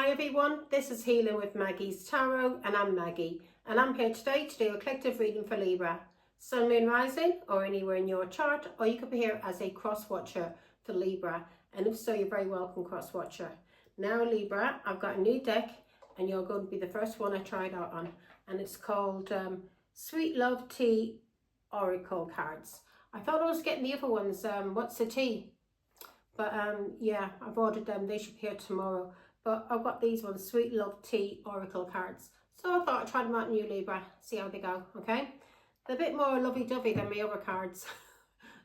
Hi everyone, this is Healing with Maggie's Tarot and I'm Maggie and I'm here today to do a collective reading for Libra, Sun, Moon, Rising or anywhere in your chart, or you could be here as a cross watcher for Libra, and if so you're very welcome, cross watcher. Now Libra, I've got a new deck and you're going to be the first one I tried out on, and it's called Sweet Love Tea Oracle cards. I thought I was getting the other ones, What's the Tea? But yeah, I've ordered them, they should be here tomorrow. But I've got these ones, Sweet Love Tea Oracle cards. So I thought I'd try them out in you, Libra, see how they go, okay? They're a bit more lovey-dovey than my other cards.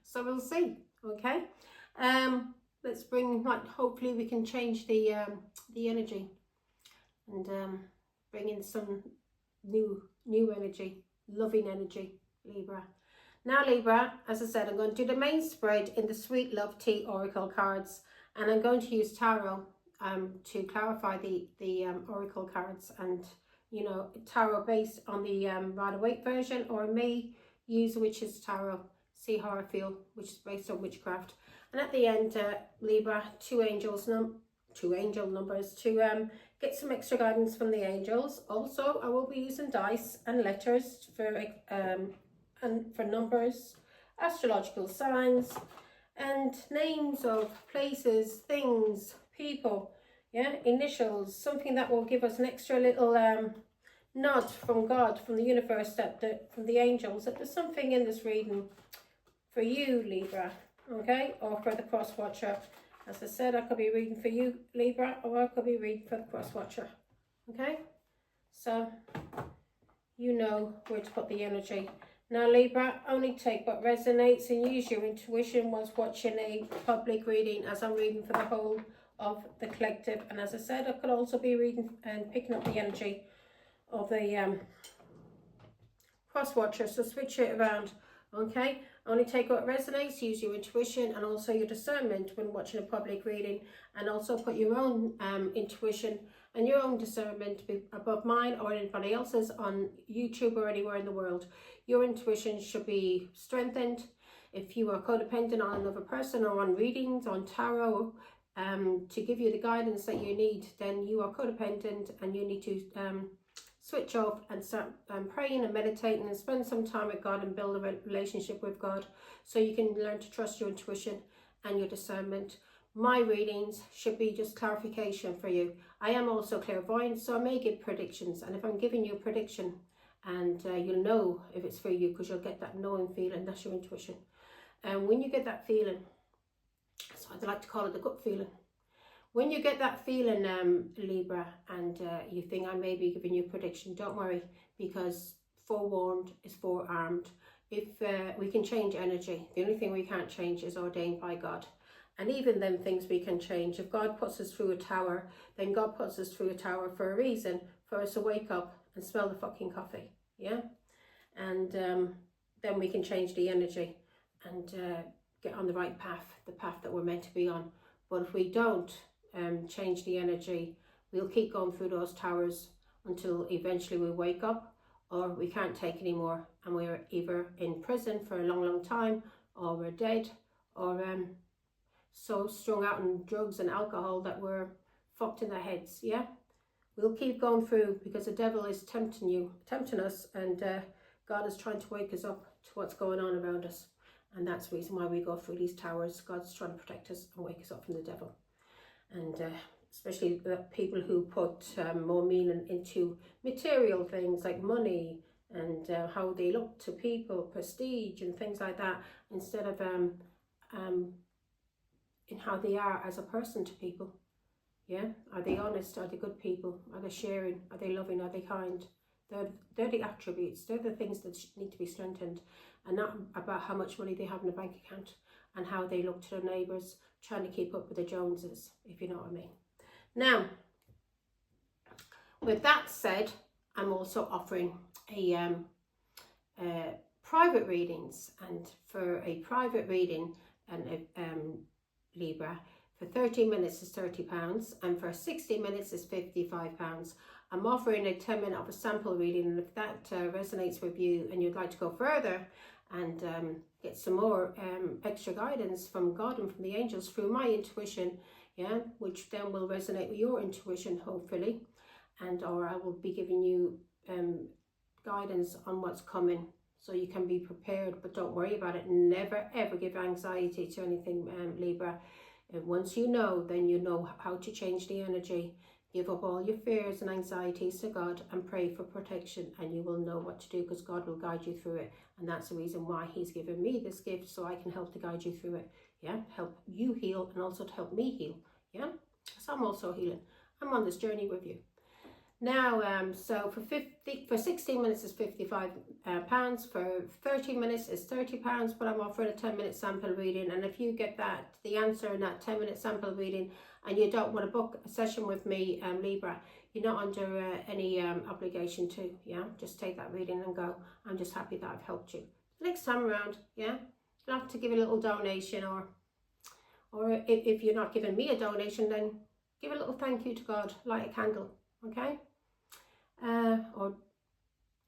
So we'll see, okay? Let's bring, like, hopefully we can change the energy and bring in some new energy, loving energy, Libra. Now Libra, as I said, I'm going to do the main spread in the Sweet Love Tea Oracle cards, and I'm going to use tarot to clarify the oracle cards, and you know, tarot based on the Rider-Waite version, or I may use Witch's Tarot, see how I feel, which is based on witchcraft. And at the end, Libra, two angel numbers to get some extra guidance from the angels. Also, I will be using dice and letters for numbers, astrological signs, and names of places, things, people, yeah, initials, something that will give us an extra little nod from God, from the universe, from the angels, that there's something in this reading for you, Libra, okay, or for the cross watcher. As I said, I could be reading for you, Libra, or I could be reading for the cross watcher, okay? So you know where to put the energy. Now Libra, only take what resonates and use your intuition whilst watching a public reading, as I'm reading for the whole of the collective. And as I said, I could also be reading and picking up the energy of the cross watcher, so switch it around, okay? Only take what resonates, use your intuition and also your discernment when watching a public reading, and also put your own intuition and your own discernment above mine or anybody else's on YouTube or anywhere in the world. Your intuition should be strengthened. If you are codependent on another person or on readings, on tarot, to give you the guidance that you need, then you are codependent and you need to switch off and start praying and meditating and spend some time with God and build a relationship with God, so you can learn to trust your intuition and your discernment. My readings should be just clarification for you. I am also clairvoyant, so I may give predictions, and if I'm giving you a prediction, and you'll know if it's for you, because you'll get that knowing feeling, that's your intuition. And when you get that feeling, so I'd like to call it the gut feeling. When you get that feeling, Libra, and you think I may be giving you a prediction, don't worry, because forewarned is forearmed. If we can change energy, the only thing we can't change is ordained by God. And even them things we can change. If God puts us through a tower, then God puts us through a tower for a reason, for us to wake up and smell the fucking coffee, yeah? And then we can change the energy and get on the right path, the path that we're meant to be on. But if we don't change the energy, we'll keep going through those towers until eventually we wake up, or we can't take anymore and we're either in prison for a long time, or we're dead, or so strung out on drugs and alcohol that we're fucked in the heads, yeah? We'll keep going through because the devil is tempting us, and God is trying to wake us up to what's going on around us. And that's the reason why we go through these towers. God's trying to protect us and wake us up from the devil. And especially the people who put more meaning into material things like money and how they look to people, prestige and things like that, instead of in how they are as a person to people. Yeah, are they honest? Are they good people? Are they sharing? Are they loving? Are they kind? They're the attributes. They're the things that need to be strengthened, and not about how much money they have in a bank account and how they look to their neighbours, trying to keep up with the Joneses, if you know what I mean. Now, with that said, I'm also offering a private readings, and for a private reading, and Libra, for 30 minutes is £30, and for 60 minutes is £55. I'm offering a 10-minute of a sample reading, and if that resonates with you and you'd like to go further and get some more extra guidance from God and from the angels through my intuition, yeah, which then will resonate with your intuition, hopefully, and or I will be giving you guidance on what's coming, so you can be prepared. But don't worry about it. Never ever give anxiety to anything, Libra. And once you know, then you know how to change the energy. Give up all your fears and anxieties to God and pray for protection, and you will know what to do, because God will guide you through it. And that's the reason why he's given me this gift, so I can help to guide you through it. Yeah, help you heal and also to help me heal. Yeah, so I'm also healing. I'm on this journey with you. Now, so for 16 minutes is £55. For 30 minutes is £30, but I'm offering a 10-minute sample reading. And if you get the answer in that 10-minute sample reading, and you don't want to book a session with me, Libra, you're not under any obligation to. Yeah, just take that reading and go. I'm just happy that I've helped you. Next time around, yeah, you'll have to give a little donation, or if you're not giving me a donation, then give a little thank you to God, light a candle, okay? Or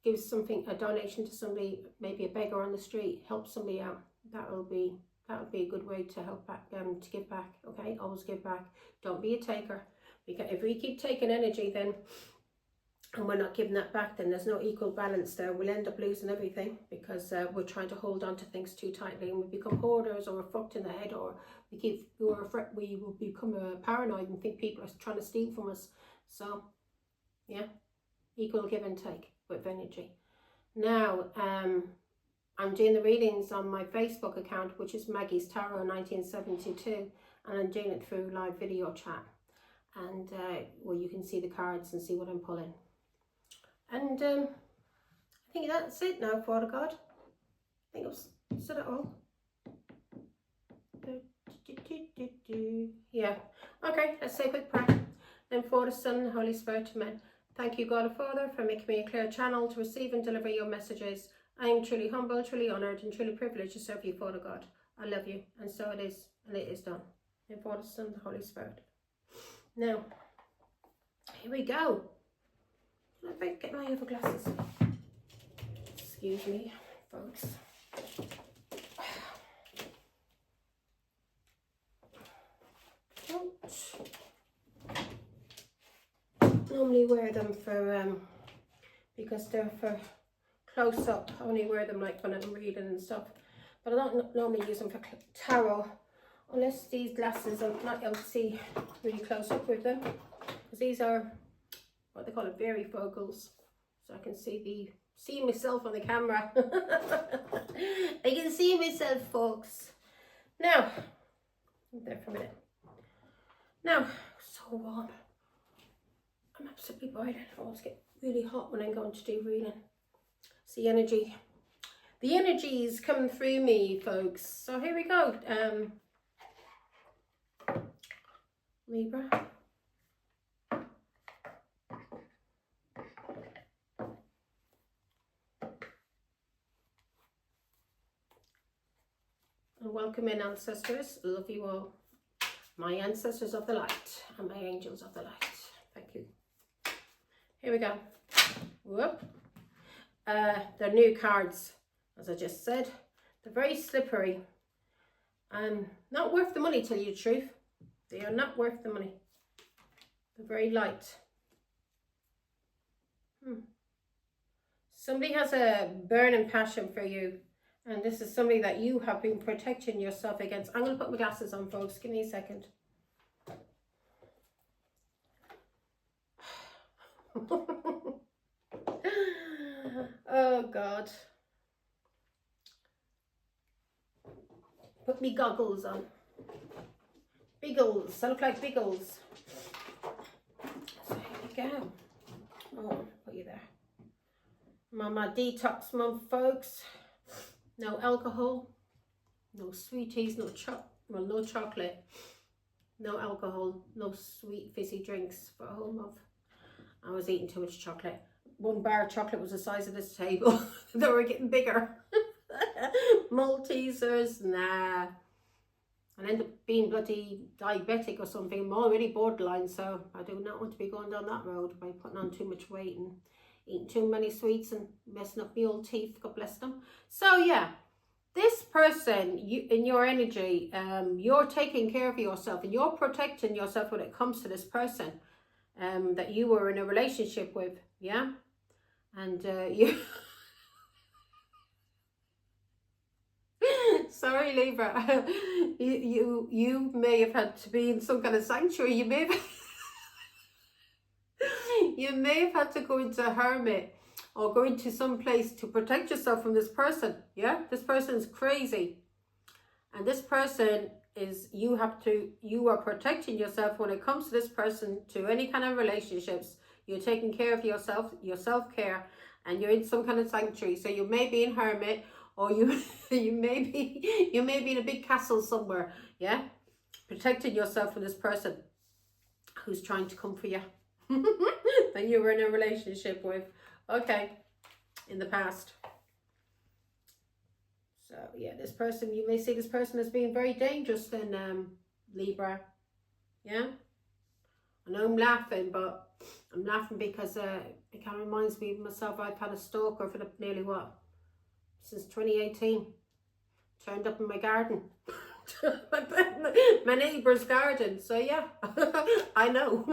give a donation to somebody, maybe a beggar on the street, help somebody out. That would be a good way to help back, to give back, okay? Always give back. Don't be a taker, because if we keep taking energy, then, and we're not giving that back, then there's no equal balance there. We'll end up losing everything, because we're trying to hold on to things too tightly, and we become hoarders, or we're fucked in the head, or we will become paranoid and think people are trying to steal from us. So, yeah. Equal give and take with energy. Now, I'm doing the readings on my Facebook account, which is Maggie's Tarot 1972, and I'm doing it through live video chat. And well, you can see the cards and see what I'm pulling. And I think that's it now, Father God. I think I've said it all. Yeah. Okay, let's say a quick prayer. Then for the Son and the Holy Spirit, amen. Thank you, God the Father, for making me a clear channel to receive and deliver your messages. I am truly humble, truly honoured, and truly privileged to serve you, Father God. I love you, and so it is, and it is done. In for the Son and the Holy Spirit. Now, here we go. Let me get my other glasses. Excuse me, folks. Normally wear them for because they're for close up. I only wear them like when I'm reading and stuff, but I don't normally use them for tarot, unless these glasses I'm not able to see really close up with them, because these are what they call it, varifocals, so I can see myself on the camera. I can see myself, folks. Now, there for a minute. Now, so warm. I'm absolutely boiling. I always get really hot when I'm going to do reading. It's the energy. The energy is coming through me, folks. So here we go. Libra. And welcome in, ancestors. Love you all. My ancestors of the light and my angels of the light. Thank you. Here we go. Whoop. They're new cards, as I just said. They're very slippery. Not worth the money, tell you the truth. They are not worth the money. They're very light. Somebody has a burning passion for you, and this is somebody that you have been protecting yourself against. I'm going to put my glasses on, folks. Give me a second. Oh God. Put me goggles on. Biggles. I look like Biggles. So here we go. Oh, put you there. I'm on my detox month, folks. No alcohol, no sweeties, no chocolate, no alcohol, no sweet fizzy drinks for a whole month. I was eating too much chocolate. One bar of chocolate was the size of this table. They were getting bigger. Maltesers, nah. I end up being bloody diabetic or something. I'm already borderline, so I do not want to be going down that road by putting on too much weight and eating too many sweets and messing up my old teeth, God bless them. So yeah, this person, you in your energy, you're taking care of yourself and you're protecting yourself when it comes to this person that you were in a relationship with, yeah? And you... Sorry, Libra. you may have had to be in some kind of sanctuary. You may have... you may have had to go into a hermit or go into some place to protect yourself from this person, yeah? This person is crazy. And this person is, you are protecting yourself when it comes to this person, to any kind of relationships. You're taking care of yourself, your self-care, and you're in some kind of sanctuary. So you may be in hermit, or you may be in a big castle somewhere, yeah? Protecting yourself from this person who's trying to come for you. That you were in a relationship with, okay, in the past. So yeah, this person, you may see this person as being very dangerous then, Libra, yeah? I know I'm laughing, but I'm laughing because it kind of reminds me of myself. I've had a stalker for nearly what? Since 2018. Turned up in my garden. My neighbour's garden. So yeah, I know.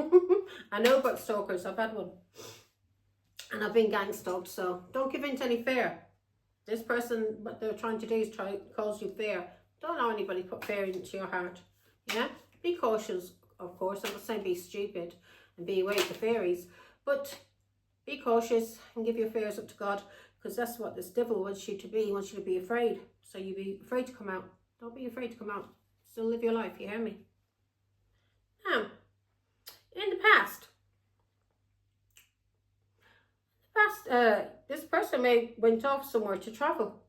I know about stalkers. I've had one. And I've been gang stalked, so don't give in to any fear. This person, what they're trying to do is cause you fear. Don't allow anybody put fear into your heart. Yeah? Be cautious, of course. I'm not saying be stupid and be away with the fairies. But be cautious and give your fears up to God, because that's what this devil wants you to be. He wants you to be afraid. So you be afraid to come out. Don't be afraid to come out. Still live your life, you hear me? Now, in the past, this person may went off somewhere to travel.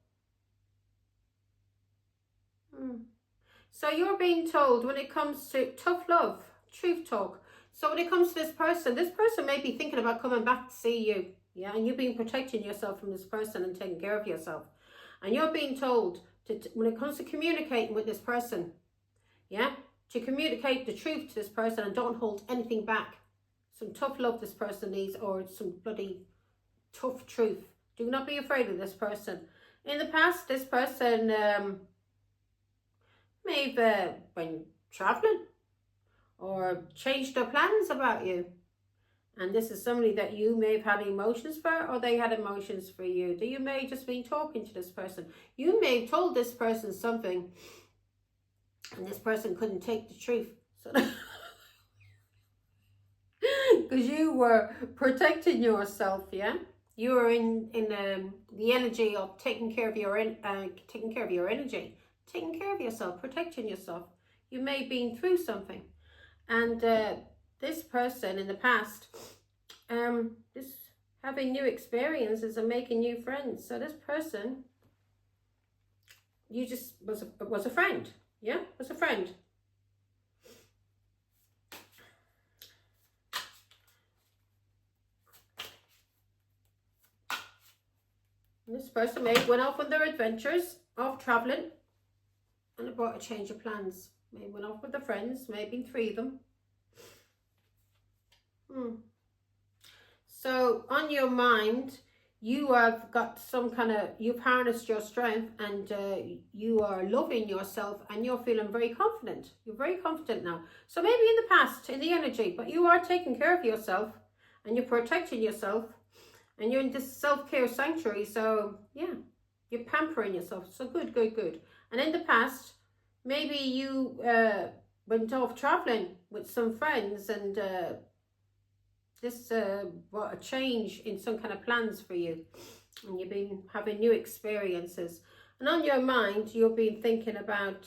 So you're being told when it comes to tough love, truth talk. So when it comes to this person may be thinking about coming back to see you. Yeah, and you've been protecting yourself from this person and taking care of yourself. And you're being told to when it comes to communicating with this person, yeah, to communicate the truth to this person and don't hold anything back. Some tough love this person needs, or some bloody tough truth. Do not be afraid of this person. In the past, this person may have been traveling or changed their plans about you. And this is somebody that you may have had emotions for, or they had emotions for you. That you may have just been talking to this person. You may have told this person something, and this person couldn't take the truth. So because you were protecting yourself, yeah? You were in the energy of taking care of your energy, taking care of yourself, protecting yourself. You may have been through something, and this person in the past, is having new experiences and making new friends. So this person, you just was a friend, yeah, was a friend. This person may have went off on their adventures of travelling, and it brought a change of plans. May went off with their friends, maybe 3 of them. So on your mind, you have got some kind of, you've harnessed your strength, and you are loving yourself, and you're feeling very confident. You're very confident now. So maybe in the past, in the energy, but you are taking care of yourself, and you're protecting yourself, and you're in this self-care sanctuary. So yeah, you're pampering yourself. So good, good, good. And in the past, maybe you went off traveling with some friends, and this brought a change in some kind of plans for you, and you've been having new experiences. And on your mind, you've been thinking about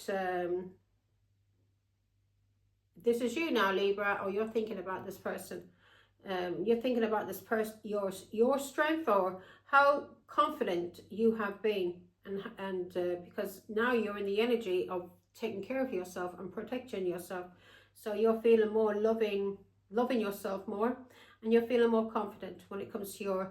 this is you now, Libra, or you're thinking about this person. You're thinking about this person, your strength, or how confident you have been, and because now you're in the energy of taking care of yourself and protecting yourself. So you're feeling more loving yourself more, and you're feeling more confident when it comes to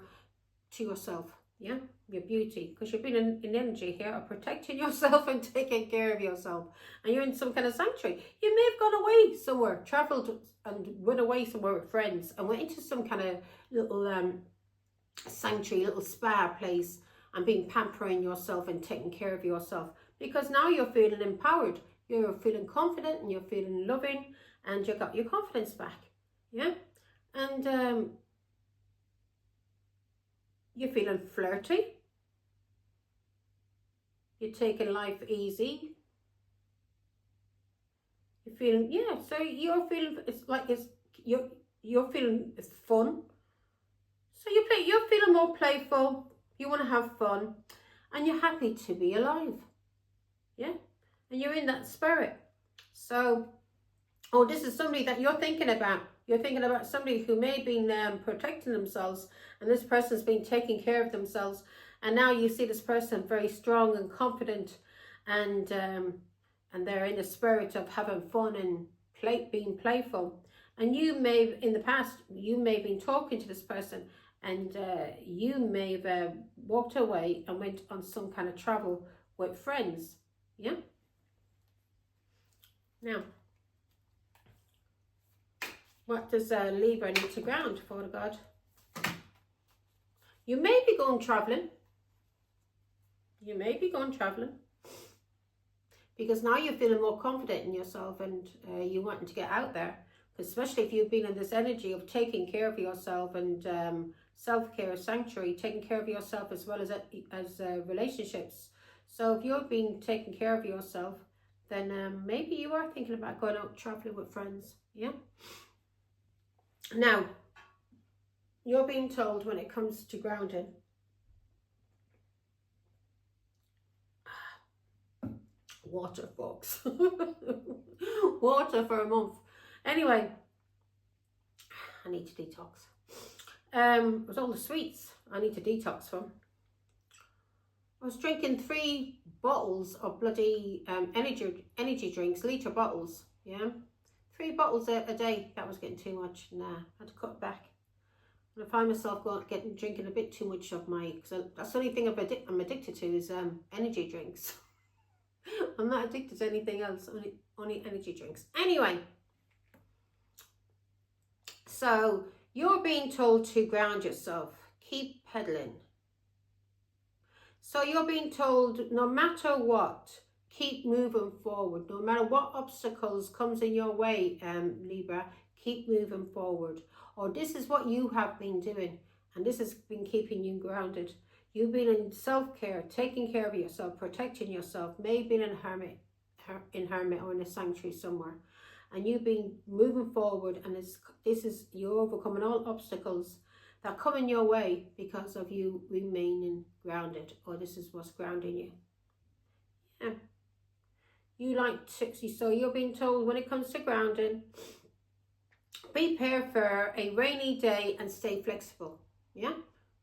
yourself, yeah, your beauty, because you've been in energy here of protecting yourself and taking care of yourself, and you're in some kind of sanctuary. You may have gone away somewhere, traveled and went away somewhere with friends, and went into some kind of little sanctuary, little spa place, and being pampering yourself and taking care of yourself, because now you're feeling empowered, you're feeling confident, and you're feeling loving, and you got your confidence back. Yeah. And you're feeling flirty, you're taking life easy, you're feeling, yeah, so you're feeling, it's like you're feeling it's fun. So you're feeling more playful, you want to have fun, and you're happy to be alive. Yeah. And you're in that spirit. So, oh, this is somebody that you're thinking about. You're thinking about somebody who may have been protecting themselves, and this person's been taking care of themselves, and now you see this person very strong and confident, and they're in the spirit of having fun and being playful. And you may, in the past, you may have been talking to this person, and you may have walked away and went on some kind of travel with friends. Yeah. Now, what does Libra need to ground, Father God? You may be going traveling. You may be going traveling. Because now you're feeling more confident in yourself, and you wanting to get out there. Especially if you've been in this energy of taking care of yourself, and self-care, sanctuary, taking care of yourself as well as relationships. So if you're being taking care of yourself, then maybe you are thinking about going out traveling with friends. Yeah. Now, you're being told when it comes to grounding, water, folks. Water for a month. Anyway, I need to detox. With all the sweets I need to detox from. I was drinking 3 bottles of bloody energy drinks, litre bottles. Yeah, 3 bottles a day. That was getting too much. Nah, I had to cut back. And I find myself drinking a bit too much of because that's the only thing I'm addicted to is energy drinks. I'm not addicted to anything else, only energy drinks. Anyway, so you're being told to ground yourself, keep pedaling. So you're being told, no matter what, keep moving forward. No matter what obstacles comes in your way, Libra, keep moving forward. Or this is what you have been doing, and this has been keeping you grounded. You've been in self-care, taking care of yourself, protecting yourself, maybe in a hermit or in a sanctuary somewhere. And you've been moving forward, and you're overcoming all obstacles that come in your way because of you remaining grounded, or this is what's grounding you. Yeah. So you're being told when it comes to grounding, prepare for a rainy day and stay flexible. Yeah.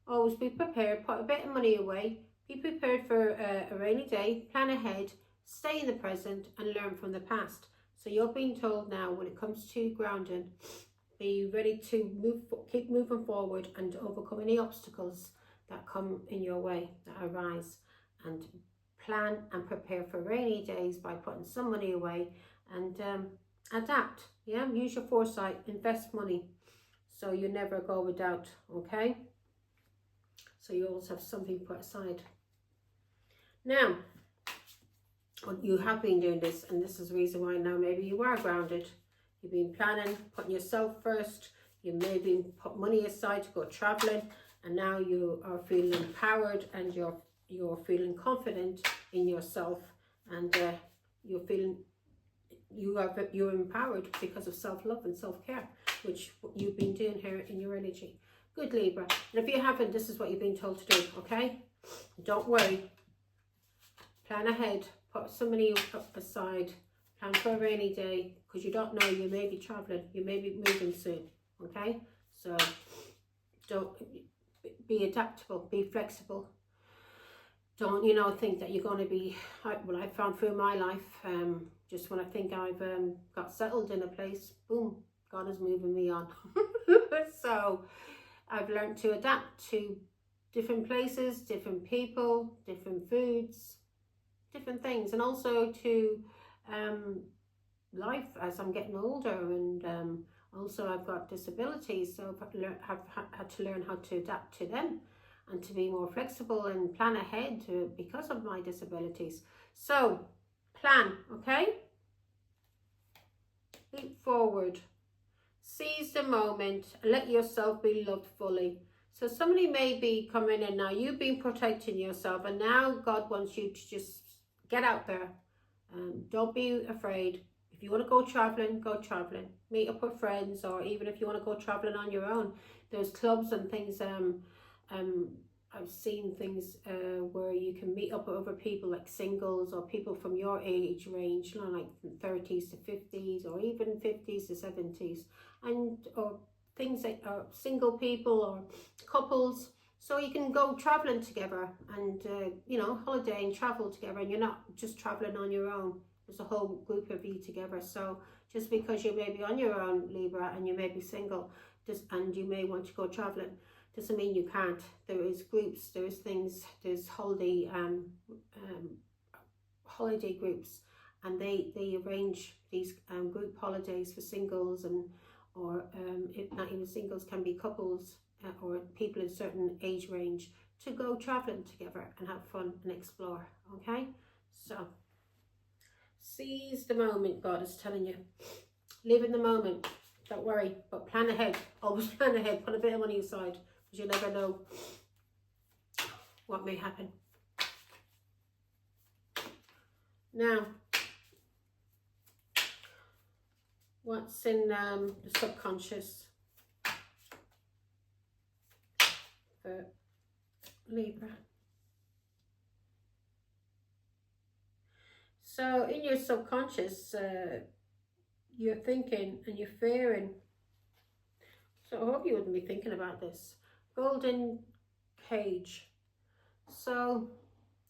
Always be prepared, put a bit of money away, be prepared for a rainy day, plan ahead, stay in the present, and learn from the past. So you're being told now, when it comes to grounding, be ready to keep moving forward and overcome any obstacles that come in your way, that arise, and plan and prepare for rainy days by putting some money away and adapt. Yeah, use your foresight, invest money, so you never go without. Okay. So you always have something put aside. Now, you have been doing this, and this is the reason why now maybe you are grounded. You've been planning, putting yourself first. You maybe put money aside to go traveling, and now you are feeling empowered, and you're feeling confident in yourself, and you're feeling you're empowered because of self-love and self-care, which you've been doing here in your energy. Good, Libra. And if you haven't, this is what you've been told to do, okay? Don't worry. Plan ahead. Put some money up aside. Plan for a rainy day, because you don't know, you may be traveling. You may be moving soon, okay? So don't be adaptable. Be flexible. Don't, think that you're going to be, well, I found through my life, just when I think I've got settled in a place, boom, God is moving me on. So I've learned to adapt to different places, different people, different foods, different things, and also to life as I'm getting older, and also I've got disabilities, so I've had to learn how to adapt to them. and to be more flexible and plan ahead because of my disabilities. So plan, okay? Leap forward. Seize the moment and let yourself be loved fully. So somebody may be coming in now. You've been protecting yourself, and now God wants you to just get out there. Don't be afraid. If you want to go traveling, go traveling. Meet up with friends, or even if you want to go traveling on your own. There's clubs and things. I've seen things where you can meet up with other people, like singles or people from your age range, you know, like from 30s to 50s, or even 50s to 70s, and or things like single people or couples. So you can go traveling together and you know, holiday and travel together, and you're not just traveling on your own. There's a whole group of you together. So just because you may be on your own, Libra, and you may be single, and you may want to go traveling, doesn't mean you can't. There is groups, there's things, there's holiday groups, and they arrange these group holidays for singles, and or if not even singles, can be couples or people in a certain age range, to go traveling together and have fun and explore. Okay, so seize the moment. God is telling you, live in the moment. Don't worry, but plan ahead. Always plan ahead. Put a bit of money aside, because you never know what may happen. Now, what's in the subconscious for Libra? So in your subconscious, you're thinking and you're fearing. So I hope you wouldn't be thinking about this. Golden cage. So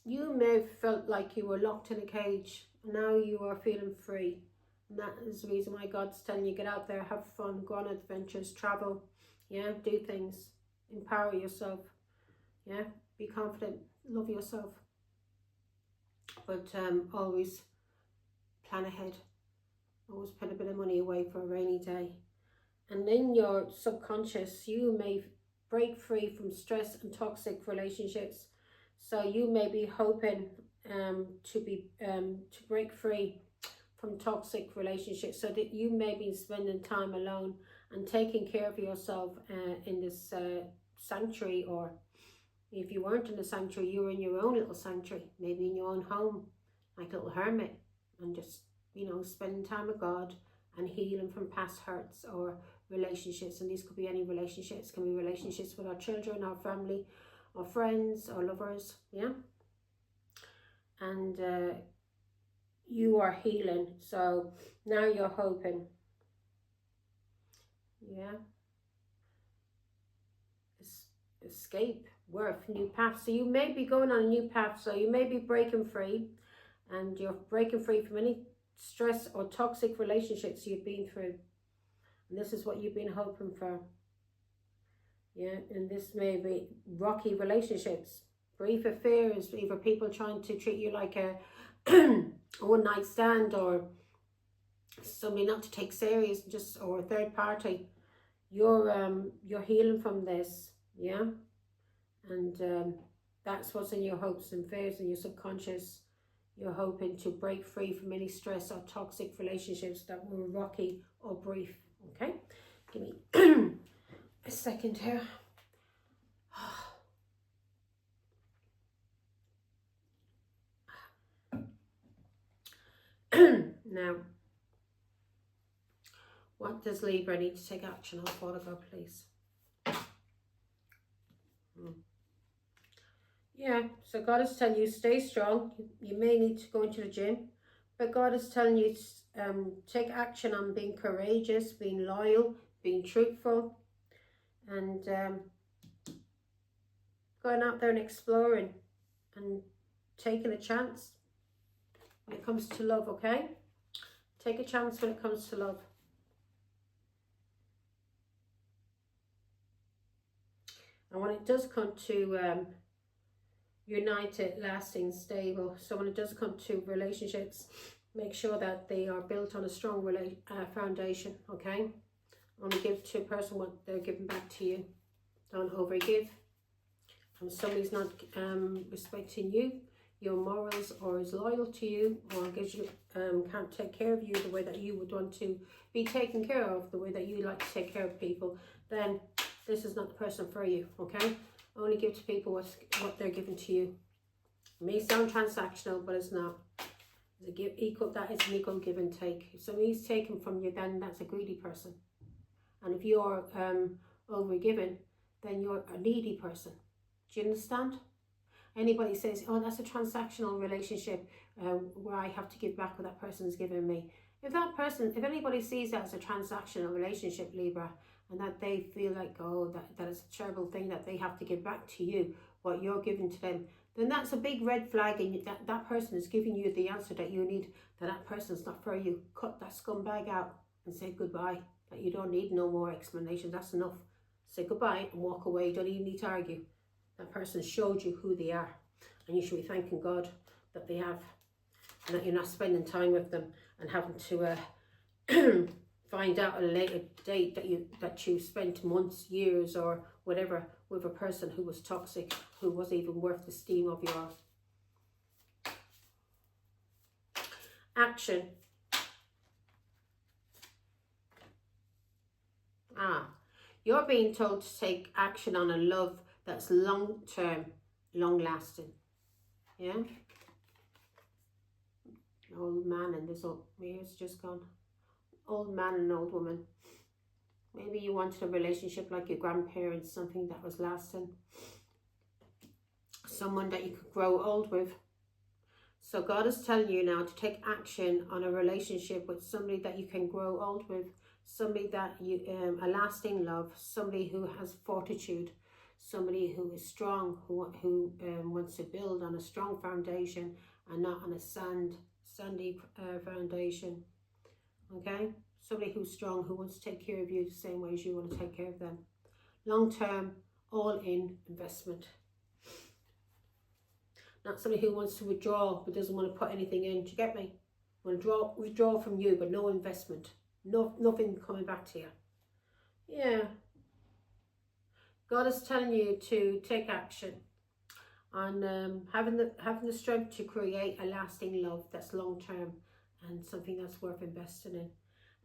you may have felt like you were locked in a cage. Now you are feeling free. And that is the reason why God's telling you, get out there, have fun, go on adventures, travel. Yeah, do things. Empower yourself. Yeah, be confident, love yourself. But always plan ahead. Always put a bit of money away for a rainy day. And in your subconscious, you may break free from stress and toxic relationships. So you may be hoping to break free from toxic relationships, so that you may be spending time alone and taking care of yourself in this sanctuary, or if you weren't in the sanctuary, you were in your own little sanctuary, maybe in your own home, like a little hermit, and just, you know, spending time with God and healing from past hurts or relationships. And these could be any relationships. It can be relationships with our children, our family, our friends, our lovers. Yeah. And you are healing. So now you're hoping. Yeah. Escape, worth, new path. So you may be going on a new path. So you may be breaking free, and you're breaking free from any stress or toxic relationships you've been through. And this is what you've been hoping for. Yeah, and this may be rocky relationships, grief affairs, either people trying to treat you like a one-night stand, or somebody not to take serious, just, or a third party. You're healing from this. Yeah, and that's what's in your hopes and fears in your subconscious. You're hoping to break free from any stress or toxic relationships that were rocky or brief. Okay, give me a second here. Now, what does Libra need to take action on? Father God, please. Yeah, so God is telling you, stay strong. You may need to go into the gym, but God is telling you to take action on being courageous, being loyal, being truthful, and going out there and exploring and taking a chance when it comes to love, okay? Take a chance when it comes to love. And when it does come to united, lasting, stable, so when it does come to relationships, make sure that they are built on a strong foundation, okay? Only give to a person what they're giving back to you. Don't overgive, Somebody's not respecting you, your morals, or is loyal to you, or gives you, can't take care of you the way that you would want to be taken care of, the way that you like to take care of people, then this is not the person for you, okay? Only give to people what they're giving to you. It may sound transactional, but it's not. That is an equal give and take. If somebody's taken from you, then that's a greedy person. And if you're overgiven, then you're a needy person. Do you understand? Anybody says, oh, that's a transactional relationship where I have to give back what that person has given me. If anybody sees that as a transactional relationship, Libra, and that they feel like, oh, that is a terrible thing that they have to give back to you, what you're giving to them, then that's a big red flag, and that person is giving you the answer that you need, that person's not for you. Cut that scumbag out and say goodbye, that you don't need no more explanation. That's enough. Say goodbye and walk away. You don't even need to argue. That person showed you who they are, and you should be thanking God that they have, and that you're not spending time with them and having to find out at a later date that you spent months, years, or whatever with a person who was toxic, who wasn't even worth the steam of your action. You're being told to take action on a love that's long-term, long-lasting. Yeah? Old man and this old mare's just gone. Old man and old woman. Maybe you wanted a relationship like your grandparents, something that was lasting. Someone that you could grow old with. So God is telling you now to take action on a relationship with somebody that you can grow old with. Somebody that you, a lasting love. Somebody who has fortitude. Somebody who is strong, who wants to build on a strong foundation and not on a sandy foundation. Okay? Somebody who's strong, who wants to take care of you the same way as you want to take care of them. Long-term, all-in investment. Not somebody who wants to withdraw but doesn't want to put anything in. Do you get me? Want to withdraw from you but no investment. Nothing coming back to you. Yeah. God is telling you to take action on having the strength to create a lasting love that's long-term and something that's worth investing in.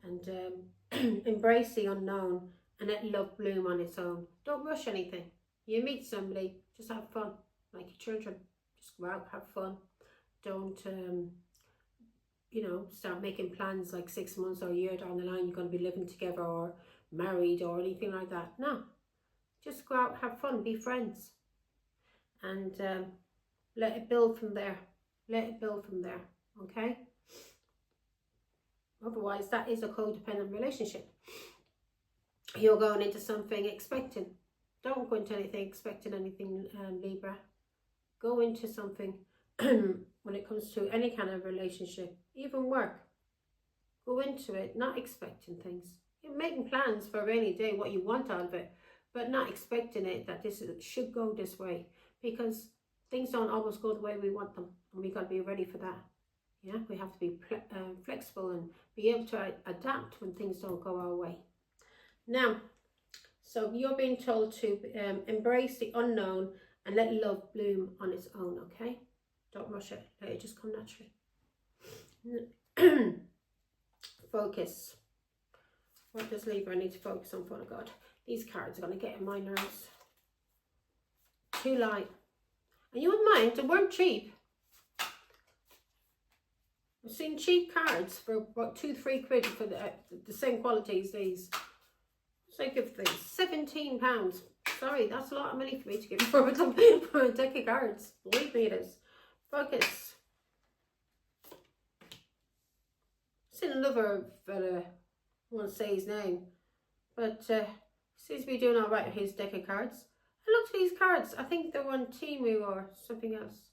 And embrace the unknown and let love bloom on its own. Don't rush anything. You meet somebody, just have fun, like your children. Just go out, have fun. Don't, start making plans like 6 months or a year down the line you're going to be living together or married or anything like that. No. Just go out, have fun, be friends. And let it build from there. Let it build from there, okay? Otherwise, that is a codependent relationship. You're going into something expecting. Don't go into anything expecting anything, Libra. Go into something when it comes to any kind of relationship, even work. Go into it not expecting things. You're making plans for a rainy day, what you want out of it, but not expecting it that should go this way, because things don't always go the way we want them, and we got to be ready for that. Yeah, we have to be flexible and be able to adapt when things don't go our way. Now, so you're being told to embrace the unknown and let love bloom on its own, okay? Don't rush it. Let it just come naturally. Focus. What does Libra need to focus on, for God? These cards are going to get in my nerves. Too light. And you wouldn't mind, they weren't cheap. I've seen cheap cards for about £2-3 for the same quality as these. So I give these £17. Sorry, that's a lot of money for me to give for a deck of cards. Believe me, it is. Focus. I've seen another fella, I won't say his name, but seems to be doing all right with his deck of cards. I looked at these cards. I think they're on Temu or something else.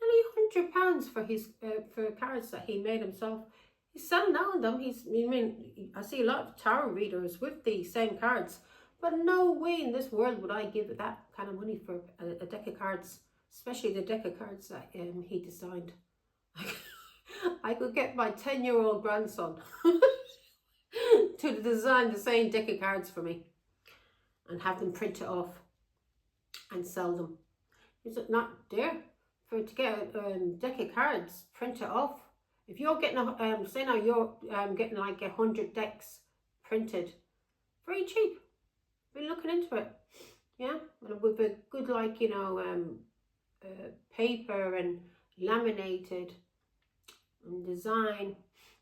Nearly £100 for his for cards that he made himself. He's selling out on them. I see a lot of tarot readers with these same cards, but no way in this world would I give that kind of money for a deck of cards, especially the deck of cards that he designed. I could get my 10-year-old grandson to design the same deck of cards for me and have them print it off. and sell them. Is it not there for to get a deck of cards, print it off? If you're getting a say now you're getting like 100 decks printed, very cheap. Been looking into it, yeah, and with a good like, you know, paper and laminated and design,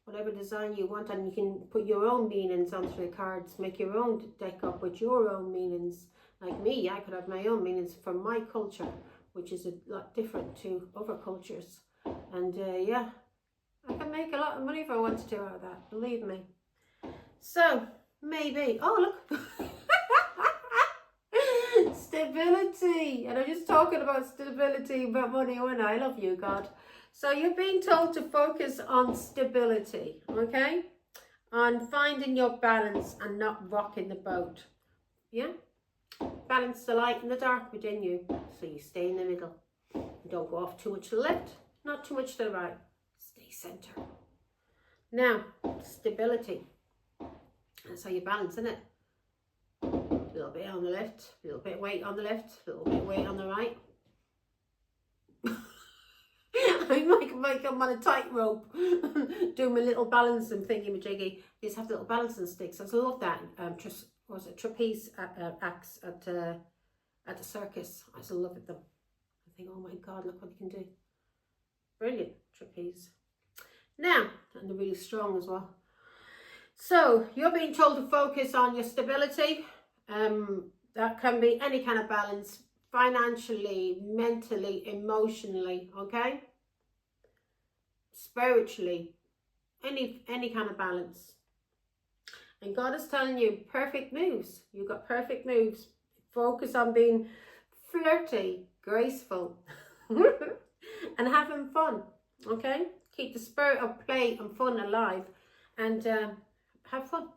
whatever design you want, and you can put your own meanings onto the cards, make your own deck up with your own meanings. Like me, I could have my own meanings from my culture, which is a lot different to other cultures. And yeah, I can make a lot of money if I want to do out of that, believe me. So, maybe, oh look, stability. And I'm just talking about stability, about money, when I love you, God. So you're being told to focus on stability, okay? On finding your balance and not rocking the boat, yeah? Balance the light and the dark within you, so you stay in the middle. Don't go off too much to the left, not too much to the right. Stay center. Now, stability. That's how you balance, isn't it? A little bit on the left, a little bit weight on the left, a little bit weight on the right. I'm like I'm on a tightrope doing my little balancing thingy-majiggy. These have little balancing sticks. I love that. Was it trapeze acts at the circus? I just love them. I think, oh my God, look what you can do. Brilliant trapeze. Now, and they're really strong as well. So you're being told to focus on your stability. That can be any kind of balance, financially, mentally, emotionally, okay? Spiritually, any kind of balance. And God is telling you perfect moves. You've got perfect moves. Focus on being flirty, graceful, and having fun, okay? Keep the spirit of play and fun alive, and have fun.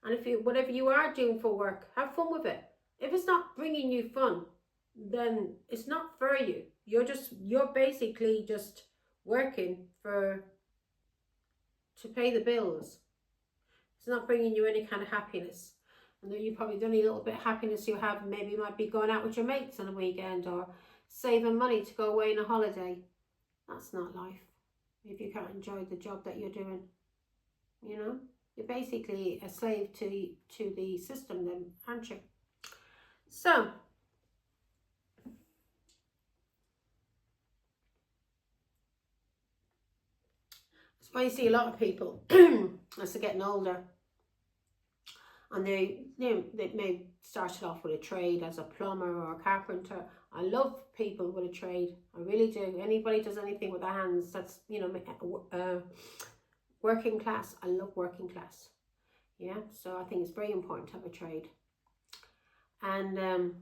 And if you, whatever you are doing for work, have fun with it. If it's not bringing you fun, then it's not for you. You're basically just working to pay the bills. It's not bringing you any kind of happiness. And then you probably the only little bit of happiness you have maybe might be going out with your mates on a weekend, or saving money to go away on a holiday. That's not life. If you can't enjoy the job that you're doing, you know, you're basically a slave to the system then, aren't you? So, that's why you see a lot of people as they're getting older, and they may start off with a trade as a plumber or a carpenter. I love people with a trade. I really do. Anybody does anything with their hands, that's, you know, working class. I love working class. Yeah, so I think it's very important to have a trade. And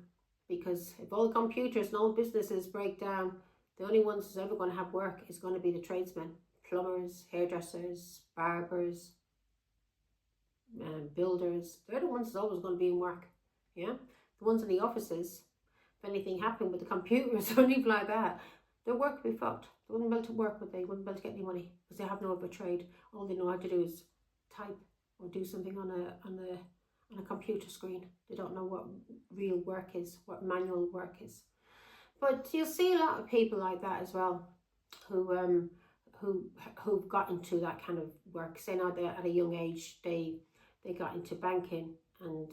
because if all computers and all businesses break down, the only ones who's ever going to have work is going to be the tradesmen, plumbers, hairdressers, barbers, builders. They're the ones that's always going to be in work. Yeah, the ones in the offices, if anything happened with the computers or anything like that, their work would be fucked. They wouldn't be able to work, but they wouldn't be able to get any money because they have no other trade. All they know how to do is type or do something on a computer screen. They don't know what real work is, what manual work is. But you'll see a lot of people like that as well, who've got into that kind of work. Say now they're at a young age, they got into banking, and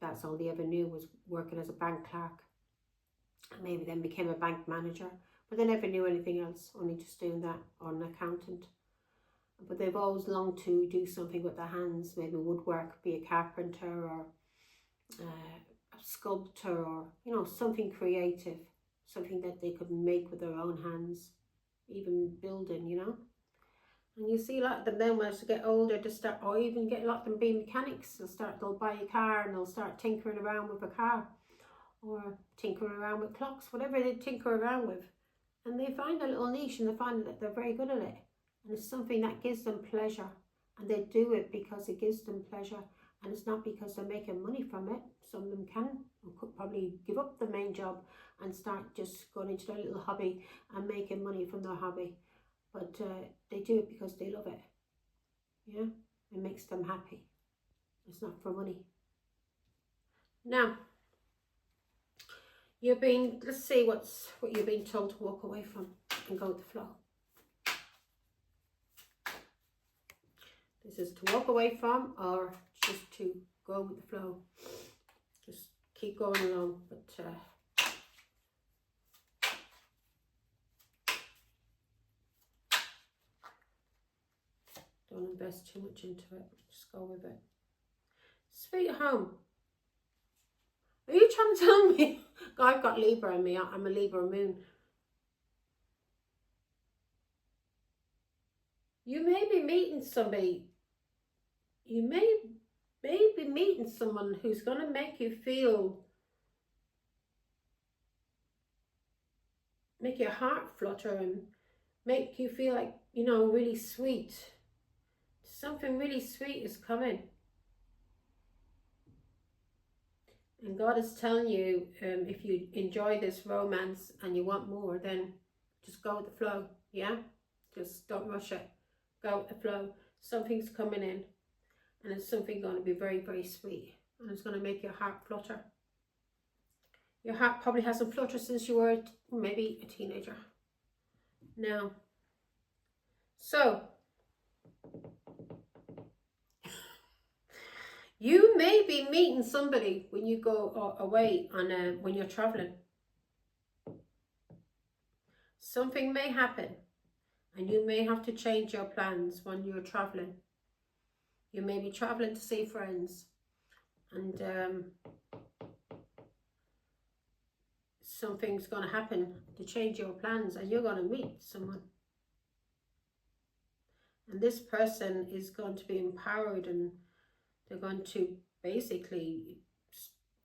that's all they ever knew was working as a bank clerk. And maybe then became a bank manager, but they never knew anything else, only just doing that, or an accountant. But they've always longed to do something with their hands, maybe woodwork, be a carpenter, or a sculptor, or, you know, something creative, something that they could make with their own hands, even building, you know. And you see a lot of them then, as they get older, to start, or even get a lot of them being mechanics. They'll buy a car and they'll start tinkering around with a car, or tinkering around with clocks, whatever they tinker around with. And they find a little niche, and they find that they're very good at it. And it's something that gives them pleasure. And they do it because it gives them pleasure. And it's not because they're making money from it. Some of them can, or could probably give up the main job and start just going into their little hobby and making money from their hobby. But they do it because they love it. Yeah, it makes them happy. It's not for money. Now, let's see what you're being told to walk away from and go with the flow. This is to walk away from, or just to go with the flow. Just keep going along, but don't invest too much into it. Just go with it. Sweet home. Are you trying to tell me? I've got Libra in me. I'm a Libra moon. You may be meeting somebody. You may be meeting someone who's going to make you feel, make your heart flutter and make you feel like, you know, really sweet. Something really sweet is coming. And God is telling you, if you enjoy this romance and you want more, then just go with the flow, yeah? Just don't rush it. Go with the flow. Something's coming in, and it's something going to be very, very sweet. And it's going to make your heart flutter. Your heart probably hasn't fluttered since you were maybe a teenager. Now, so, you may be meeting somebody when you go away on when you're traveling. Something may happen, and you may have to change your plans when you're traveling. You may be traveling to see friends, and something's going to happen to change your plans, and you're going to meet someone. And this person is going to be empowered, and they're going to basically,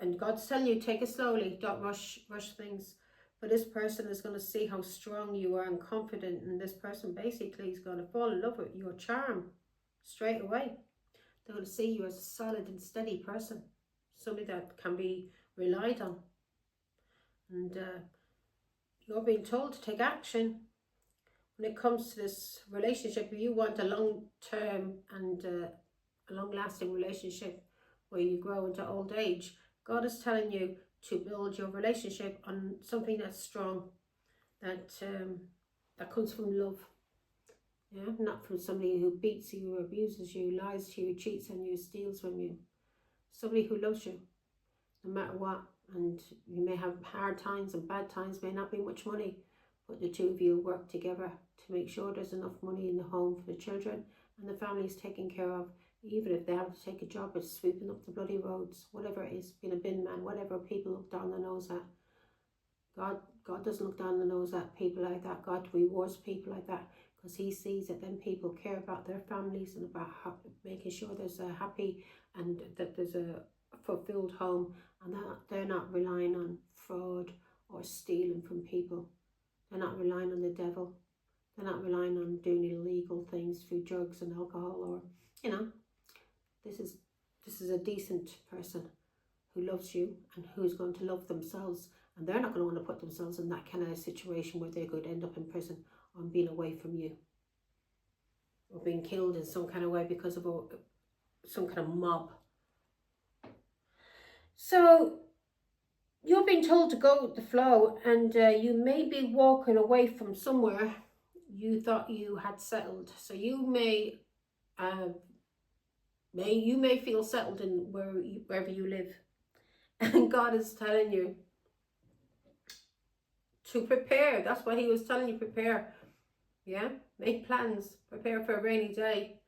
and God's telling you, take it slowly, don't rush things. But this person is going to see how strong you are and confident, and this person basically is going to fall in love with your charm straight away. They're going to see you as a solid and steady person, somebody that can be relied on. And you're being told to take action. When it comes to this relationship, if you want a long-term and a long-lasting relationship where you grow into old age, God is telling you to build your relationship on something that's strong, that comes from love, yeah, not from somebody who beats you, abuses you, lies to you, cheats on you, steals from you. Somebody who loves you, no matter what. And you may have hard times and bad times, may not be much money, but the two of you work together to make sure there's enough money in the home for the children and the family's taken care of. Even if they have to take a job at sweeping up the bloody roads, whatever it is, being a bin man, whatever people look down the nose at. God doesn't look down the nose at people like that. God rewards people like that, because he sees that then people care about their families and about making sure there's a happy and that there's a fulfilled home, and that they're not relying on fraud or stealing from people. They're not relying on the devil. They're not relying on doing illegal things through drugs and alcohol, or, you know, this is a decent person who loves you and who's going to love themselves, and they're not going to want to put themselves in that kind of situation where they could end up in prison or being away from you or being killed in some kind of way because of some kind of mob. So you're being told to go with the flow, and you may be walking away from somewhere you thought you had settled. So you may feel settled in wherever you live, and God is telling you to prepare. That's what he was telling you, prepare. Yeah, make plans, prepare for a rainy day,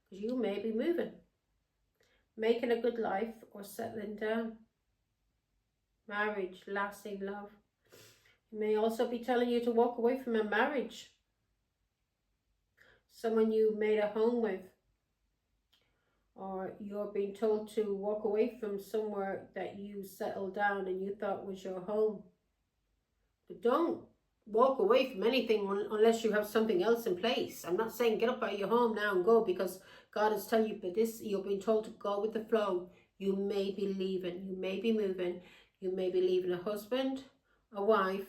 because you may be moving, making a good life or settling down. Marriage, lasting love. He may also be telling you to walk away from a marriage, someone you made a home with, or you're being told to walk away from somewhere that you settled down and you thought was your home. But don't walk away from anything unless you have something else in place. I'm not saying get up out of your home now and go, because God is telling you, but this, you're being told to go with the flow. You may be leaving, you may be moving, you may be leaving a husband, a wife,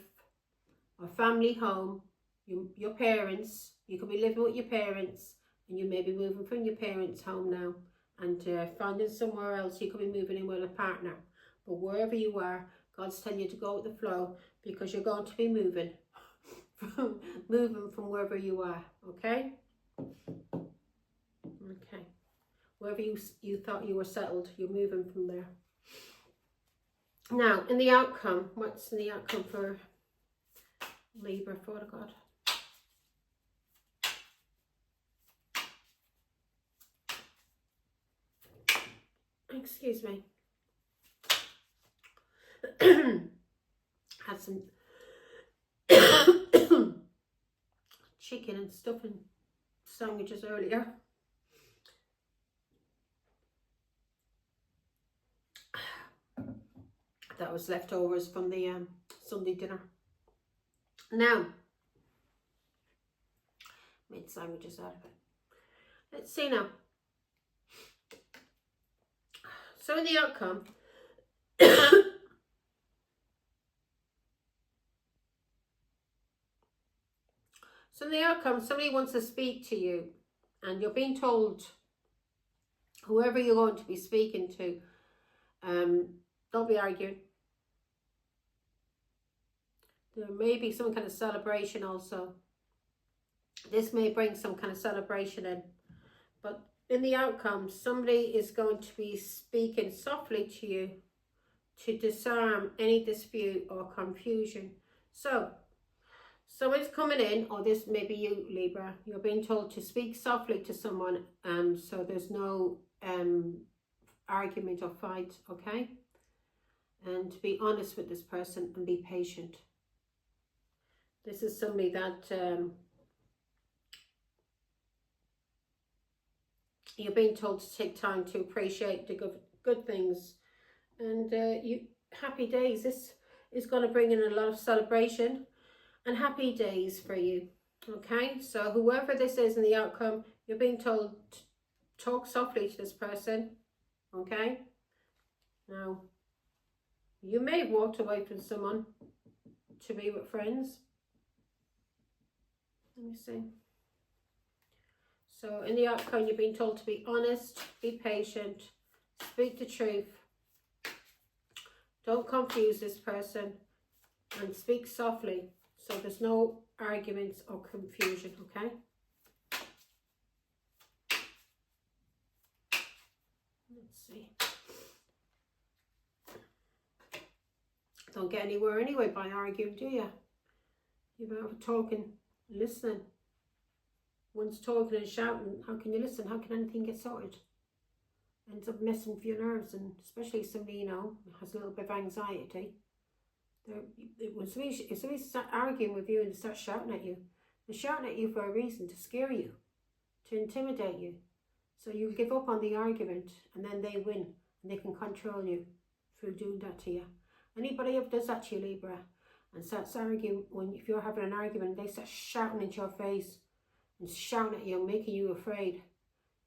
a family home, your parents. You could be living with your parents, and you may be moving from your parents' home now and finding somewhere else. You could be moving in with a partner. But wherever you are, God's telling you to go with the flow, because you're going to be moving from wherever you are. Okay. Wherever you thought you were settled, you're moving from there. Now, in the outcome, what's in the outcome for Libra, Father God? Excuse me. Had some chicken and stuffing sandwiches earlier. That was leftovers from the Sunday dinner. Now, made sandwiches out of it. Let's see now. So in the outcome, somebody wants to speak to you, and you're being told, whoever you're going to be speaking to, don't be arguing. There may be some kind of celebration also. This may bring some kind of celebration in. But in the outcome, somebody is going to be speaking softly to you to disarm any dispute or confusion. So, someone's coming in, or this may be you, Libra. You're being told to speak softly to someone, so there's no argument or fight, okay? And to be honest with this person and be patient. This is somebody that you're being told to take time to appreciate the good things. And happy days. This is going to bring in a lot of celebration and happy days for you. Okay, so whoever this is in the outcome, you're being told to talk softly to this person. Okay, now you may have walked away from someone to be with friends. Let me see. So in the outcome, you're being told to be honest, be patient, speak the truth. Don't confuse this person, and speak softly so there's no arguments or confusion, okay? Let's see. Don't get anywhere anyway by arguing, do you? You're better talking, listening. One's talking and shouting, how can you listen? How can anything get sorted? Ends up messing with your nerves, and especially somebody, you know, has a little bit of anxiety. If somebody starts arguing with you and starts shouting at you, they're shouting at you for a reason, to scare you, to intimidate you. So you give up on the argument, and then they win, and they can control you through doing that to you. Anybody who does that to you, Libra, and starts arguing, if you're having an argument, they start shouting into your face, and shouting at you, making you afraid,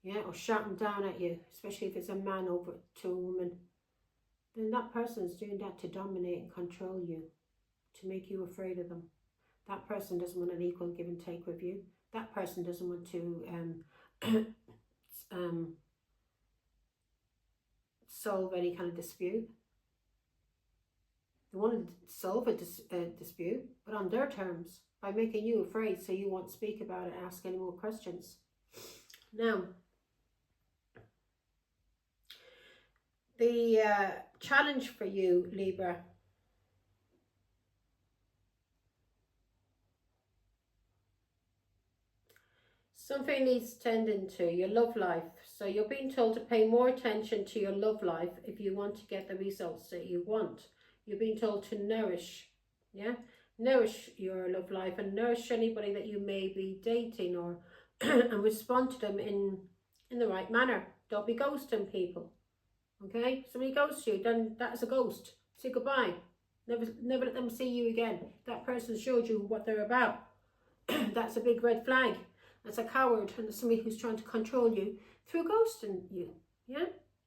yeah, or shouting down at you, especially if it's a man over to a woman, then that person is doing that to dominate and control you, to make you afraid of them. That person doesn't want an equal give and take with you. That person doesn't want to solve any kind of dispute. They want to solve a dispute, but on their terms, by making you afraid, so you won't speak about it, ask any more questions. Now, the challenge for you, Libra, something needs tending to, your love life. So you're being told to pay more attention to your love life if you want to get the results that you want. You're being told to nourish, yeah? Nourish your love life, and nourish anybody that you may be dating, or and respond to them in the right manner. Don't be ghosting people, okay? Somebody ghosts you, then that's a ghost. Say goodbye. Never let them see you again. That person showed you what they're about. That's a big red flag. That's a coward, and it's somebody who's trying to control you through ghosting you, yeah?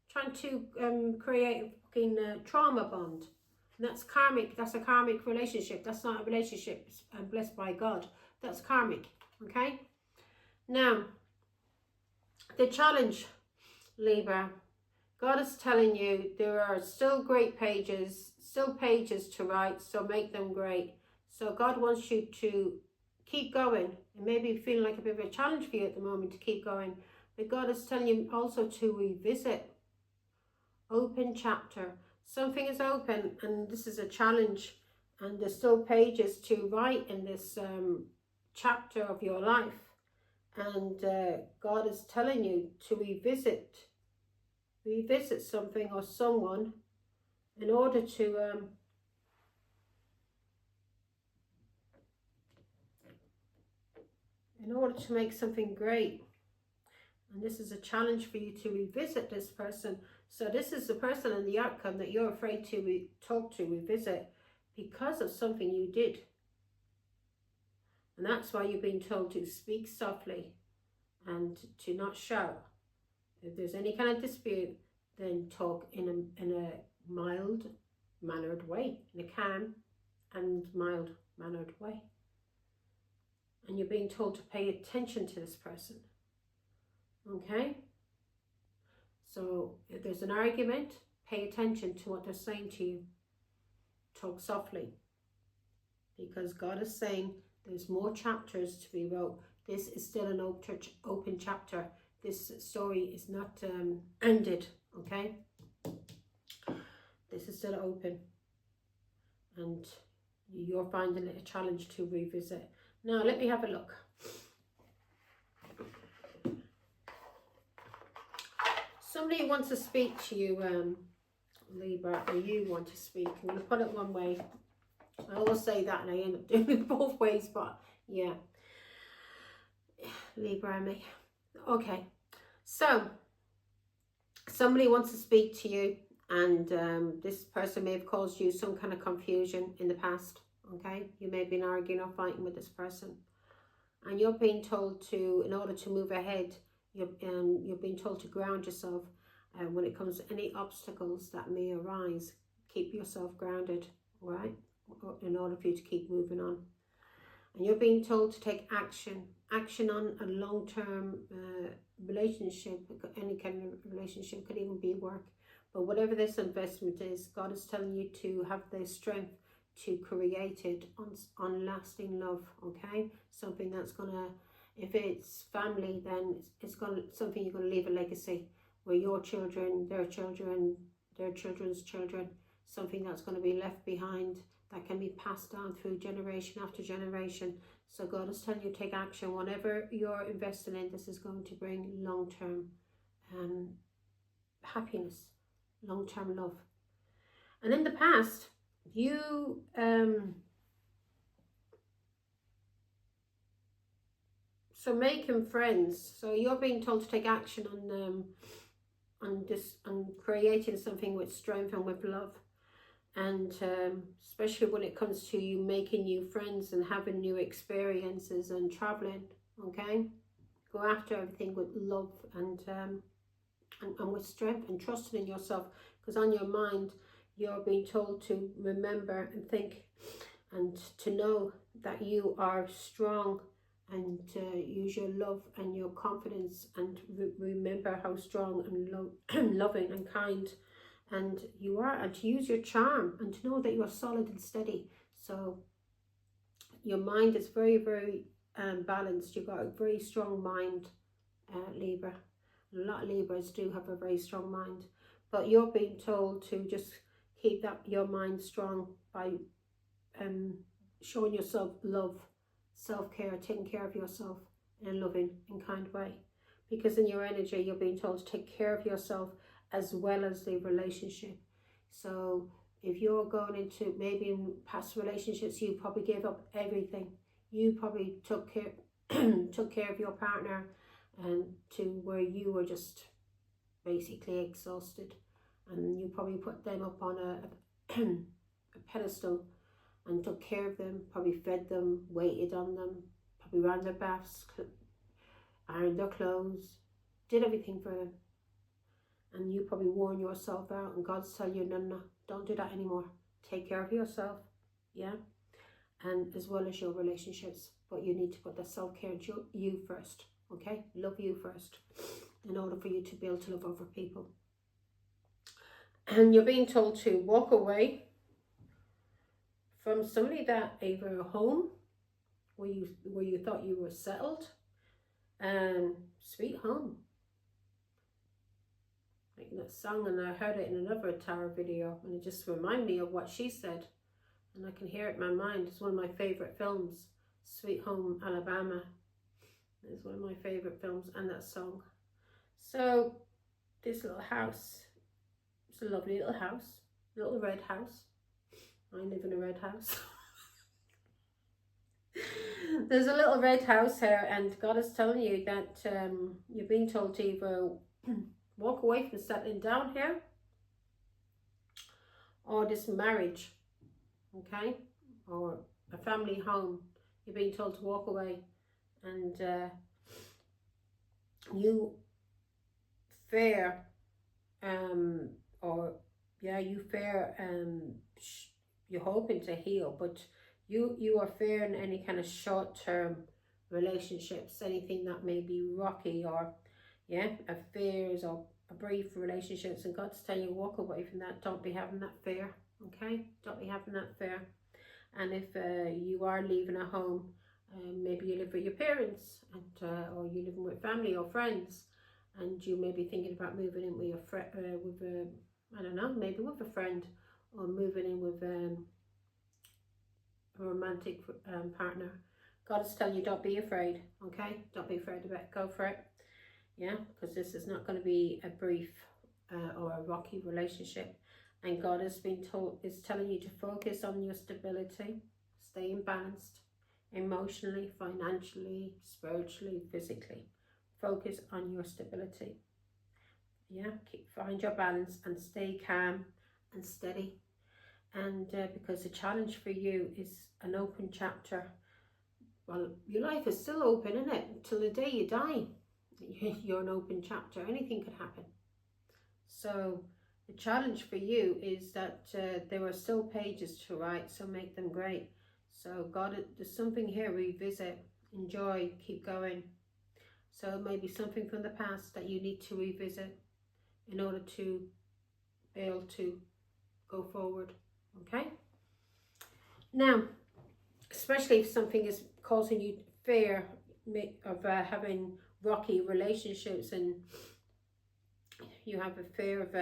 Trying to create a fucking trauma bond. And that's karmic. That's a karmic relationship. That's not a relationship blessed by God. That's karmic, okay? Now, the challenge, Libra, God is telling you there are still great pages, still pages to write, so make them great. So God wants you to keep going. It may be feeling like a bit of a challenge for you at the moment to keep going, but God is telling you also to revisit. Open chapter. Something is open, and this is a challenge, and there's still pages to write in this chapter of your life, and God is telling you to revisit something or someone in order to make something great. And this is a challenge for you to revisit this person. So this is the person and the outcome that you're afraid to revisit because of something you did. And that's why you've been told to speak softly and to not shout. If there's any kind of dispute, then talk in a mild mannered way, in a calm and mild mannered way. And you're being told to pay attention to this person. Okay? So if there's an argument, pay attention to what they're saying to you. Talk softly. Because God is saying there's more chapters to be wrote. This is still an open chapter. This story is not ended. Okay? This is still open. And you're finding it a challenge to revisit. Now, let me have a look. Somebody wants to speak to you, Libra, or you want to speak. I'm going to put it one way. I always say that and I end up doing it both ways, but yeah. Libra and me. Okay. So, somebody wants to speak to you, and this person may have caused you some kind of confusion in the past. Okay? You may have been arguing or fighting with this person. And you're being told to, in order to move ahead, you're being told to ground yourself when it comes to any obstacles that may arise. Keep yourself grounded, right? In order for you to keep moving on. And you're being told to take action on a long-term relationship. Any kind of relationship, could even be work. But whatever this investment is, God is telling you to have the strength to create it on lasting love, okay? Something that's gonna, if it's family, then it's gonna something you're gonna leave a legacy where your children, their children, their children's children, something that's gonna be left behind that can be passed down through generation after generation. So God is telling you to take action. Whatever you're investing in, this is going to bring long-term happiness, long-term love. And in the past, you so making friends, so you're being told to take action on creating something with strength and with love, and especially when it comes to you making new friends and having new experiences and traveling. Okay, go after everything with love and with strength and trusting in yourself, because on your mind you're being told to remember and think and to know that you are strong, and use your love and your confidence, and remember how strong and loving and kind and you are, and to use your charm and to know that you are solid and steady. So your mind is very, very balanced. You've got a very strong mind, Libra. A lot of Libras do have a very strong mind, but you're being told to just keep your mind strong by showing yourself love, self-care, taking care of yourself in a loving and kind way. Because in your energy, you're being told to take care of yourself as well as the relationship. So if you're going into, maybe in past relationships, you probably gave up everything. You probably took care of your partner, and to where you were just basically exhausted, and you probably put them up on a pedestal and took care of them, probably fed them, waited on them, probably ran their baths, ironed their clothes, did everything for them. And you probably worn yourself out, and God's telling you, no, don't do that anymore. Take care of yourself, yeah? And as well as your relationships. But you need to put that self-care into you first, okay? Love you first in order for you to be able to love other people. And you're being told to walk away from somebody that either a home where you thought you were settled, and sweet home. Like that song, and I heard it in another tarot video, and it just reminded me of what she said, and I can hear it in my mind. It's one of my favorite films, Sweet Home Alabama. It's one of my favorite films, and that song. So this little house, it's a lovely little house, little red house. I live in a red house. There's a little red house here, and God is telling you that you're being told to either walk away from settling down here or this marriage, okay, or a family home. You're being told to walk away, and you fear you're hoping to heal, but you are fearing any kind of short-term relationships, anything that may be rocky, or affairs or brief relationships, and God's telling you walk away from that. Don't be having that fear, okay? Don't be having that fear. And if you are leaving a home, maybe you live with your parents, and or you living with family or friends, and you may be thinking about moving in with your I don't know, maybe with a friend, or moving in with a romantic partner. God is telling you, don't be afraid, okay? Don't be afraid of it. Go for it, yeah? Because this is not going to be a brief or a rocky relationship. And God is telling you to focus on your stability, staying balanced, emotionally, financially, spiritually, physically. Focus on your stability. Yeah, find your balance and stay calm and steady. And because the challenge for you is an open chapter. Well, your life is still open, isn't it? Until the day you die, you're an open chapter. Anything could happen. So the challenge for you is that there are still pages to write, so make them great. So God, there's something here, revisit, enjoy, keep going. So it may be something from the past that you need to revisit in order to be able to go forward, okay? Now, especially if something is causing you fear of having rocky relationships, and you have a fear of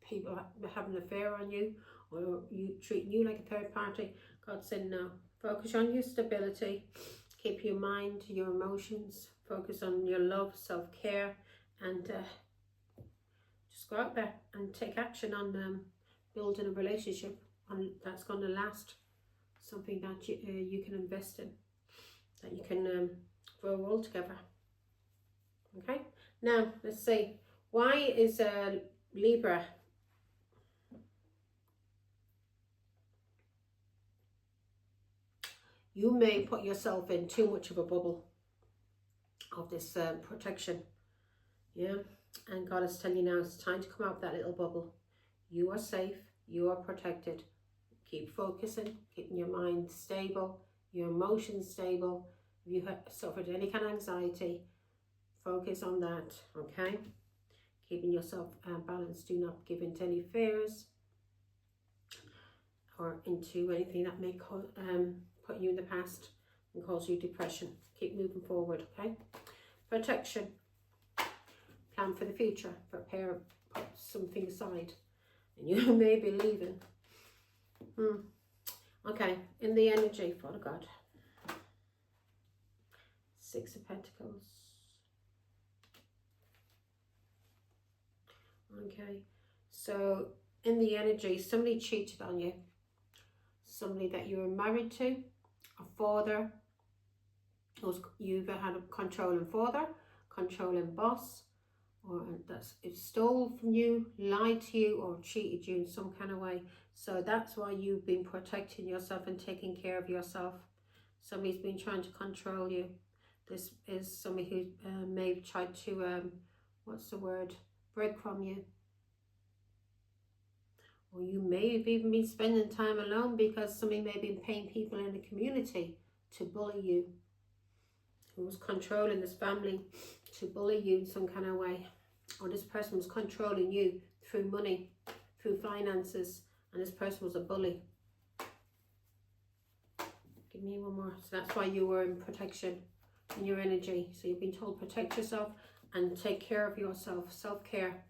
people having an affair on you, or you treating you like a third party, God said no. Focus on your stability, keep your mind, your emotions, focus on your love, self-care, and just go out there and take action on building a relationship that's going to last, something that you can invest in, that you can grow all together. Okay, now let's see, why is Libra you may put yourself in too much of a bubble of this protection, yeah, and God is telling you now it's time to come out of that little bubble. You are safe, you are protected. Keep focusing, keeping your mind stable, your emotions stable. If you have suffered any kind of anxiety, focus on that, okay? Keeping yourself balanced. Do not give in to any fears or into anything that may put you in the past and cause you depression. Keep moving forward, okay? Protection. Plan for the future. Prepare, put something aside. And you may be leaving. Okay, in the energy, Father God. Six of Pentacles. Okay, so in the energy, somebody cheated on you. Somebody that you were married to, a father. You either had a controlling father, controlling boss, or that's it stole from you, lied to you, or cheated you in some kind of way. So that's why you've been protecting yourself and taking care of yourself. Somebody's been trying to control you. This is somebody who may have tried to breadcrumb you. Or you may have even been spending time alone because somebody may have been paying people in the community to bully you, who was controlling this family to bully you in some kind of way. Or this person was controlling you through money, through finances, And this person was a bully. Give me one more. So that's why you were in protection in your energy. So you've been told protect yourself and take care of yourself, self-care,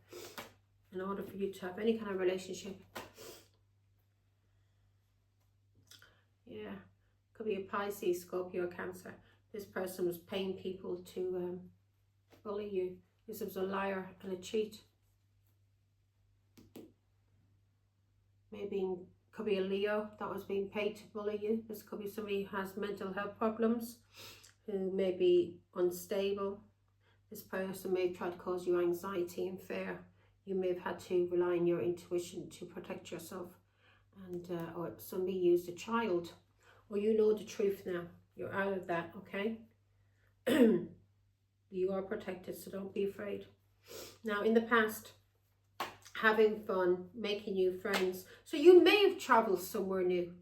in order for you to have any kind of relationship. Yeah, could be a Pisces, Scorpio, Cancer. This person was paying people to bully you. This was a liar and a cheat. Maybe could be a Leo that was being paid to bully you. This could be somebody who has mental health problems, who may be unstable. This person may have tried to cause you anxiety and fear. You may have had to rely on your intuition to protect yourself. And or somebody used a child. Well, you know the truth now. You're out of that, okay? You are protected, so don't be afraid. Now, in the past, having fun, making new friends. So you may have traveled somewhere new.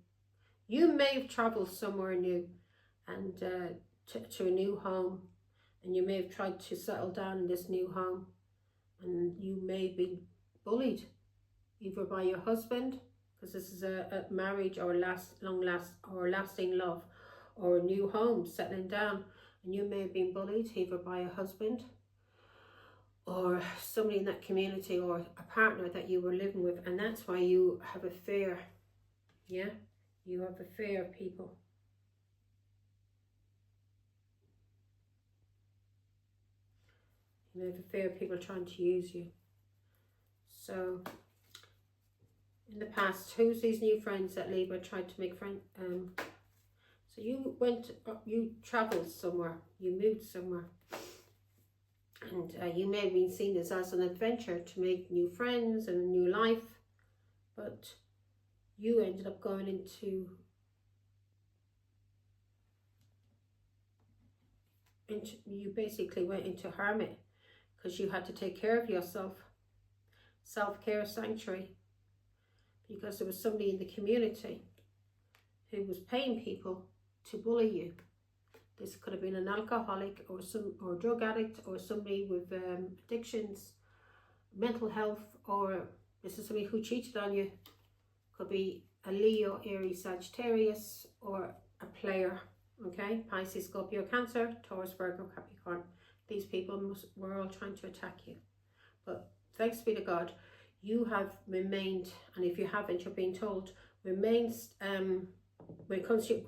You may have traveled somewhere new and to a new home. And you may have tried to settle down in this new home. And you may be bullied, either by your husband, because this is a marriage or lasting love, or a new home, settling down. And you may have been bullied either by a husband or somebody in that community, or a partner that you were living with, and that's why you have a fear. Yeah, you have a fear of people. You have a fear of people trying to use you. So in the past, who's these new friends that Libra tried to make friends? So you traveled somewhere, you moved somewhere, and you may have been seen as an adventure to make new friends and a new life, but you ended up going into you basically went into hermit, because you had to take care of yourself. Self-care sanctuary, because there was somebody in the community who was paying people to bully you. This could have been an alcoholic or drug addict, or somebody with addictions, mental health, or this is somebody who cheated on you. Could be a Leo, Aries, Sagittarius, or a player. Okay, Pisces, Scorpio, Cancer, Taurus, Virgo, Capricorn. These people were all trying to attack you. But thanks be to God, you have remained, and if you haven't, you're being told, remain, when it comes to your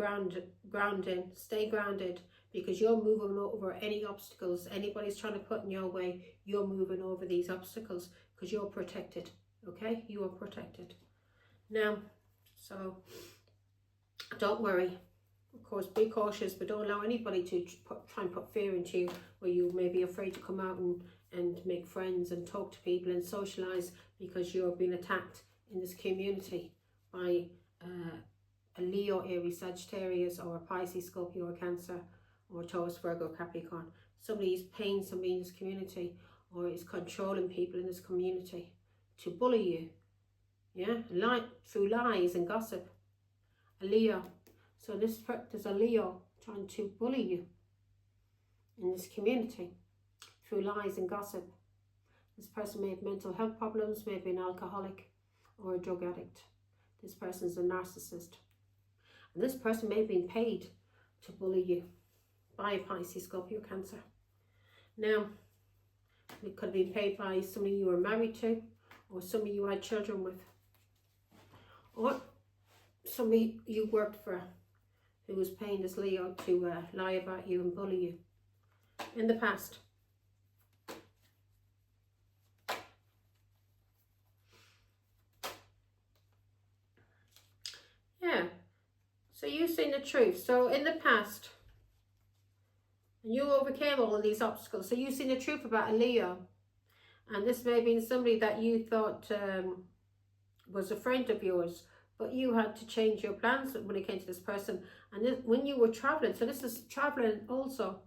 grounding, stay grounded, because you're moving over any obstacles anybody's trying to put in your way. You're moving over these obstacles because you're protected, okay? You are protected. Now, so don't worry. Of course, be cautious, but don't allow anybody to try and put fear into you, where you may be afraid to come out and make friends and talk to people and socialise, because you're being attacked in this community by a Leo, Aries, Sagittarius, or a Pisces, Scorpio, or Cancer, or Taurus, Virgo, Capricorn. Somebody is paying somebody in this community, or is controlling people in this community to bully you. Yeah, through lies and gossip. A Leo. So there's a Leo trying to bully you in this community through lies and gossip. This person may have mental health problems, may be an alcoholic or a drug addict. This person is a narcissist. And this person may have been paid to bully you by a Pisces, Scorpio, Cancer. Now, it could have been paid by somebody you were married to, or somebody you had children with, or somebody you worked for who was paying this Leo to lie about you and bully you in the past. Yeah, so you've seen the truth. So in the past, and you overcame all of these obstacles. So you've seen the truth about a Leo, and this may have been somebody that you thought was a friend of yours, but you had to change your plans when it came to this person. And this, when you were traveling, so this is traveling also,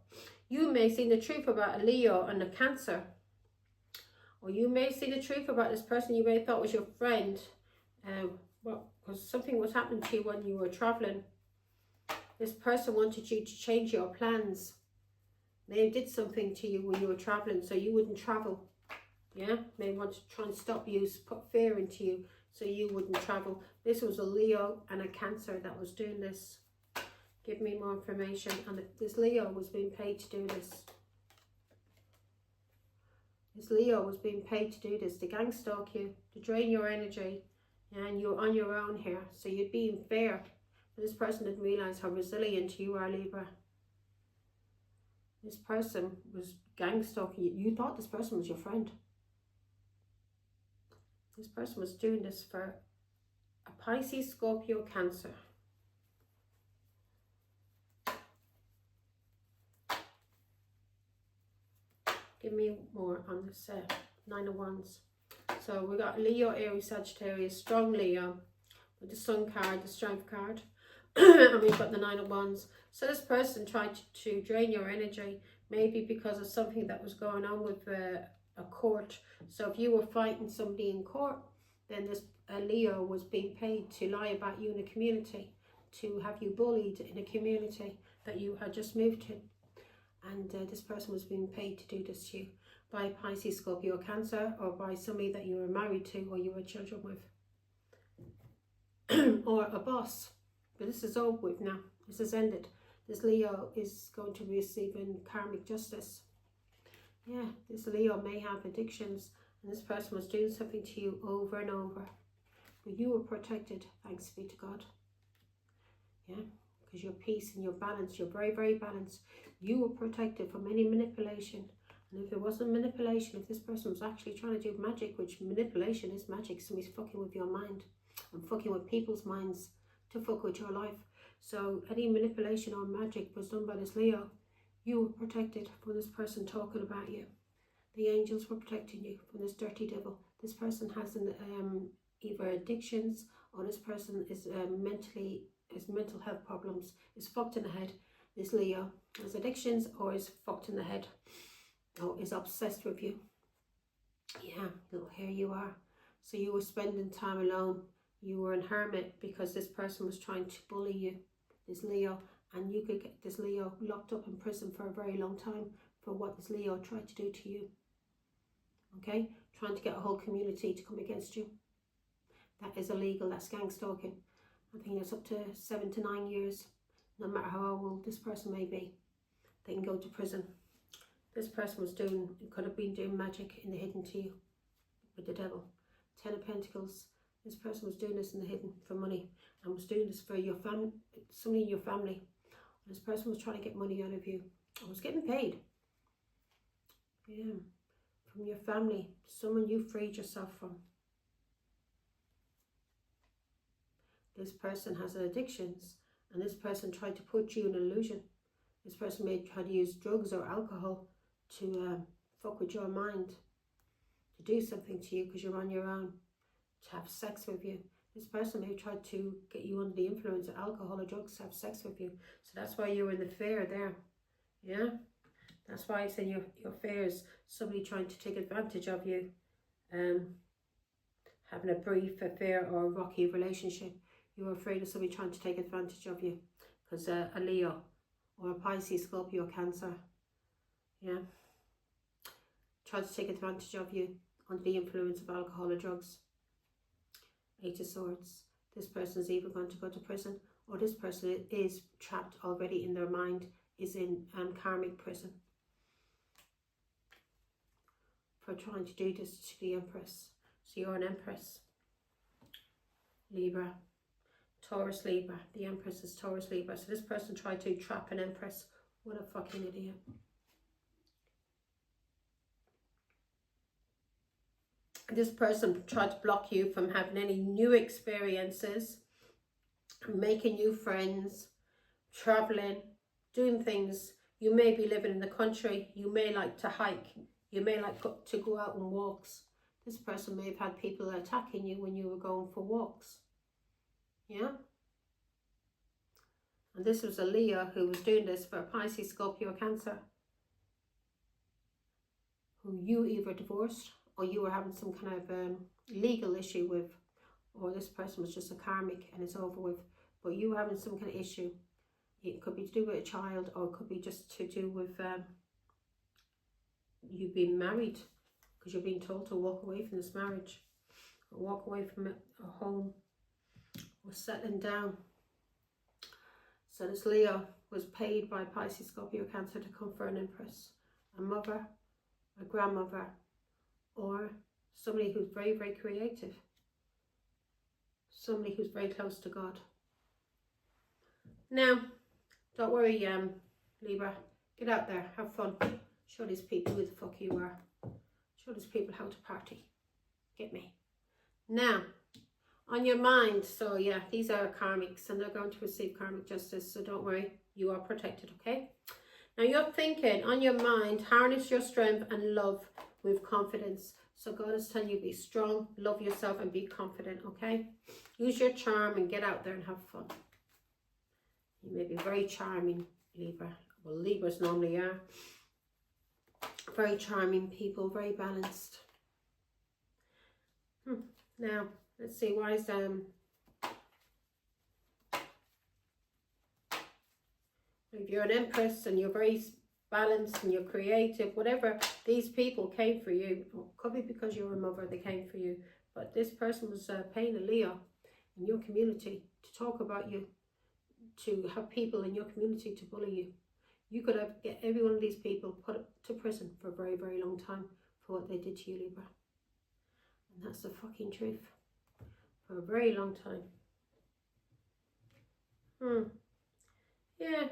you may have seen the truth about a Leo and a Cancer, or you may have seen the truth about this person you may have thought was your friend, because something was happening to you when you were traveling. This person wanted you to change your plans. They did something to you when you were traveling, so you wouldn't travel. Yeah, they want to try and stop you, put fear into you, so you wouldn't travel. This was a Leo and a Cancer that was doing this. Give me more information. And this Leo was being paid to do this. This Leo was being paid to do this, to gang stalk you, to drain your energy, and you're on your own here. So you'd be unfair. This person didn't realise how resilient you are, Libra. This person was gang stalking you. You thought this person was your friend. This person was doing this for a Pisces, Scorpio, Cancer. Give me more on this Nine of Wands. So we got Leo, Aries, Sagittarius, strong Leo with the Sun card, the Strength card. And we've got the Nine of Wands. So this person tried to drain your energy, maybe because of something that was going on with a court. So if you were fighting somebody in court, then this Leo was being paid to lie about you in a community, to have you bullied in a community that you had just moved to. And this person was being paid to do this to you by Pisces, Scorpio, Cancer, or by somebody that you were married to or you were children with. Or a boss. But this is over with now. This has ended. This Leo is going to be receiving karmic justice. Yeah, this Leo may have addictions, and this person was doing something to you over and over. But you were protected, thanks be to God. Yeah, because your peace and your balance, you're very, very balanced. You were protected from any manipulation. And if it wasn't manipulation, if this person was actually trying to do magic, which manipulation is magic, somebody's fucking with your mind and fucking with people's minds to fuck with your life. So any manipulation or magic was done by this Leo. You were protected from this person talking about you. The angels were protecting you from this dirty devil. This person has either addictions, or this person is mental health problems, is fucked in the head. This Leo has addictions or is fucked in the head, or is obsessed with you. Yeah, well, here you are. So you were spending time alone. You were in hermit because this person was trying to bully you, this Leo, and you could get this Leo locked up in prison for a very long time for what this Leo tried to do to you. Okay, trying to get a whole community to come against you. That is illegal. That's gang stalking. I think it's up to 7 to 9 years. No matter how old this person may be, they can go to prison. This person was could have been doing magic in the hidden to you with the devil. 10 of Pentacles. This person was doing this in the hidden for money, and was doing this for your family, somebody in your family. This person was trying to get money out of you. I was getting paid. Yeah, from your family, someone you freed yourself from. This person has addictions, and this person tried to put you in an illusion. This person may try to use drugs or alcohol to fuck with your mind, to do something to you because you're on your own, to have sex with you. This person may try to get you under the influence of alcohol or drugs to have sex with you. So that's why you're in the fear there. Yeah, that's why it's in your fears. Somebody trying to take advantage of you, having a brief affair or a rocky relationship. You're afraid of somebody trying to take advantage of you because a Leo or a Pisces, Scorpio, Cancer, yeah, tried to take advantage of you under the influence of alcohol or drugs. 8 of Swords. This person is either going to go to prison, or this person is trapped already in their mind, is in karmic prison for trying to do this to the Empress. So you're an Empress. Libra. Taurus, Libra. The Empress is Taurus, Libra. So this person tried to trap an Empress. What a fucking idiot. This person tried to block you from having any new experiences, making new friends, traveling, doing things. You may be living in the country. You may like to hike. You may like to go out on walks. This person may have had people attacking you when you were going for walks. Yeah? And this was a Leo who was doing this for a Pisces, Scorpio, Cancer, who you either divorced or you were having some kind of legal issue with, or this person was just a karmic and it's over with, but you were having some kind of issue. It could be to do with a child, or it could be just to do with you being married, because you're being told to walk away from this marriage. walk away from it, a home, or settling down. So this Leo was paid by Pisces, Scorpio, Cancer to come for an Empress, a mother, a grandmother, or somebody who's very, very creative, somebody who's very close to God. Now, don't worry, Libra, get out there, have fun, show these people who the fuck you are, show these people how to party, get me. Now, on your mind, so yeah, these are karmics and they're going to receive karmic justice, so don't worry, you are protected, okay? Now you're thinking, on your mind, harness your strength and love with confidence. So God is telling you, be strong, love yourself and be confident, okay? Use your charm and get out there and have fun. You may be very charming, Libra. Well, Libras normally are. Very charming people, very balanced. Now, let's see, why is if you're an Empress and you're very balanced and you're creative, whatever, these people came for you. Could be because you're a mother, they came for you. But this person was paying a Leo in your community to talk about you, to have people in your community to bully you. You could have get every one of these people put to prison for a very, very long time for what they did to you, Libra. And that's the fucking truth. For a very long time. Yeah.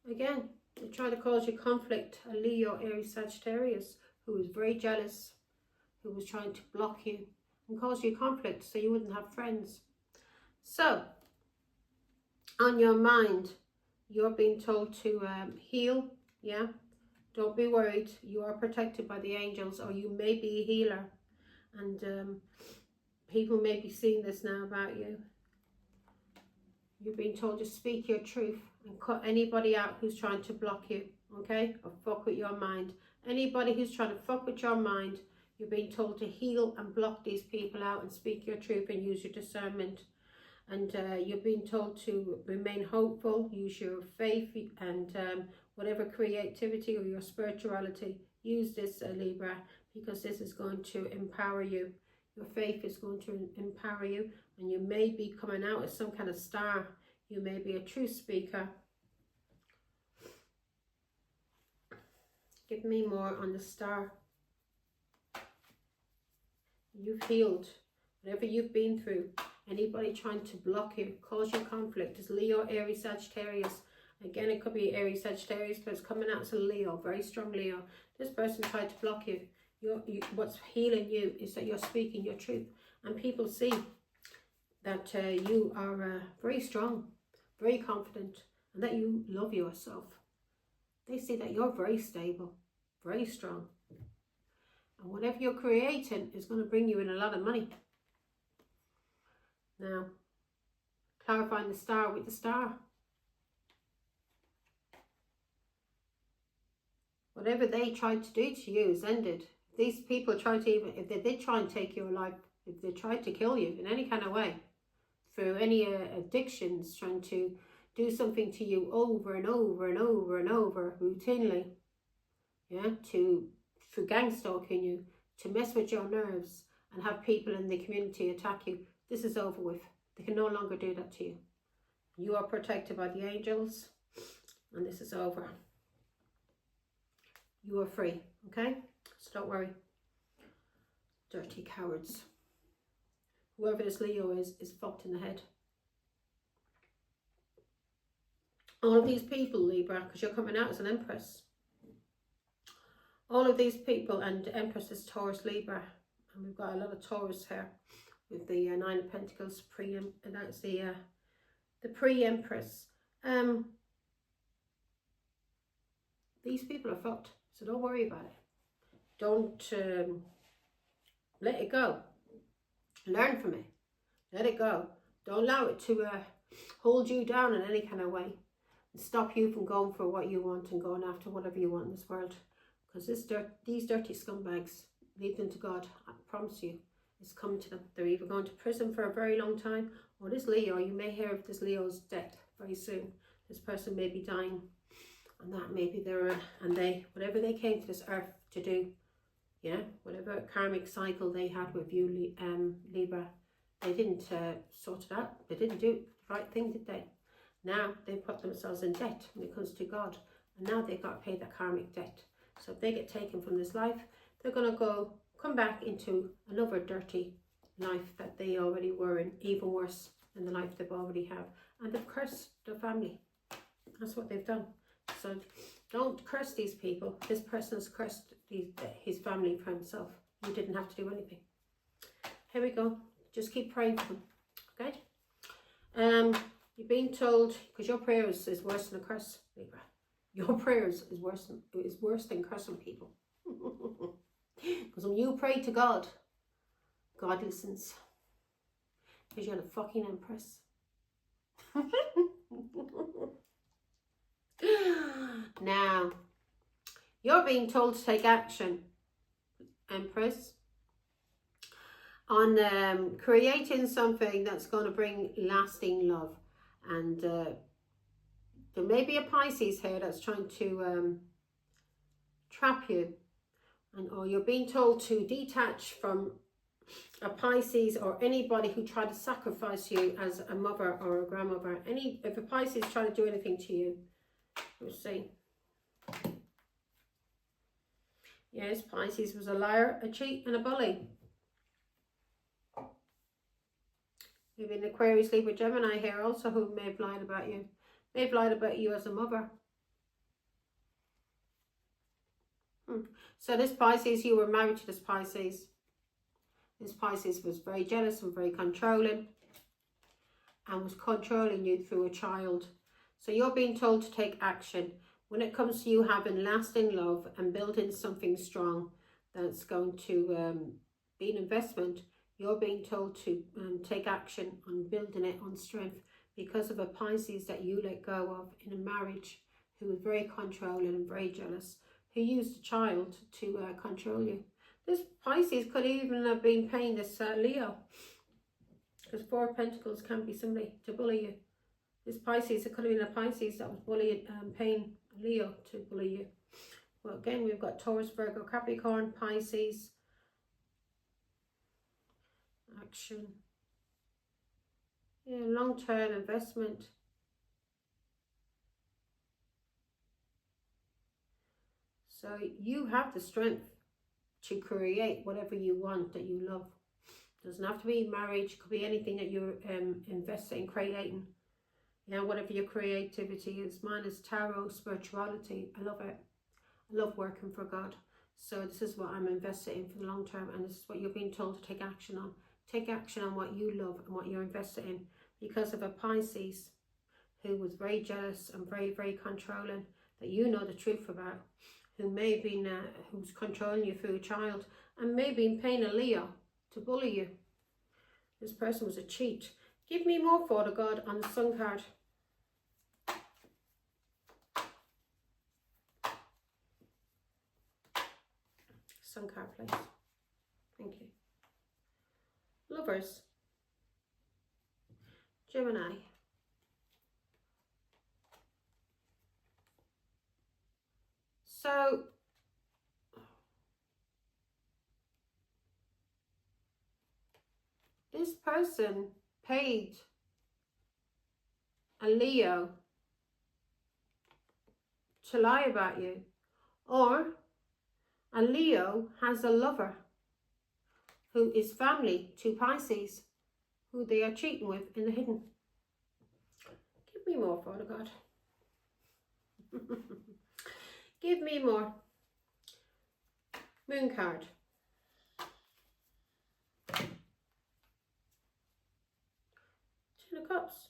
Again, they try to cause you conflict. A Leo, Aries, Sagittarius, who was very jealous, who was trying to block you and cause you conflict so you wouldn't have friends. So, on your mind, you're being told to heal, yeah? Don't be worried. You are protected by the angels, or you may be a healer. And people may be seeing this now about you. You're being told to speak your truth and cut anybody out who's trying to block you, okay? Or fuck with your mind. Anybody who's trying to fuck with your mind, you're being told to heal and block these people out and speak your truth and use your discernment. And you're being told to remain hopeful, use your faith and whatever creativity or your spirituality. Use this, Libra, because this is going to empower you. Your faith is going to empower you, and you may be coming out as some kind of star. You may be a truth speaker. Give me more on the star. You've healed whatever you've been through. Anybody trying to block you, cause you conflict, is Leo, Aries, Sagittarius. Again, it could be Aries, Sagittarius, but it's coming out as a Leo, very strong Leo. This person tried to block you. What's healing you is that you're speaking your truth. And people see that you are very strong, very confident, and that you love yourself. They see that you're very stable, very strong. And whatever you're creating is going to bring you in a lot of money. Now, clarifying the star with the star. Whatever they tried to do to you is ended. These people tried to, even if they did try and take your life, if they tried to kill you in any kind of way, through any addictions, trying to do something to you over and over and over and over, routinely, yeah, through gang stalking you, to mess with your nerves and have people in the community attack you, this is over with. They can no longer do that to you. You are protected by the angels, and this is over. You are free, okay? So don't worry. Dirty cowards. Whoever this Leo is fucked in the head. All of these people, Libra, because you're coming out as an Empress. All of these people, and Empress is Taurus, Libra, and we've got a lot of Taurus here with the Nine of Pentacles, and that's the pre-Empress. These people are fucked, so don't worry about it. Don't let it go. Learn from it. Let it go. Don't allow it to hold you down in any kind of way and stop you from going for what you want and going after whatever you want in this world. Because these dirty scumbags, leave them to God. I promise you, it's coming to them. They're either going to prison for a very long time, or this Leo, you may hear of this Leo's death very soon. This person may be dying, and that maybe they're, and they, whatever they came to this earth to do, Yeah, whatever karmic cycle they had with you, Libra, they didn't sort it out. They didn't do the right thing, did they? Now they put themselves in debt when it comes to God, and now they've got to pay that karmic debt. So if they get taken from this life, they're going to come back into another dirty life that they already were in, even worse than the life they've already have. And they've cursed their family. That's what they've done. So don't curse these people. This person has cursed his family for himself. You didn't have to do anything. Here we go. Just keep praying for them. Okay? You're being told, because your prayers is worse than a curse, Libra. Your prayers is worse than cursing people. Because when you pray to God, God listens. Because you're the fucking Empress. Now, you're being told to take action, Empress, on creating something that's going to bring lasting love. And there may be a Pisces here that's trying to trap you, or you're being told to detach from a Pisces or anybody who tried to sacrifice you as a mother or a grandmother. If a Pisces trying to do anything to you, we'll see. Yes, Pisces was a liar, a cheat, and a bully. Maybe an Aquarius, Libra, Gemini here also who may have lied about you. May have lied about you as a mother. So this Pisces, you were married to this Pisces. This Pisces was very jealous and very controlling, and was controlling you through a child. So you're being told to take action when it comes to you having lasting love and building something strong that's going to be an investment. You're being told to take action on building it on strength because of a Pisces that you let go of in a marriage, who was very controlling and very jealous, who used a child to control you. This Pisces could even have been paying this Leo, because Four of Pentacles can be somebody to bully you. This Pisces, it could have been a Pisces that was paying Leo to bully you. Well, again, we've got Taurus, Virgo, Capricorn, Pisces. Action. Yeah, long-term investment. So you have the strength to create whatever you want that you love. Doesn't have to be marriage, could be anything that you're investing in creating. You know, whatever your creativity is. Mine is tarot, spirituality. I love it. I love working for God. So this is what I'm invested in for the long term, and this is what you're being told to take action on. Take action on what you love and what you're invested in, because of a Pisces who was very jealous and very, very controlling, that you know the truth about, who may have been, who's controlling you through a child, and may have been paying a Leo to bully you. This person was a cheat. Give me more for the God on the Sun card. Sun card, please. Thank you. Lovers. Gemini. So, this person paid a Leo to lie about you, or a Leo has a lover who is family to Pisces, who they are cheating with in the hidden. Give me more, Father God. Give me more. Moon card. Ten of Cups.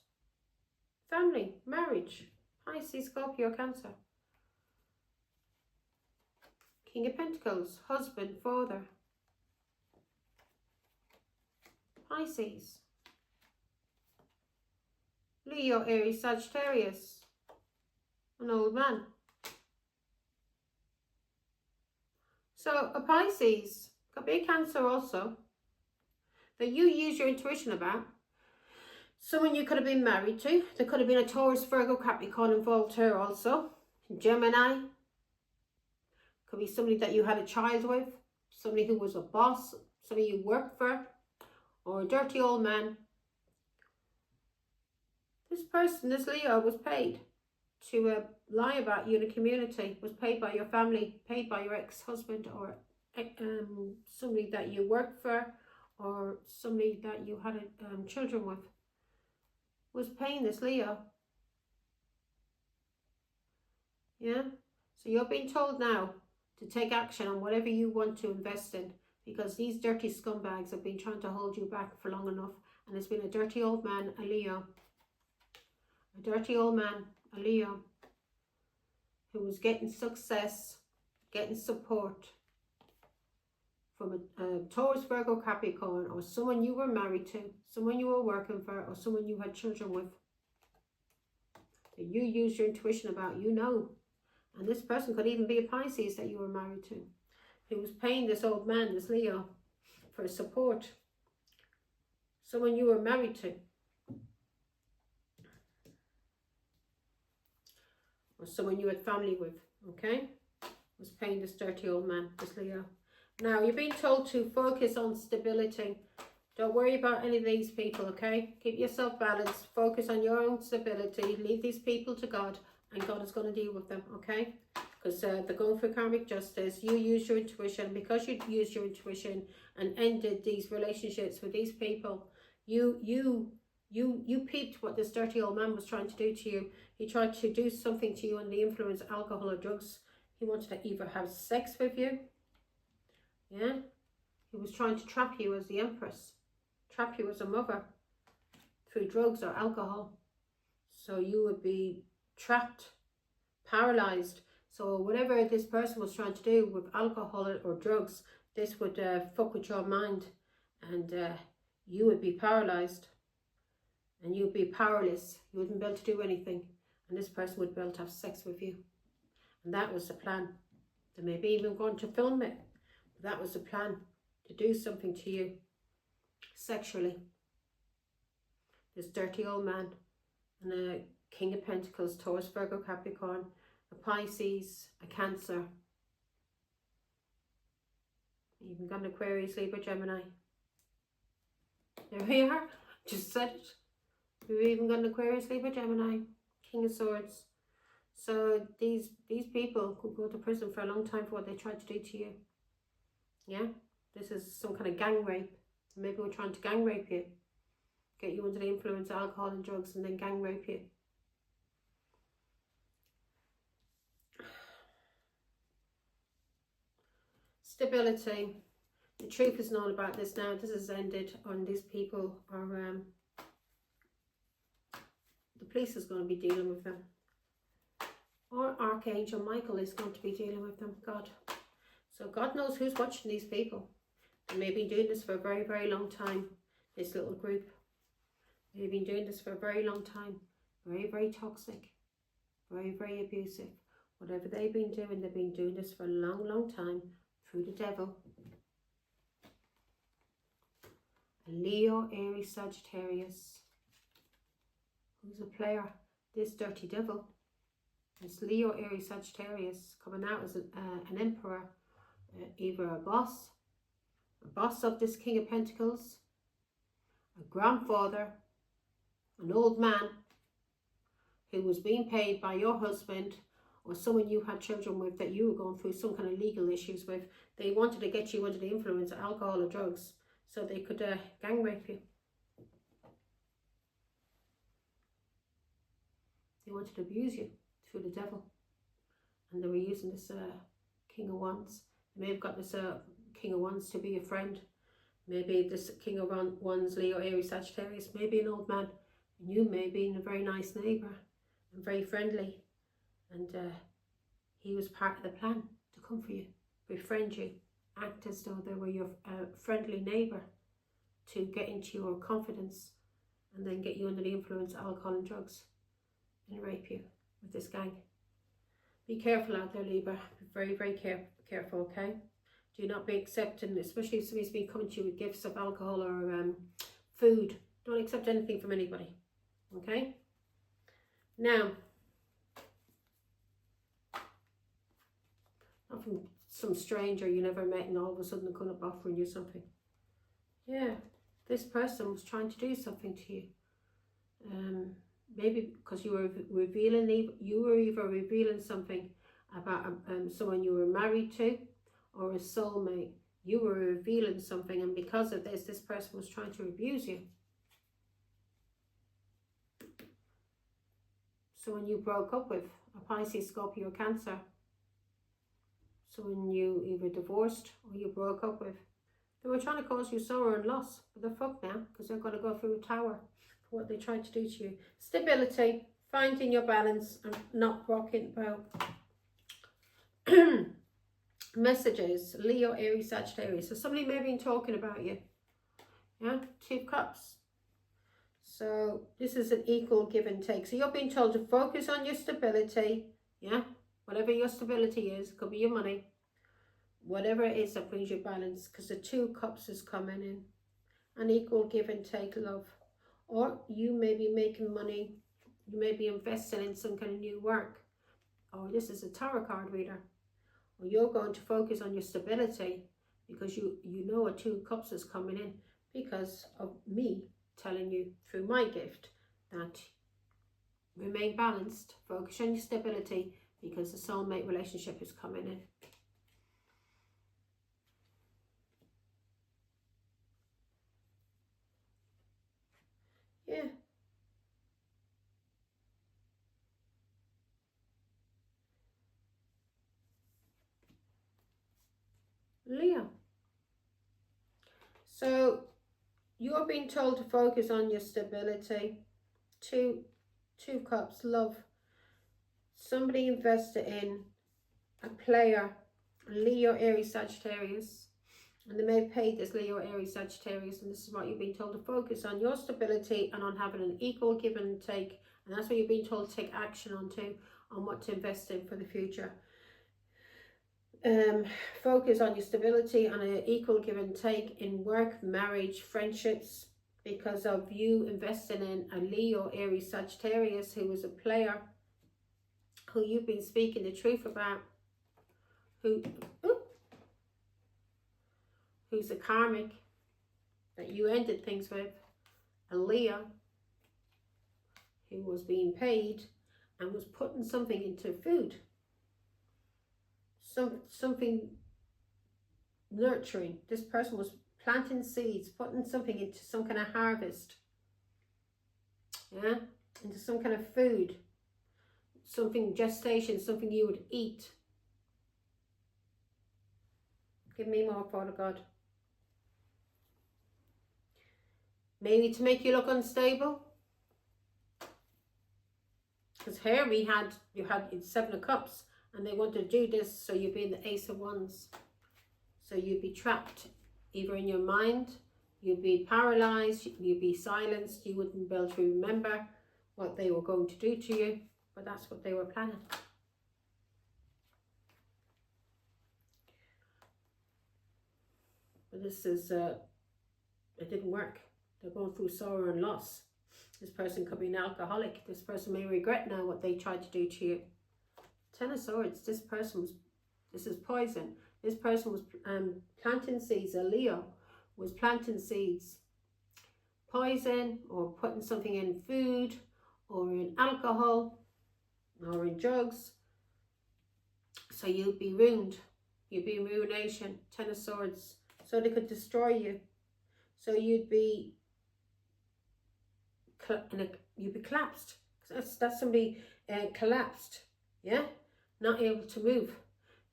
Family, marriage, Pisces, Scorpio, Cancer. King of Pentacles, husband, father. Pisces. Leo, Aries, Sagittarius. An old man. So a Pisces, could be a Cancer also, that you use your intuition about. Someone you could have been married to. There could have been a Taurus, Virgo, Capricorn involved here also. Gemini. Could be somebody that you had a child with. somebody who was a boss, somebody you worked for, or a dirty old man. This person, this Leo, was paid to lie about you in the community, was paid by your family, paid by your ex-husband, or somebody that you worked for, or somebody that you had children with, was paying this Leo. Yeah? So you're being told now to take action on whatever you want to invest in, because these dirty scumbags have been trying to hold you back for long enough. And there's been a dirty old man, a Leo. A dirty old man, a Leo, who was getting success, getting support from a Taurus, Virgo, Capricorn, or someone you were married to, someone you were working for, or someone you had children with. That you use your intuition about, you know. And this person could even be a Pisces that you were married to, who was paying this old man, this Leo, for support. Someone you were married to. Or someone you had family with, okay? Was paying this dirty old man, this Leo. Now, you're being told to focus on stability. Don't worry about any of these people, okay? Keep yourself balanced. Focus on your own stability. Leave these people to God, and God is going to deal with them, okay? Because they're going for karmic justice. You use your intuition. Because you used your intuition and ended these relationships with these people, you peeped what this dirty old man was trying to do to you. He tried to do something to you under the influence of alcohol or drugs. He wanted to either have sex with you. Yeah. He was trying to trap you as the Empress. Trap you as a mother. Through drugs or alcohol. So you would be trapped. Paralyzed. So whatever this person was trying to do with alcohol or drugs, this would fuck with your mind. And you would be paralyzed. And you'd be powerless. You wouldn't be able to do anything. And this person would be able to have sex with you. And that was the plan. They may be even going to film it. But that was the plan. To do something to you. Sexually. This dirty old man. And a King of Pentacles. Taurus, Virgo, Capricorn. A Pisces. A Cancer. Even got an Aquarius, Libra, Gemini. There we are. Just said it. We've even got an Aquarius, Libra, Gemini, King of Swords. So these people could go to prison for a long time for what they tried to do to you. Yeah? This is some kind of gang rape. Maybe we're trying to gang rape you. Get you under the influence of alcohol and drugs and then gang rape you. Stability. The truth is known about this now. This has ended on these people are... the police is going to be dealing with them. Or Archangel Michael is going to be dealing with them. God. So God knows who's watching these people. They may be doing this for a very, very long time. This little group. They've been doing this for a very long time. Very, very toxic. Very, very abusive. Whatever they've been doing this for a long, long time. Through the devil. A Leo, Aries, Sagittarius. Who's a player? This dirty devil. This Leo, Aries, Sagittarius coming out as an emperor, either a boss of this King of Pentacles, a grandfather, an old man who was being paid by your husband or someone you had children with that you were going through some kind of legal issues with. They wanted to get you under the influence of alcohol or drugs so they could gang rape you. They wanted to abuse you through the devil. And they were using this King of Wands. They may have got this King of Wands to be a friend. Maybe this King of Wands, Leo, Aries, Sagittarius, maybe an old man. And you may be a very nice neighbour and very friendly. And he was part of the plan to come for you, befriend you, act as though they were your friendly neighbour to get into your confidence and then get you under the influence of alcohol and drugs. And rape you with this gang. Be careful out there, Libra. Be very, very careful, okay? Do not be accepting, especially if somebody's been coming to you with gifts of alcohol or food. Don't accept anything from anybody, okay? Now, nothing some stranger you never met and all of a sudden they're up offering you something. Yeah, this person was trying to do something to you. Maybe because you were either revealing something about someone you were married to or a soulmate. You were revealing something, and because of this person was trying to abuse you. Someone you broke up with, a Pisces, Scorpio, Cancer. Someone you either divorced or you broke up with. They were trying to cause you sorrow and loss, but they're fucked now because they're going to go through a tower for what they tried to do to you. Stability, finding your balance and not rocking the boat. Messages, Leo, Aries, Sagittarius. So somebody may have been talking about you. Yeah, 2 cups. So this is an equal give and take. So you're being told to focus on your stability. Yeah, whatever your stability is, it could be your money. Whatever it is that brings you balance, because the 2 cups is coming in. An equal give and take, love. Or you may be making money. You may be investing in some kind of new work. Or this is a tarot card reader. Or you're going to focus on your stability because you know a 2 cups is coming in because of me telling you through my gift that remain balanced, focus on your stability because the soulmate relationship is coming in. Yeah. Leo. So you're being told to focus on your stability. 2 cups, love. Somebody invested in a player, Leo, Aries, Sagittarius, and they may have paid this Leo, Aries, Sagittarius, and this is what you've been told to focus on, your stability and on having an equal give and take, and that's what you've been told to take action on too, on what to invest in for the future. Focus on your stability and an equal give and take in work, marriage, friendships, because of you investing in a Leo, Aries, Sagittarius who is a player, who you've been speaking the truth about, who's a karmic that you ended things with, a Leo who was being paid and was putting something into food, something nurturing. This person was planting seeds, putting something into some kind of harvest, yeah, into some kind of food, something gestation, something you would eat. Give me more, Father God. Maybe to make you look unstable. Because here you had 7 of Cups, and they wanted to do this so you'd be in the Ace of Wands. So you'd be trapped either in your mind, you'd be paralyzed, you'd be silenced, you wouldn't be able to remember what they were going to do to you, but that's what they were planning. But this is, it didn't work. They're going through sorrow and loss. This person could be an alcoholic. This person may regret now what they tried to do to you. 10 of Swords, this is poison. This person was planting seeds, a Leo was planting seeds. Poison, or putting something in food, or in alcohol, or in drugs. So you'd be ruined. You'd be in ruination. 10 of Swords. So they could destroy you. So you'd be collapsed. That's somebody collapsed. Yeah? Not able to move.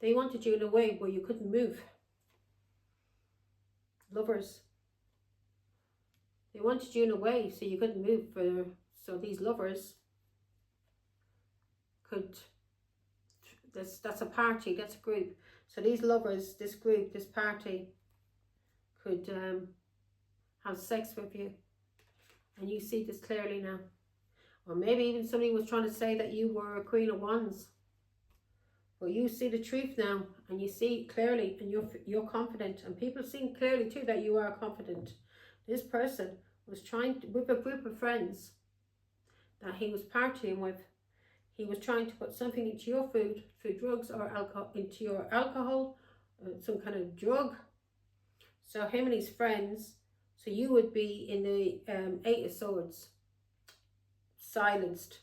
They wanted you in a way where you couldn't move. Lovers. They wanted you in a way so you couldn't move. So these lovers could, that's a party, that's a group. So these lovers, this group, this party could have sex with you. And you see this clearly now. Or maybe even somebody was trying to say that you were a Queen of Wands. But you see the truth now, and you see it clearly, and you're confident, and people see clearly too that you are confident. This person was trying to, with a group of friends that he was partying with, he was trying to put something into your food through drugs or alcohol, into your alcohol some kind of drug. So him and his friends, so you would be in the Eight of Swords, silenced,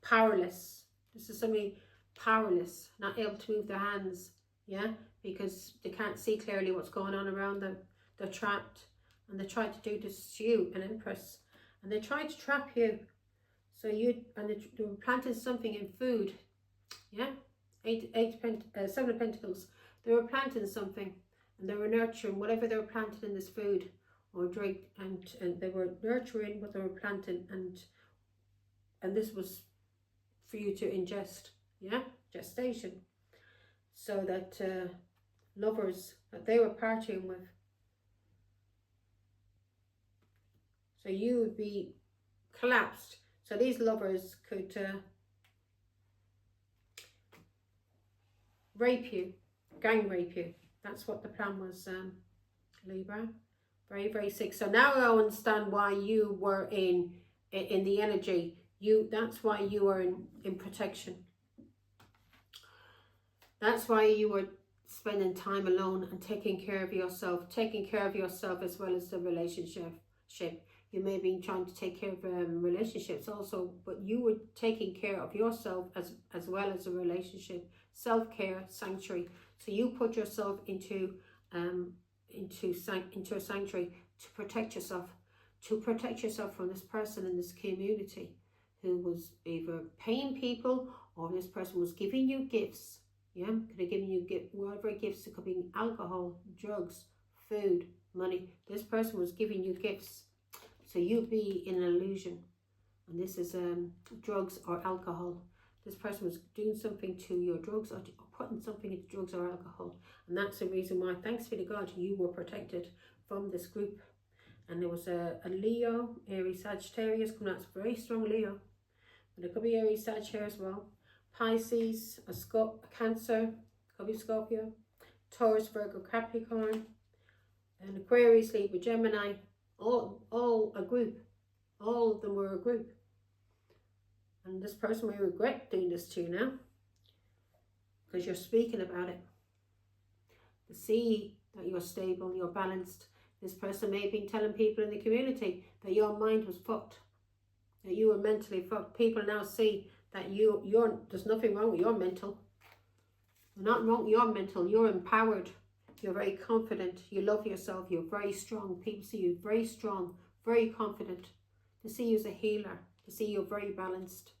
powerless. This is somebody powerless, not able to move their hands, yeah, because they can't see clearly what's going on around them. They're trapped, and they try to do this to you, an Empress, and they try to trap you. So they were planting something in food, yeah, Seven of Pentacles. They were planting something, and they were nurturing whatever they were planting in this food or drink, and they were nurturing what they were planting, and this was for you to ingest, yeah, gestation. So that lovers that they were partying with, so you would be collapsed. So these lovers could rape you, gang rape you. That's what the plan was, Libra. Very, very sick. So now I understand why you were in the energy. That's why you were in protection. That's why you were spending time alone and taking care of yourself as well as the relationship. You may be trying to take care of relationships also, but you were taking care of yourself as well as a relationship. Self-care, sanctuary. So you put yourself into a sanctuary to protect yourself from this person in this community who was either paying people, or this person was giving you gifts. Yeah, could have given you whatever gifts. It could be alcohol, drugs, food, money. This person was giving you gifts, so you'd be in an illusion. And this is drugs or alcohol. This person was doing something to your drugs or putting something into drugs or alcohol. And that's the reason why, thanks be to God, you were protected from this group. And there was a Leo, Aries, Sagittarius coming out. It's very strong Leo. But it could be Aries, Sag here as well. Pisces, a Cancer, could be Scorpio. Taurus, Virgo, Capricorn. And Aquarius, Libra, Gemini. All a group. All of them were a group. And this person may regret doing this to you now, because you're speaking about it. To see that you're stable, you're balanced. This person may have been telling people in the community that your mind was fucked, that you were mentally fucked. People now see that there's nothing wrong with your mental. Not wrong with your mental. You're empowered. You're very confident. You love yourself. You're very strong. People see you very strong, very confident. To see you as a healer. To see you're very balanced.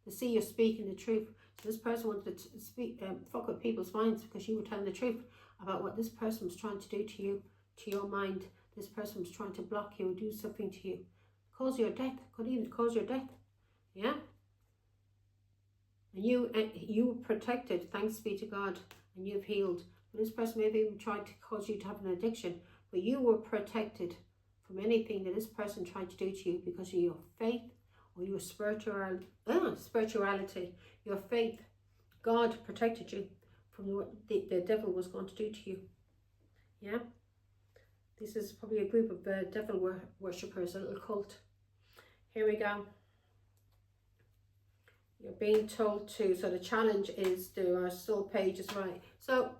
To see you're speaking the truth. So this person wanted to speak, fuck with people's minds because you were telling the truth about what this person was trying to do to you, to your mind. This person was trying to block you or do something to you. Cause your death. Could even cause your death. Yeah? And you were protected, thanks be to God, and you've healed. But this person may have even tried to cause you to have an addiction, but you were protected from anything that this person tried to do to you because of your faith or your spirituality, your faith. God protected you from what the devil was going to do to you. Yeah? This is probably a group of devil worshippers, a little cult. Here we go. You're being told to, so the challenge is the soul page is right. So,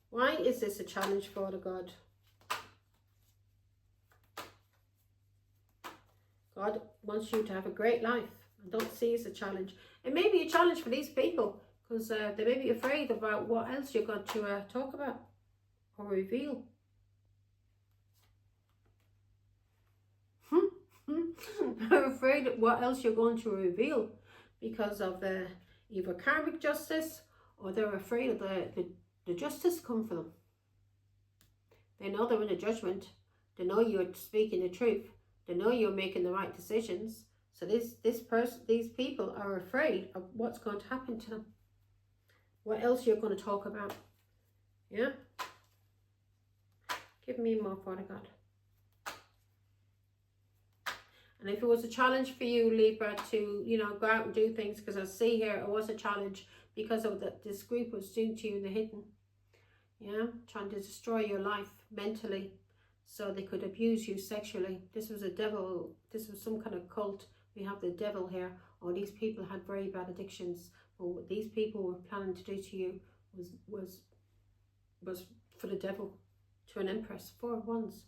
why is this a challenge, Father God? God wants you to have a great life. I don't see it as a challenge. It may be a challenge for these people because they may be afraid about what else you're going to talk about or reveal. They're afraid of what else you're going to reveal because of the either karmic justice, or they're afraid of the justice come for them. They know they're in a judgment. They know you're speaking the truth. They know you're making the right decisions. So these people are afraid of what's going to happen to them. What else you're going to talk about. Yeah? Give me more, Father God. And if it was a challenge for you, Libra, to, go out and do things, because I see here it was a challenge because of what this group was doing to you in the hidden. Yeah, trying to destroy your life mentally so they could abuse you sexually. This was a devil, this was some kind of cult. We have the devil here, or these people had very bad addictions. Or what these people were planning to do to you was for the devil, to an empress, 4 of Wands.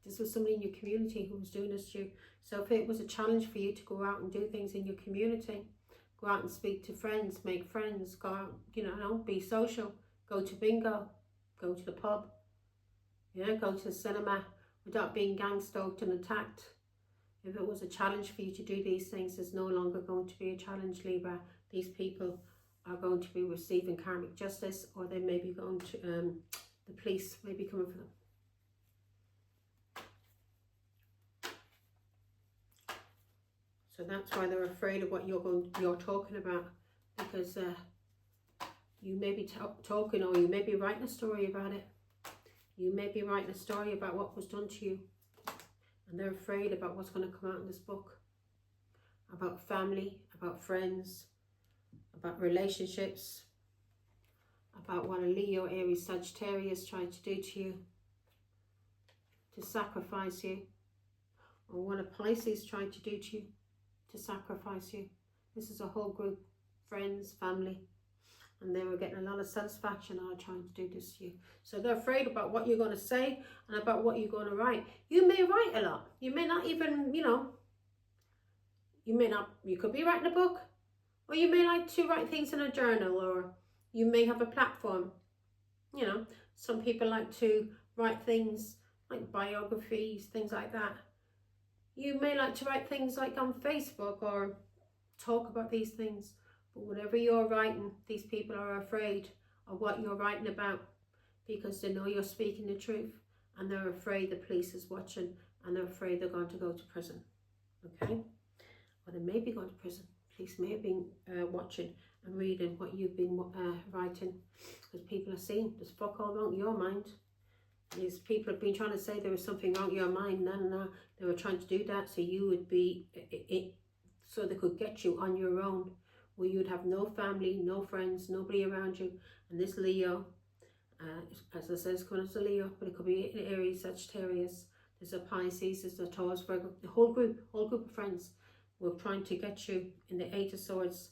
This was somebody in your community who was doing this to you. So if it was a challenge for you to go out and do things in your community, go out and speak to friends, make friends, go out, you know, be social, go to bingo, go to the pub, yeah, go to the cinema without being gang-stalked and attacked. If it was a challenge for you to do these things, it's no longer going to be a challenge, Libra. These people are going to be receiving karmic justice, or they may be going to, the police may be coming for them. So that's why they're afraid of what you're talking about, because you may be talking, or you may be writing a story about it. You may be writing a story about what was done to you, and they're afraid about what's going to come out in this book, about family, about friends, about relationships, about what a Leo, Aries, Sagittarius tried to do to you, to sacrifice you, or what a Pisces tried to do to you, to sacrifice you. This is a whole group, friends, family, and they were getting a lot of satisfaction out of trying to do this to you. So they're afraid about what you're going to say and about what you're going to write. You may write a lot. You may not even, you know, you could be writing a book, or you may like to write things in a journal, or you may have a platform. You know, some people like to write things like biographies, things like that. You may like to write things like on Facebook or talk about these things. But whatever you're writing, these people are afraid of what you're writing about, because they know you're speaking the truth, and they're afraid the police is watching, and they're afraid they're going to go to prison. Okay? Or they may be going to prison. Police may have been watching and reading what you've been writing, because people are seeing there's fuck all wrong with your mind. These people have been trying to say there was something wrong with your mind. No. They were trying to do that so you would be, so they could get you on your own, where you'd have no family, no friends, nobody around you. And this Leo, as I said, it's called as a Leo, but it could be an Aries, Sagittarius. There's a Pisces, there's a Taurus, Virgo. The whole group of friends were trying to get you in the 8 of Swords.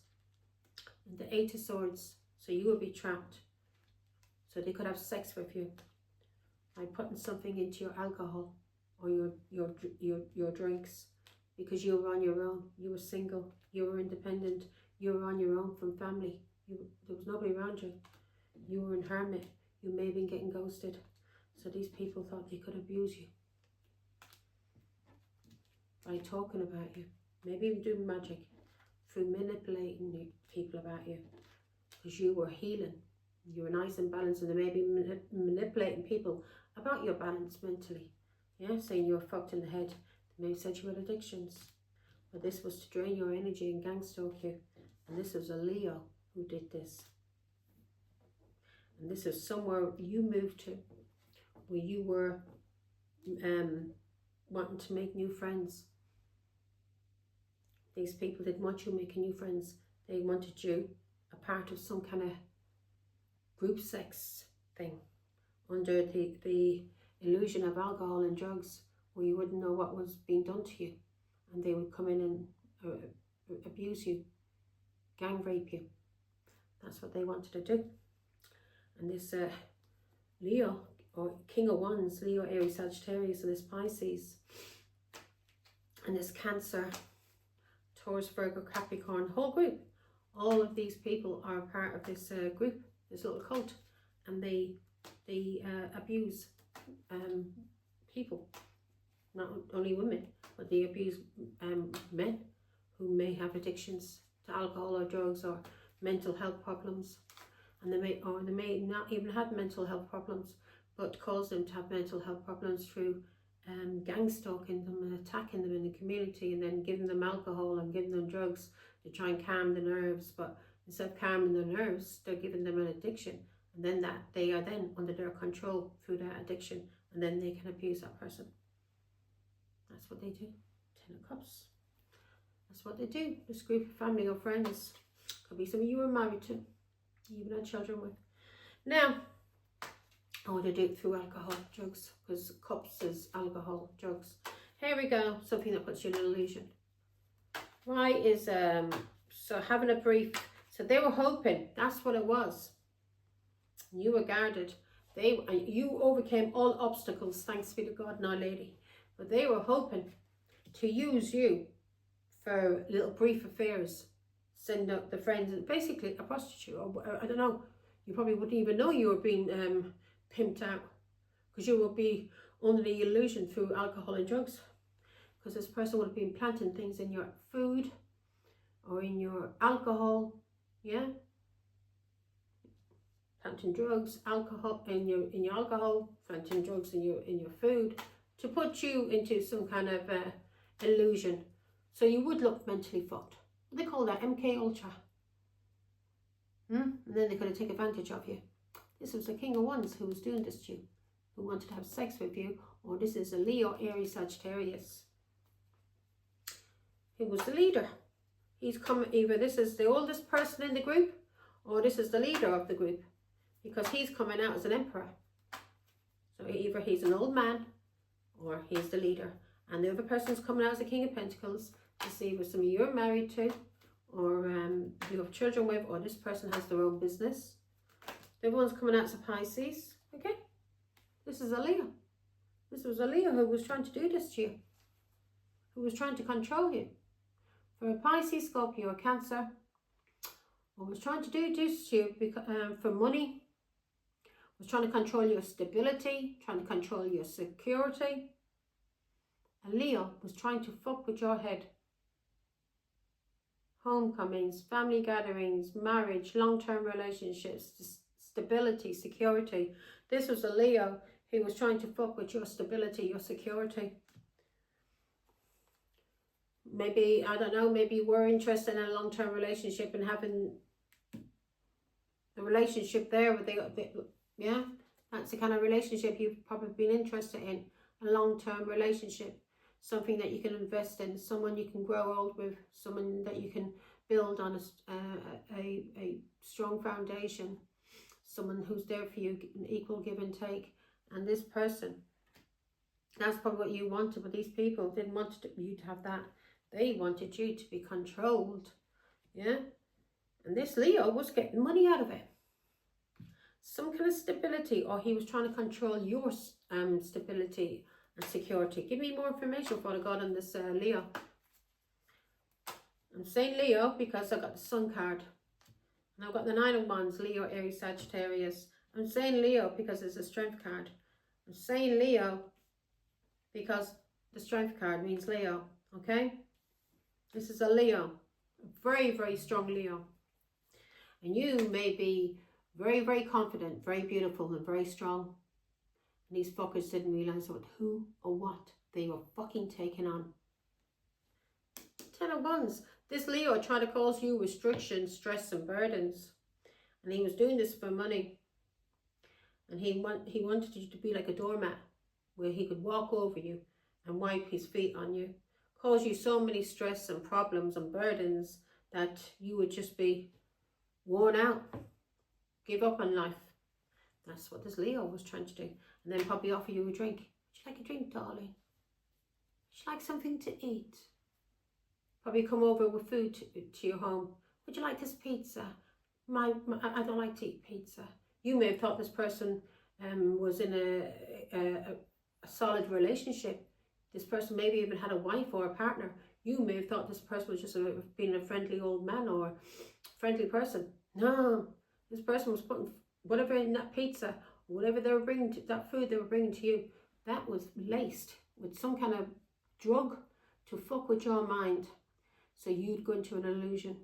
In the 8 of Swords, so you would be trapped. So they could have sex with you by putting something into your alcohol or your drinks, because you were on your own. You were single. You were independent. You were on your own from family. There was nobody around you. You were in hermit. You may have been getting ghosted. So these people thought they could abuse you by talking about you. Maybe even doing magic through manipulating people about you, because you were healing. You were nice and balanced, and they may be manipulating people about your balance mentally. Yeah, saying you were fucked in the head. They may have said you had addictions. But this was to drain your energy and gang stalk you. And this was a Leo who did this. And this is somewhere you moved to, where you were wanting to make new friends. These people didn't want you making new friends. They wanted you a part of some kind of group sex thing, under the illusion of alcohol and drugs, where you wouldn't know what was being done to you, and they would come in and abuse you, gang rape you. That's what they wanted to do. And this Leo, or King of Wands, Leo, Aries, Sagittarius, and this Pisces, and this Cancer, Taurus, Virgo, Capricorn, whole group, all of these people are part of this group, this little cult, and they abuse people, not only women, but they abuse men who may have addictions to alcohol or drugs or mental health problems, and they may not even have mental health problems, but cause them to have mental health problems through gang stalking them and attacking them in the community, and then giving them alcohol and giving them drugs to try and calm the nerves. But instead of calming the nerves, they're giving them an addiction, and then that they are then under their control through that addiction, and then they can abuse that person. That's what they do. 10 of Cups. That's what they do. This group of family or friends, could be somebody you were married to, you even had children with. Now, I want to do it through alcohol, drugs, because Cups is alcohol, drugs. Here we go, something that puts you in an illusion. Why is, so having a brief So they were hoping, that's what it was. You were guarded. You overcame all obstacles, thanks be to God now, lady. But they were hoping to use you for little brief affairs. Send out the friends, basically a prostitute, or I don't know. You probably wouldn't even know you were being pimped out, because you would be under the illusion through alcohol and drugs. Because this person would have been planting things in your food or in your alcohol, yeah? Planting drugs, alcohol in your alcohol, planting drugs in your food, to put you into some kind of illusion, so you would look mentally fucked. They call that MK Ultra. And then they could take advantage of you. This was the King of Wands who was doing this to you, who wanted to have sex with you, or this is a Leo, Aries, Sagittarius. He was the leader. He's come, either this is the oldest person in the group, or this is the leader of the group, because he's coming out as an emperor. So either he's an old man, or he's the leader. And the other person's coming out as a King of Pentacles. To see if some of you are married to, or you have children with, or this person has their own business. The other one's coming out as a Pisces. Okay? This is a Leo. This was a Leo who was trying to do this to you, who was trying to control you. For a Pisces, Scorpio, or Cancer, or was trying to do this to you because, for money, was trying to control your stability, trying to control your security. A Leo was trying to fuck with your head. Homecomings, family gatherings, marriage, long-term relationships, stability, security. This was a Leo who was trying to fuck with your stability, your security. Maybe, I don't know, maybe you were interested in a long-term relationship and having a relationship there with yeah, that's the kind of relationship you've probably been interested in. A long-term relationship. Something that you can invest in, someone you can grow old with, someone that you can build on a strong foundation, someone who's there for you, an equal give and take. And this person, that's probably what you wanted, but these people didn't want you to have that. They wanted you to be controlled, yeah? And this Leo was getting money out of it. Some kind of stability, or he was trying to control your stability and security. Give me more information, Father God, on this Leo. I'm saying Leo because I got the Sun card. And I've got the Nine of Wands, Leo, Aries, Sagittarius. I'm saying Leo because it's a Strength card. I'm saying Leo because the Strength card means Leo, okay? This is a Leo. A very, very strong Leo. And you may be very, very confident, very beautiful and very strong. And these fuckers didn't realise what, who or what they were fucking taking on. Ten of Wands. This Leo tried to cause you restrictions, stress and burdens. And he was doing this for money. And he wanted you to be like a doormat, where he could walk over you and wipe his feet on you. Cause you so many stress and problems and burdens that you would just be worn out. Give up on life. That's what this Leo was trying to do. And then probably offer you a drink. Would you like a drink, darling? Would you like something to eat? Probably come over with food to your home. Would you like this pizza? I don't like to eat pizza. You may have thought this person was in a solid relationship. This person maybe even had a wife or a partner. You may have thought this person was just being a friendly old man or friendly person. No, this person was putting whatever in that pizza, whatever they were bringing, that food they were bringing to you, that was laced with some kind of drug to fuck with your mind. So you'd go into an illusion.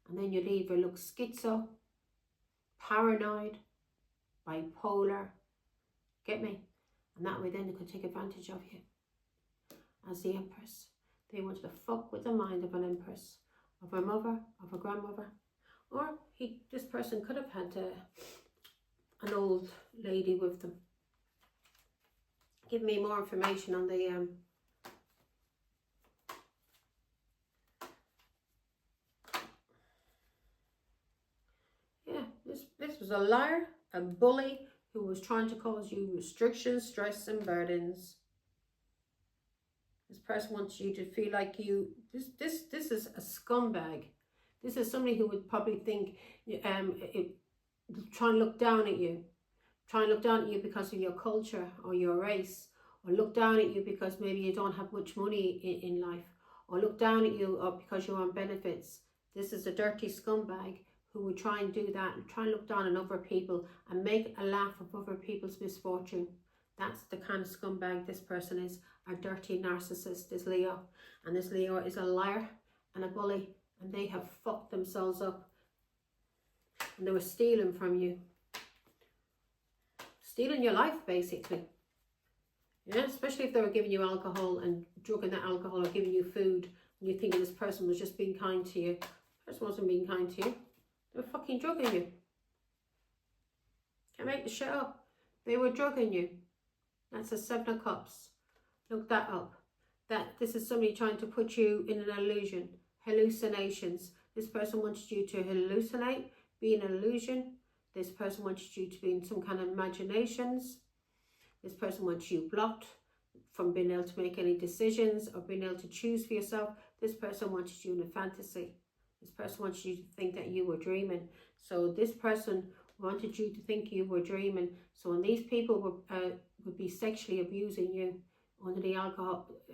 And then you'd either look schizo, paranoid, bipolar. Get me? And that way then they could take advantage of you. As the Empress. They wanted to fuck with the mind of an Empress, of a mother, of a grandmother. Or this person could have had an old lady with them. Give me more information on the this was a liar, a bully who was trying to cause you restrictions, stress and burdens. This person wants you to feel like this is a scumbag. This is somebody who would probably think, try and look down at you. Try and look down at you because of your culture or your race, or look down at you because maybe you don't have much money in life, or look down at you or because you're on benefits. This is a dirty scumbag who would try and do that and try and look down on other people and make a laugh of other people's misfortune. That's the kind of scumbag this person is, a dirty narcissist, this Leo. And this Leo is a liar and a bully, and they have fucked themselves up. And they were stealing from you. Stealing your life, basically. Yeah, especially if they were giving you alcohol and drugging that alcohol or giving you food, and you think this person was just being kind to you. This person wasn't being kind to you. They were fucking drugging you. Can't make the shit up. They were drugging you. That's a 7 of Cups. Look that up. This is somebody trying to put you in an illusion. Hallucinations. This person wanted you to hallucinate, be in an illusion. This person wanted you to be in some kind of imaginations. This person wants you blocked from being able to make any decisions or being able to choose for yourself. This person wanted you in a fantasy. This person wanted you to think that you were dreaming. So this person wanted you to think you were dreaming. So when these people would be sexually abusing you under the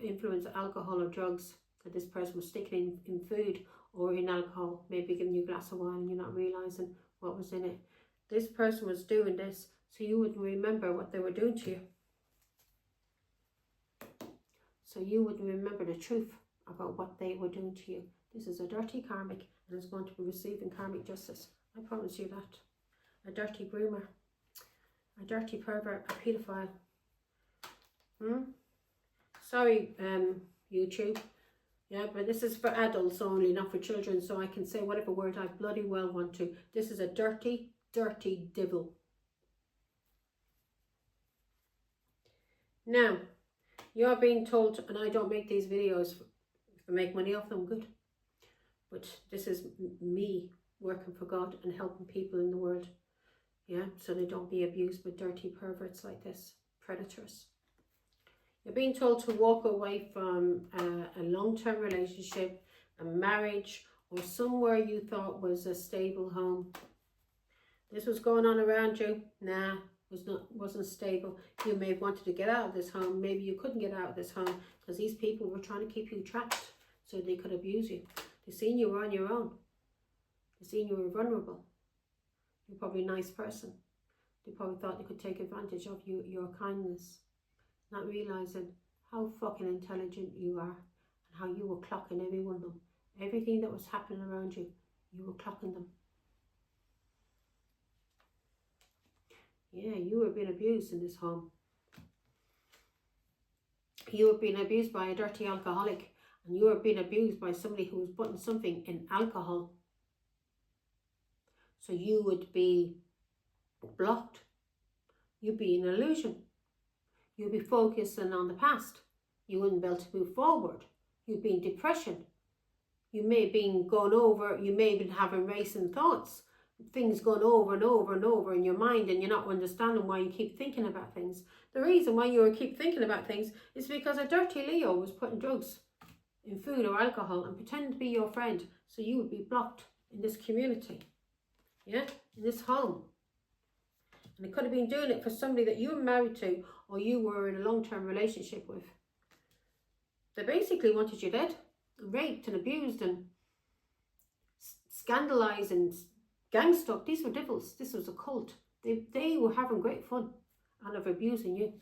influence of alcohol or drugs, that this person was sticking in food or in alcohol, maybe giving you a glass of wine and you're not realising what was in it. This person was doing this so you wouldn't remember what they were doing to you. So you wouldn't remember the truth about what they were doing to you. This is a dirty karmic and is going to be receiving karmic justice. I promise you that. A dirty groomer. A dirty pervert. A paedophile. Sorry, YouTube. Yeah, but this is for adults only, not for children. So I can say whatever word I bloody well want to. This is a dirty, dirty devil. Now, you're being told, and I don't make these videos if I make money off them, good. But this is me working for God and helping people in the world. Yeah, so they don't be abused by dirty perverts like this, predators. You're being told to walk away from a long-term relationship, a marriage, or somewhere you thought was a stable home. This was going on around you. Nah, wasn't stable. You may have wanted to get out of this home. Maybe you couldn't get out of this home because these people were trying to keep you trapped so they could abuse you. They seen you were on your own. They seen you were vulnerable. You're probably a nice person. They probably thought they could take advantage of you, your kindness, not realising how fucking intelligent you are and how you were clocking every one of them. Everything that was happening around you, you were clocking them. Yeah, you were being abused in this home. You were being abused by a dirty alcoholic, and you were being abused by somebody who was putting something in alcohol. So you would be blocked. You'd be in an illusion. You'd be focusing on the past. You wouldn't be able to move forward. You'd be in depression. You may have been going over, you may have been having racing thoughts. Things going over and over and over in your mind, and you're not understanding why you keep thinking about things. The reason why you keep thinking about things is because a dirty Leo was putting drugs in food or alcohol and pretending to be your friend, so you would be blocked in this community, yeah, in this home. And it could have been doing it for somebody that you were married to or you were in a long-term relationship with. They basically wanted you dead, and raped and abused and scandalized and gang stuck. These were devils. This was a cult. They were having great fun out of abusing you.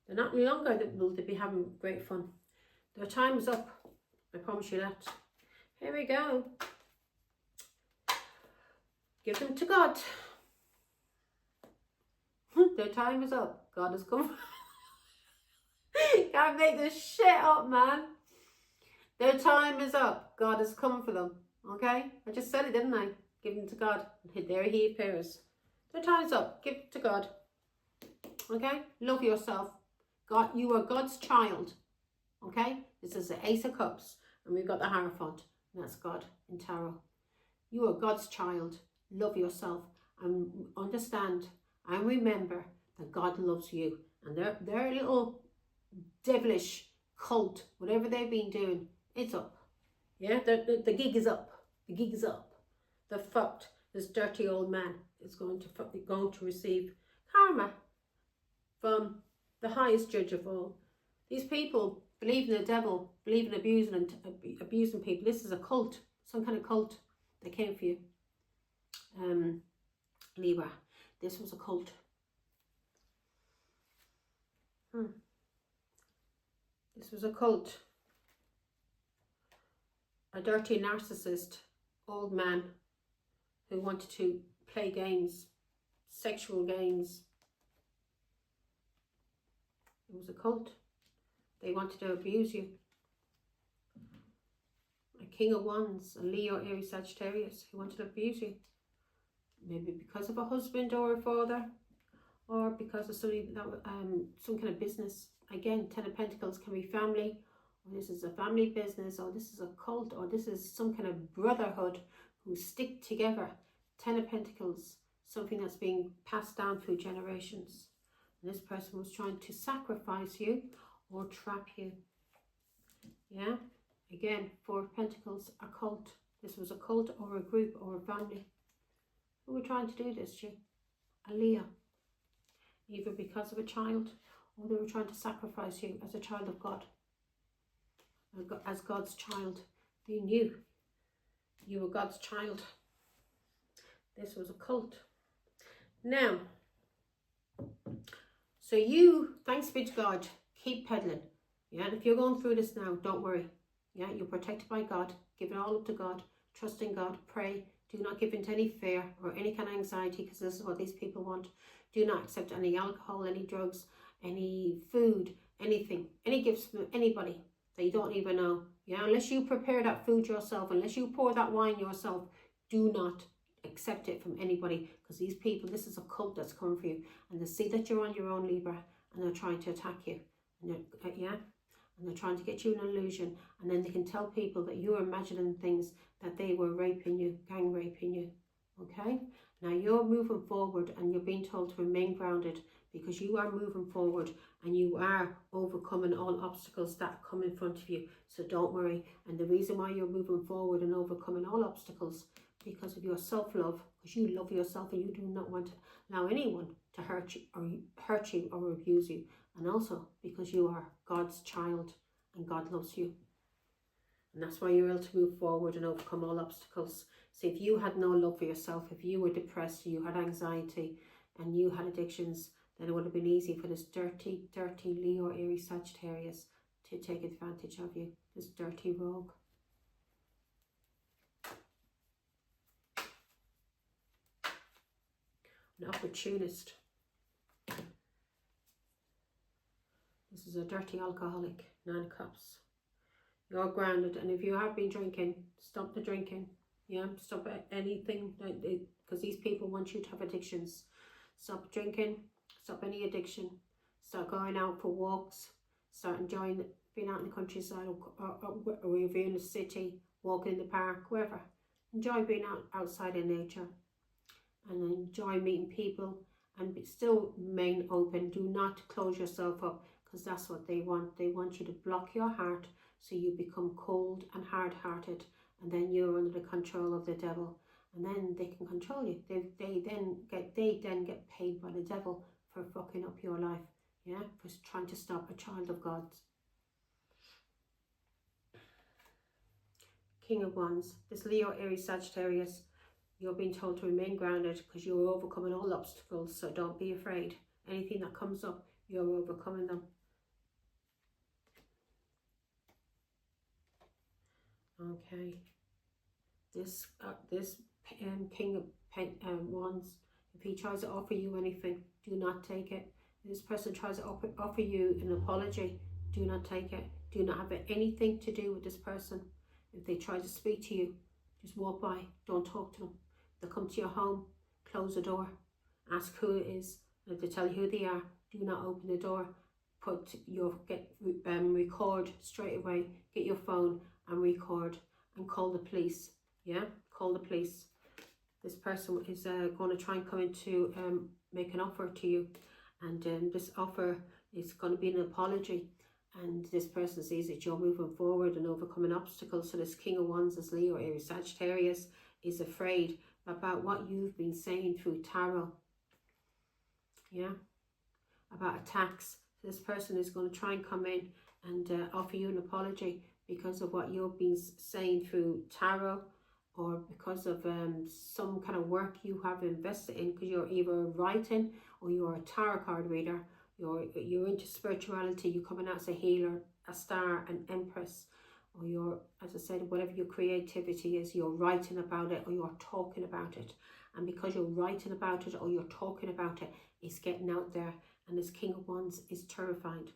They're not any longer that will they be having great fun. Their time is up. I promise you that. Here we go. Give them to God. Their time is up. God has come. Can't make this shit up, man. Their time is up. God has come for them. Okay? I just said it, didn't I? Give them to God. And there he appears. Their time's up. Give it to God. Okay? Love yourself. God, you are God's child. Okay? This is the Ace of Cups. And we've got the Hierophant. And that's God in Tarot. You are God's child. Love yourself. And understand and remember that God loves you. And their little devilish cult, whatever they've been doing, it's up. Yeah? The gig is up. The gig is up. They're fucked. This dirty old man is going to receive karma from the highest judge of all. These people believe in the devil, believe in abusing people. This is a cult, some kind of cult that came for you. Libra, this was a cult. This was a cult. A dirty narcissist, old man who wanted to play games, sexual games. It was a cult. They wanted to abuse you. A King of Wands, a Leo, Aries, Sagittarius, who wanted to abuse you. Maybe because of a husband or a father, or because of something that some kind of business. Again, Ten of Pentacles can be family, or this is a family business, or this is a cult, or this is some kind of brotherhood who stick together. Ten of Pentacles, something that's being passed down through generations. And this person was trying to sacrifice you or trap you. Yeah, again, Four of Pentacles, a cult. This was a cult or a group or a family who were trying to do this to you. A Leo, either because of a child, or they were trying to sacrifice you as a child of God. As God's child. They knew you were God's child. This was a cult. Now, so you, thanks be to God, keep peddling. Yeah, and if you're going through this now, don't worry. Yeah, you're protected by God. Give it all up to God. Trust in God. Pray. Do not give in to any fear or any kind of anxiety, because this is what these people want. Do not accept any alcohol, any drugs, any food, anything, any gifts from anybody that you don't even know. Yeah, unless you prepare that food yourself, unless you pour that wine yourself, do not accept it from anybody, because these people, this is a cult that's coming for you, and they see that you're on your own, Libra, and they're trying to attack you, and they're trying to get you an illusion, and then they can tell people that you're imagining things, that they were raping you, gang raping you. Okay, now you're moving forward, and you're being told to remain grounded, because you are moving forward and you are overcoming all obstacles that come in front of you. So don't worry. And the reason why you're moving forward and overcoming all obstacles, because of your self-love, because you love yourself and you do not want to allow anyone to hurt you or abuse you. And also because you are God's child and God loves you. And that's why you're able to move forward and overcome all obstacles. So if you had no love for yourself, if you were depressed, you had anxiety and you had addictions, then it would have been easy for this dirty, dirty Leo, Aries, Sagittarius to take advantage of you. This dirty rogue. An opportunist. This is a dirty alcoholic. 9 of Cups. You're grounded, and if you have been drinking, stop the drinking. Yeah, stop anything, because these people want you to have addictions. Stop drinking. Stop any addiction. Start going out for walks. Start enjoying being out in the countryside, or if you're in the city, walking in the park, wherever. Enjoy being outside in nature, and enjoy meeting people, and still remain open. Do not close yourself up, because that's what they want. They want you to block your heart, so you become cold and hard-hearted, and then you're under the control of the devil, and then they can control you. They then get paid by the devil for fucking up your life, yeah, for trying to stop a child of God. King of Wands, this Leo, Aries, Sagittarius, you're being told to remain grounded, because you're overcoming all obstacles, so don't be afraid. Anything that comes up, you're overcoming them. Okay, this King of Wands, if he tries to offer you anything, do not take it. If this person tries to offer you an apology, do not take it. Do not have anything to do with this person. If they try to speak to you, just walk by, don't talk to them. They come to your home, close the door, ask who it is. If they tell you who they are, do not open the door. Record straight away. Get your phone and record and call the police. Yeah, call the police. This person is going to try and come in to make an offer to you, and this offer is going to be an apology, And this person sees that you're moving forward and overcoming obstacles. So this King of Wands is Leo, Aries, Sagittarius, is afraid about what you've been saying through tarot. Yeah, about attacks. This person is going to try and come in and offer you an apology because of what you've been saying through tarot, or because of some kind of work you have invested in, because you're either writing or you're a tarot card reader, you're into spirituality, you're coming out as a healer, a star, an empress, or you're, as I said, whatever your creativity is, you're writing about it or you're talking about it. And because you're writing about it or you're talking about it, it's getting out there. And this King of Wands is terrified.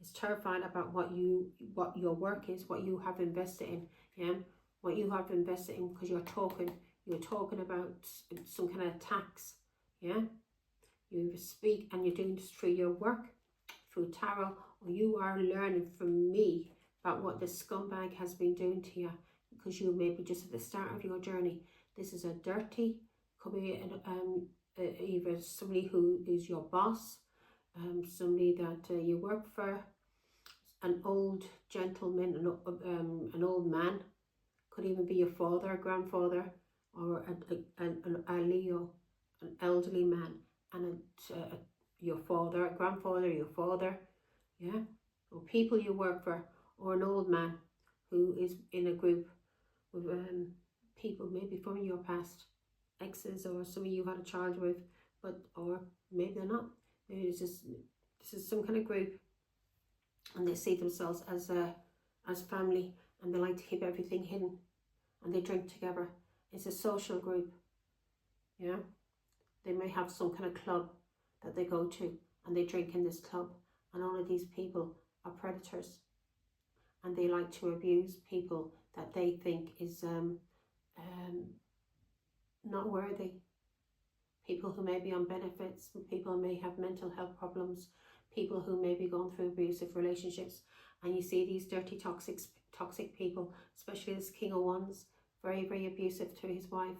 It's terrified about what your work is, what you have invested in, yeah, what you have invested in, because you're talking about some kind of attacks, yeah. You speak and you're doing this through your work, through tarot, or you are learning from me about what this scumbag has been doing to you, because you may be just at the start of your journey. This is a dirty, could be either somebody who is your boss, somebody that you work for, an old gentleman, an old man, could even be your father, grandfather, or a Leo, an elderly man, and your father, grandfather, your father, yeah, or people you work for, or an old man who is in a group with people maybe from your past, exes, or somebody you had a child with, or maybe they're not. Maybe it's just, this is some kind of group, and they see themselves as family, and they like to keep everything hidden, and they drink together. It's a social group, yeah. They may have some kind of club that they go to, and they drink in this club, and all of these people are predators, and they like to abuse people that they think is not worthy. People who may be on benefits, people who may have mental health problems, people who may be going through abusive relationships. And you see these dirty, toxic people, especially this King of Wands, very, very abusive to his wife.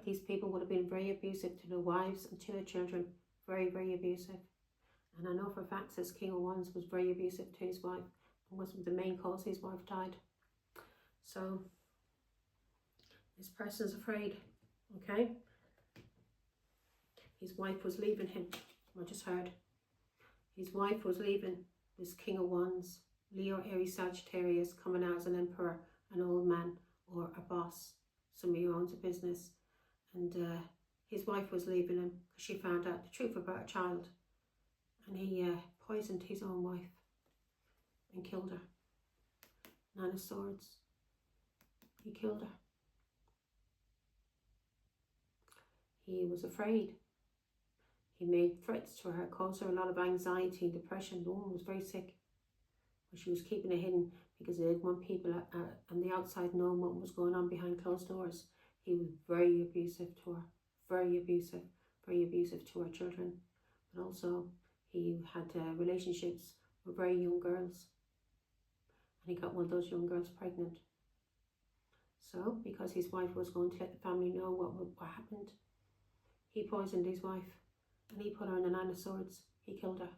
These people would have been very abusive to their wives and to their children. Very, very abusive. And I know for a fact this King of Wands was very abusive to his wife, and was the main cause his wife died. So this person's afraid, okay? His wife was leaving him, I just heard. His wife was leaving this King of Wands, Leo, Aries, Sagittarius, coming out as an emperor, an old man, or a boss, somebody who owns a business. And his wife was leaving him because she found out the truth about a child. And he poisoned his own wife and killed her. 9 of Swords. He killed her. He was afraid. He made threats to her, caused her a lot of anxiety and depression. The woman was very sick, but she was keeping it hidden because they didn't want people on the outside knowing what was going on behind closed doors. He was very abusive to her, very abusive to her children. But also he had relationships with very young girls, and he got one of those young girls pregnant. So because his wife was going to let the family know what happened, he poisoned his wife. And he put her in the 9 of Swords. He killed her.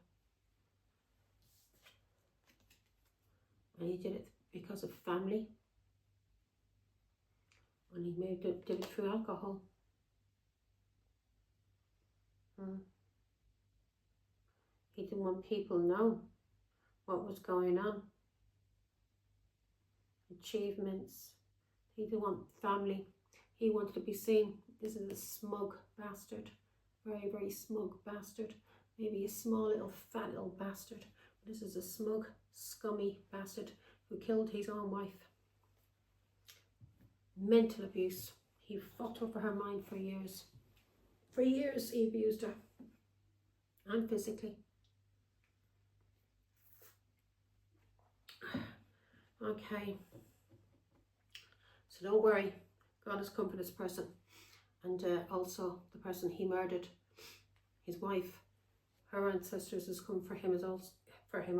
And he did it because of family. And he did it through alcohol. He didn't want people to know what was going on. Achievements. He didn't want family. He wanted to be seen. This is a smug bastard. Very, very smug bastard. Maybe a small little fat little bastard. This is a smug, scummy bastard who killed his own wife. Mental abuse. He fought over her mind for years. For years he abused her. And physically. Okay. So don't worry. God has come for this person. And also the person he murdered, his wife, her ancestors has come for him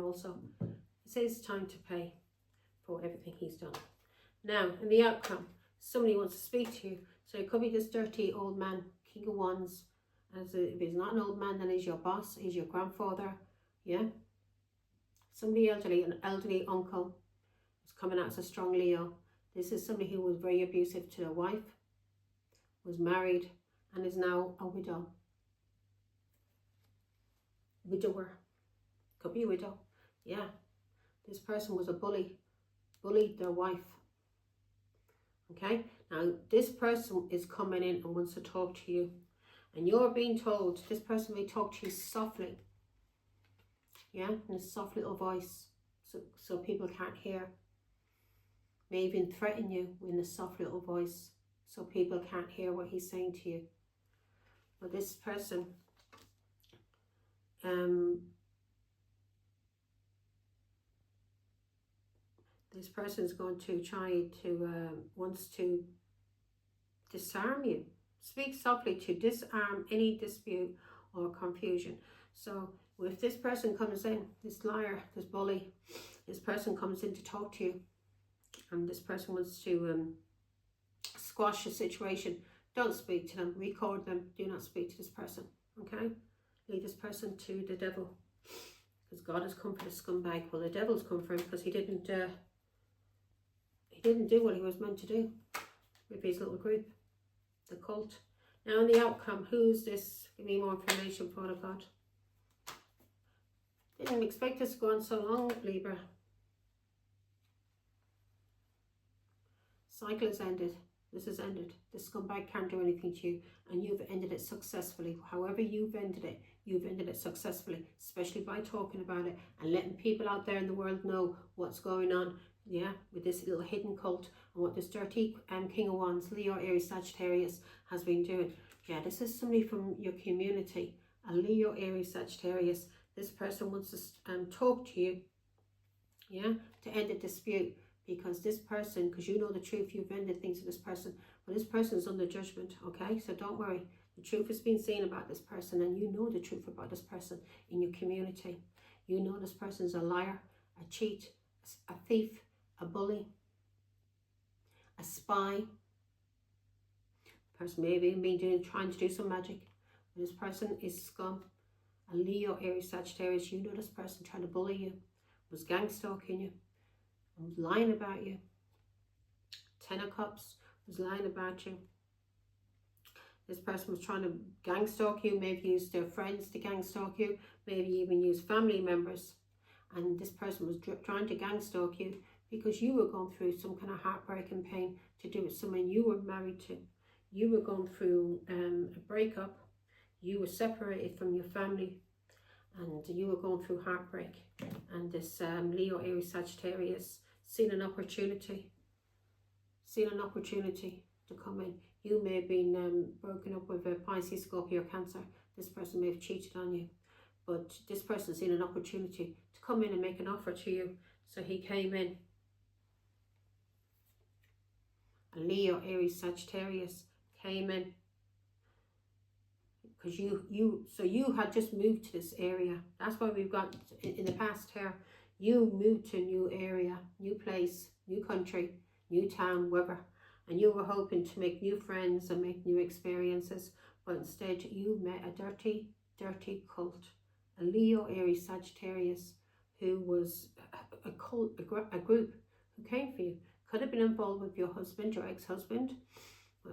also. It says it's time to pay for everything he's done. Now, in the outcome, somebody wants to speak to you. So it could be this dirty old man, King of Wands. If he's not an old man, then he's your boss, he's your grandfather, yeah? somebody elderly, an elderly uncle is coming out as a strong Leo. This is somebody who was very abusive to their wife, was married, and is now a widow. Widower. Could be a widow. Yeah. This person was a bully. Bullied their wife. Okay. Now, this person is coming in and wants to talk to you. And you're being told this person may talk to you softly. Yeah. In a soft little voice. So people can't hear. May even threaten you in a soft little voice. So people can't hear what he's saying to you. But this person, this person is going to try to, wants to disarm you. Speak softly to disarm any dispute or confusion. So if this person comes in, this liar, this bully, this person comes in to talk to you, and this person wants to squash the situation, don't speak to them, record them, do not speak to this person, okay? Leave this person to the devil, because God has come for the scumbag. Well, the devil's come for him because he didn't do what he was meant to do with his little group, the cult. Now, in the outcome, who's this? Give me more information, Father God. Didn't expect this to go on so long, Libra. Cycle has ended. This has ended. The scumbag can't do anything to you, and you've ended it successfully. However you've ended it successfully, especially by talking about it and letting people out there in the world know what's going on, yeah, with this little hidden cult and what this dirty King of Wands, Leo, Aries, Sagittarius has been doing. Yeah, this is somebody from your community, a Leo, Aries, Sagittarius. This person wants to talk to you, yeah, to end a dispute. Because this person, because you know the truth, you've ended things with this person, but this person is under judgment, okay? So don't worry. The truth has been seen about this person, and you know the truth about this person in your community. You know this person is a liar, a cheat, a thief, a bully, a spy. The person may have even been trying to do some magic. But this person is scum. A Leo, Aries, Sagittarius. You know this person trying to bully you, was gang stalking you, was lying about you. Ten of Cups was lying about you. This person was trying to gang stalk you, maybe use their friends to gang stalk you, maybe even use family members. And this person was trying to gang stalk you because you were going through some kind of heartbreak and pain to do with someone you were married to. You were going through a breakup. You were separated from your family, and you were going through heartbreak. And this Leo, Aries, Sagittarius seen an opportunity to come in. You may have been broken up with a Pisces, Scorpio, Cancer. This person may have cheated on you, but this person's seen an opportunity to come in and make an offer to you. So he came in. A Leo, Aries, Sagittarius came in. Because you had just moved to this area. That's why we've got in the past here. You moved to a new area, new place, new country, new town, wherever. And you were hoping to make new friends and make new experiences. But instead you met a dirty, dirty cult. A Leo, Aries, Sagittarius who was a cult, a group who came for you. Could have been involved with your husband, your ex-husband,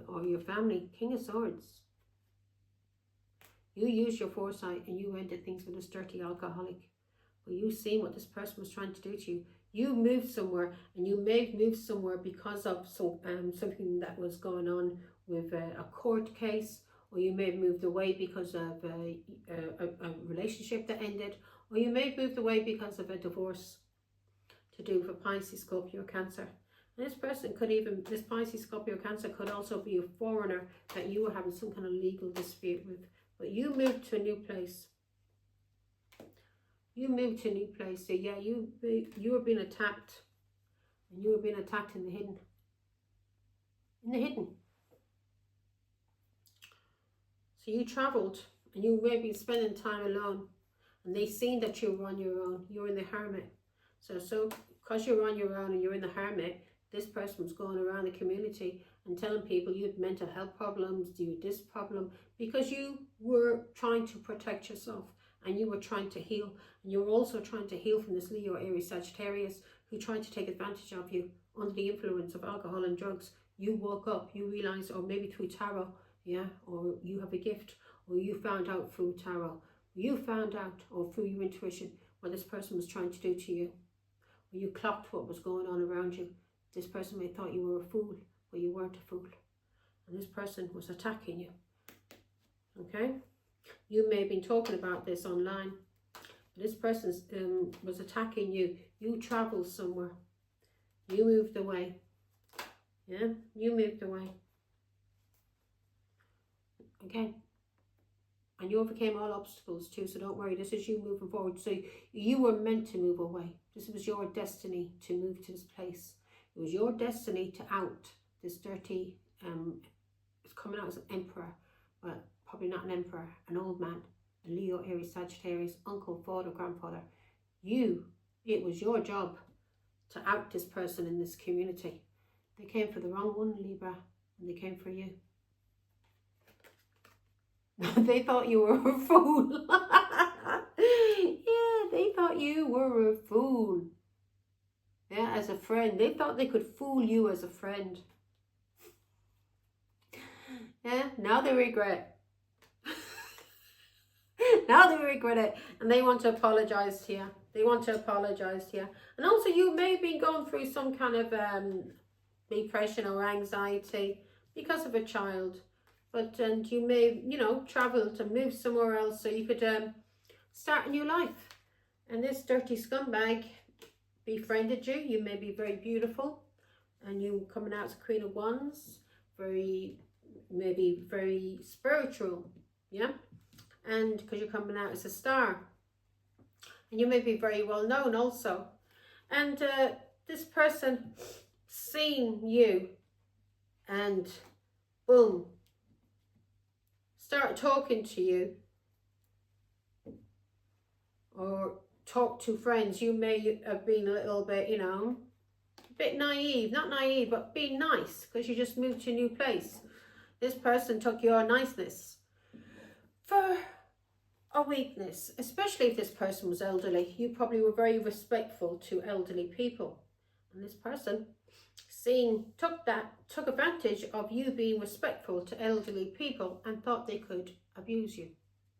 or your family. King of Swords. You used your foresight and you ended things with this dirty alcoholic. But you seen what this person was trying to do to you. You moved somewhere, and you may have moved somewhere because of something that was going on with a court case, or you may have moved away because of a relationship that ended, or you may have moved away because of a divorce to do with Pisces, Scorpio, Cancer. And this person could even, this Pisces, Scorpio, Cancer could also be a foreigner that you were having some kind of legal dispute with. But you moved to a new place. You moved to a new place. So yeah, you were being attacked. And you were being attacked in the hidden. In the hidden. So you travelled. And you may be spending time alone. And they seen that you were on your own. You were in the hermit. So because you're on your own and you're in the hermit, this person was going around the community and telling people you had mental health problems, you had this problem, because you were trying to protect yourself and you were trying to heal. And you were also trying to heal from this Leo, Aries, Sagittarius who tried to take advantage of you under the influence of alcohol and drugs. You woke up, you realized, or maybe through tarot, yeah, or you have a gift, or you found out through tarot, you found out, or through your intuition, what this person was trying to do to you. Or you clocked what was going on around you. This person may have thought you were a fool, but you weren't a fool. And this person was attacking you. Okay? You may have been talking about this online. This person was attacking you. You traveled somewhere. You moved away. Yeah? You moved away. Okay? And you overcame all obstacles too, so don't worry. This is you moving forward. So you were meant to move away. This was your destiny to move to this place. It was your destiny to out this dirty, it's coming out as an emperor, but probably not an emperor, an old man, a Leo, Aries, Sagittarius, uncle, father, grandfather. It was your job to out this person in this community. They came for the wrong one, Libra, and they came for you. They thought you were a fool. Yeah, they thought you were a fool. Yeah, as a friend. They thought they could fool you as a friend. Yeah, now they regret. Now they regret it. And they want to apologize to you. They want to apologize to you. And also you may have been going through some kind of depression or anxiety because of a child. And you may, travel to move somewhere else so you could start a new life. And this dirty scumbag befriended you. You may be very beautiful, and you coming out as Queen of Wands, maybe very spiritual, yeah. And because you're coming out as a star, and you may be very well known also. And this person seen you, and boom. Start talking to you, or talk to friends. You may have been a little bit, a bit naive, not naive, but being nice because you just moved to a new place. This person took your niceness for a weakness, especially if this person was elderly. You probably were very respectful to elderly people, and this person took advantage of you being respectful to elderly people and thought they could abuse you.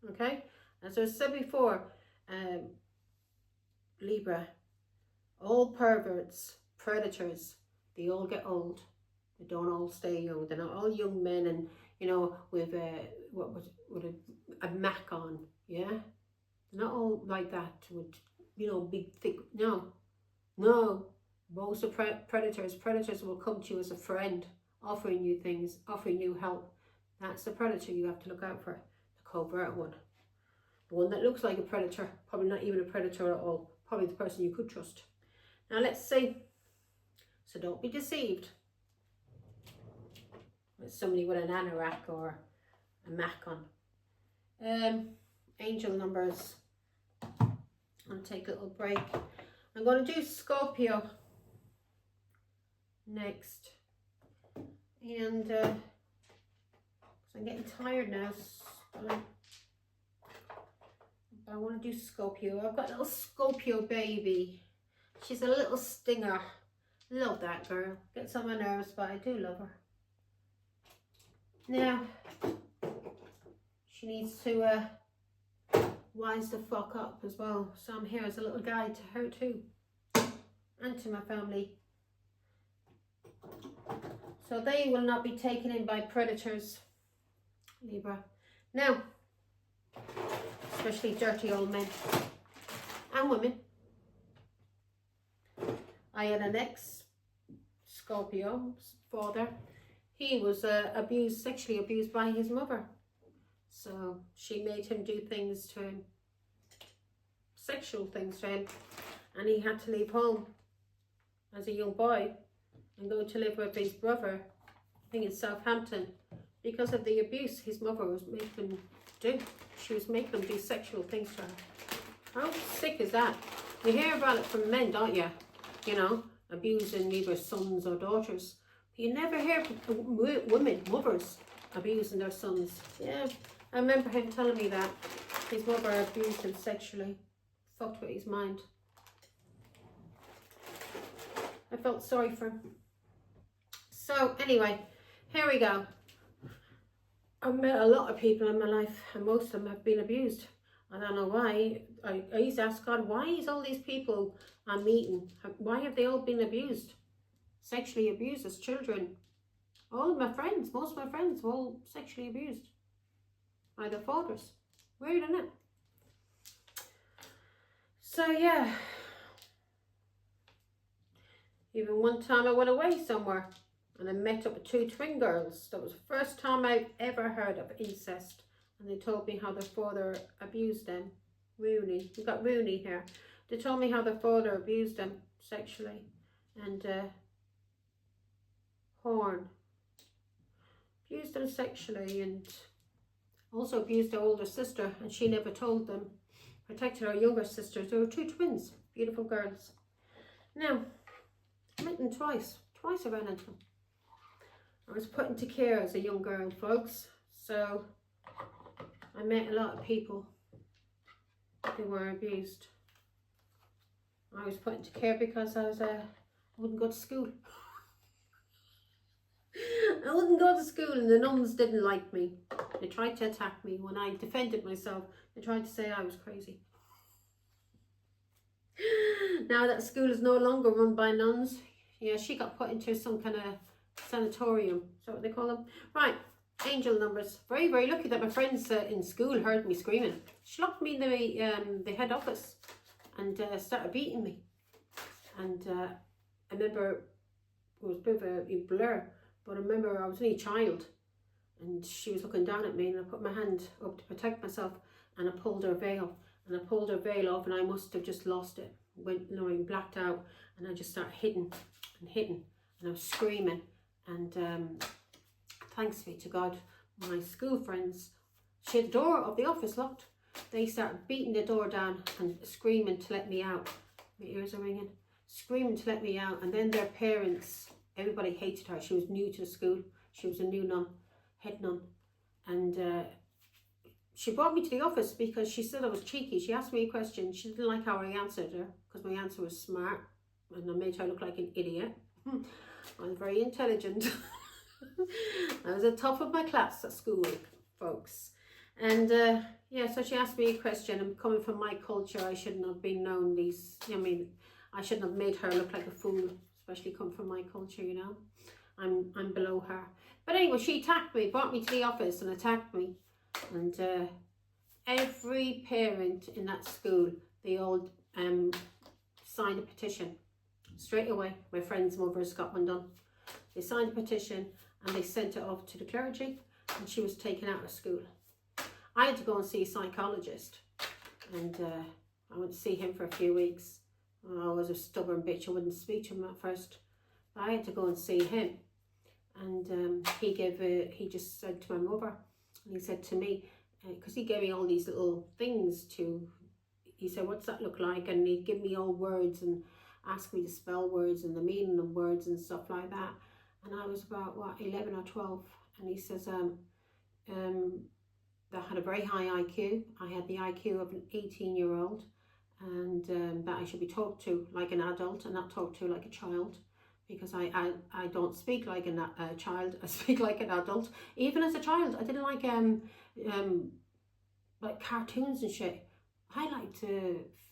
Okay, as I said before, Libra, all perverts, predators, they all get old. They don't all stay young. They're not all young men and with a Mac on. Yeah, they're not all like that with big thick. No. Most of predators will come to you as a friend, offering you things, offering you help. That's the predator you have to look out for, the covert one. The one that looks like a predator, probably not even a predator at all, probably the person you could trust. Now let's see. So don't be deceived. It's somebody with an anorak or a Mac on. Angel numbers. I'll take a little break. I'm going to do Scorpio next, and I'm getting tired now, so I want to do Scorpio. I've got a little Scorpio baby. She's a little stinger. Love that girl. Gets on my nerves, but I do love her. Now she needs to wise the fuck up as well, so I'm here as a little guide to her too, and to my family. So they will not be taken in by predators, Libra. Now, especially dirty old men and women. I had an ex-Scorpio father. He was sexually abused by his mother. So she made him do things to him, sexual things to him. And he had to leave home as a young boy and go to live with his brother, I think in Southampton, because of the abuse his mother was making him do. She was making him do sexual things to her. How sick is that? You hear about it from men, don't you? Abusing either sons or daughters. But you never hear from women, mothers, abusing their sons. Yeah, I remember him telling me that. His mother abused him sexually, fucked with his mind. I felt sorry for him. So anyway, here we go. I've met a lot of people in my life, and most of them have been abused. I don't know why. I used to ask God, why is all these people I'm meeting, why have they all been abused? Sexually abused as children. All of my friends, most of my friends were all sexually abused by their fathers. Weird, isn't it? So yeah. Even one time I went away somewhere and I met up with two twin girls. That was the first time I've ever heard of incest. And they told me how their father abused them. Rooney. We've got Rooney here. They told me how their father abused them sexually. And Horn. Abused them sexually and also abused their older sister. And she never told them. Protected her younger sisters. There were two twins. Beautiful girls. Now, I met them twice. Twice I ran into them. I was put into care as a young girl, folks. So I met a lot of people who were abused. I was put into care because I wouldn't go to school. I wouldn't go to school and the nuns didn't like me. They tried to attack me. When I defended myself, they tried to say I was crazy. Now that school is no longer run by nuns. Yeah, she got put into some kind of sanatorium. Is that what they call them? Right, angel numbers. Very, very lucky that my friends in school heard me screaming. She locked me in the head office and started beating me. And I remember, it was a bit of a blur, but I remember I was only a child and she was looking down at me and I put my hand up to protect myself and I pulled her veil. And I pulled her veil off and I must have just lost it. Went, blacked out and I just started hitting and I was screaming. And thanks be to God, my school friends, she had the door of the office locked. They started beating the door down and screaming to let me out. My ears are ringing. Screaming to let me out. And then their parents, everybody hated her. She was new to the school. She was a new nun, head nun. And she brought me to the office because she said I was cheeky. She asked me a question. She didn't like how I answered her because my answer was smart and I made her look like an idiot. I was very intelligent. I was at the top of my class at school, folks. And yeah, so she asked me a question. And coming from my culture, I shouldn't have been known these. I shouldn't have made her look like a fool, especially coming from my culture. I'm below her. But anyway, she attacked me, brought me to the office and attacked me. And every parent in that school, they all signed a petition straight away. My friend's mother's got one done. They signed a petition and they sent it off to the clergy and she was taken out of school. I had to go and see a psychologist and I went to see him for a few weeks. I was a stubborn bitch. I wouldn't speak to him at first. But I had to go and see him and he just said to my mother, and he said to me, because he gave me all these little things he said, what's that look like? And he'd give me all words and ask me to spell words and the meaning of words and stuff like that. And I was about, 11 or 12. And he says, that I had a very high IQ. I had the IQ of an 18-year-old and that I should be talked to like an adult and not talked to like a child. Because I don't speak like a child, I speak like an adult. Even as a child, I didn't like cartoons and shit. I liked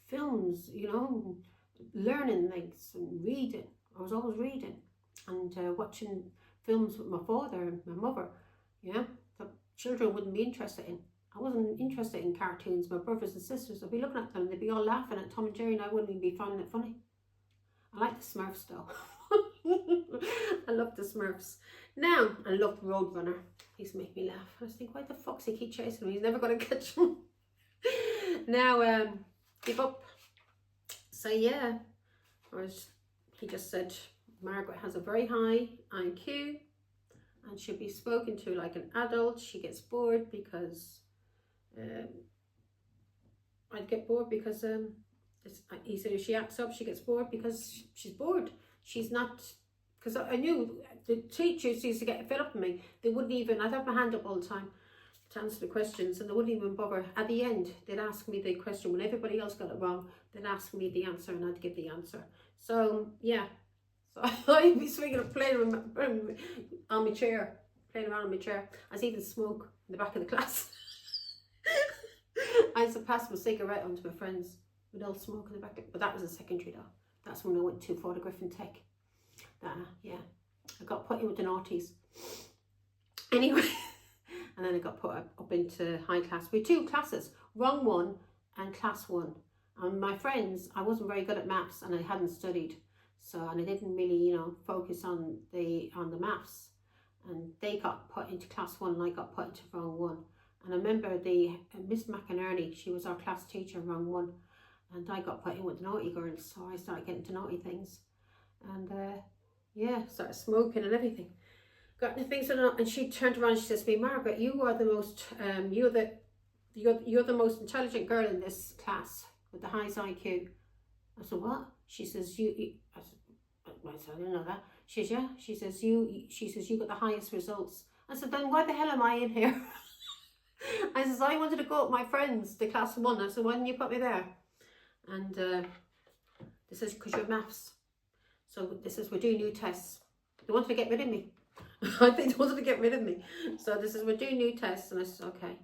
films, learning things and reading. I was always reading and watching films with my father and my mother, that children wouldn't be interested in. I wasn't interested in cartoons. My brothers and sisters, I'd be looking at them and they'd be all laughing at Tom and Jerry and I wouldn't even be finding it funny. I like the Smurfs though. I love the Smurfs. Now, I love Roadrunner. He used to make me laugh. I was thinking, why the fuck's he keep chasing me? He's never going to catch him. Now, give up. So yeah, he just said, Margaret has a very high IQ and should be spoken to like an adult. She gets bored because, I'd get bored because, he said if she acts up, she gets bored because she's bored. She's not, because I knew the teachers used to get fed up with me. They wouldn't even, I'd have my hand up all the time to answer the questions, and they wouldn't even bother. At the end, they'd ask me the question. When everybody else got it wrong, they'd ask me the answer, and I'd give the answer. So, yeah. So I'd be swinging and playing on my chair, playing around on my chair. I was even smoke in the back of the class. I used to pass my cigarette on to my friends. We'd all smoke in the back. But that was a secondary though. That's when I went to photograph and tech. Yeah. I got put in with the naughties. Anyway. And then I got put up into high class with 2 classes, Rung 1 and Class 1. And my friends, I wasn't very good at maths and I hadn't studied. So, and I didn't really, you know, focus on the maths. And they got put into Class 1 and I got put into Rung 1. And I remember Miss McInerney, she was our class teacher in Rung 1. And I got put in with the naughty girls. So I started getting to naughty things. And yeah, started smoking and everything. Got the things and she turned around and she says to me, Margaret, you are the most you're the most intelligent girl in this class with the highest IQ. I said, what? She says, I said, I didn't know that. She says, yeah. She says, you got the highest results. I said, then why the hell am I in here? I says, I wanted to go with my friends to Class 1. I said, why didn't you put me there? And this is because you're maths. So this is, we're doing new tests. They wanted to get rid of me. I think they wanted to get rid of me. So this is, we're doing new tests. And I said, okay.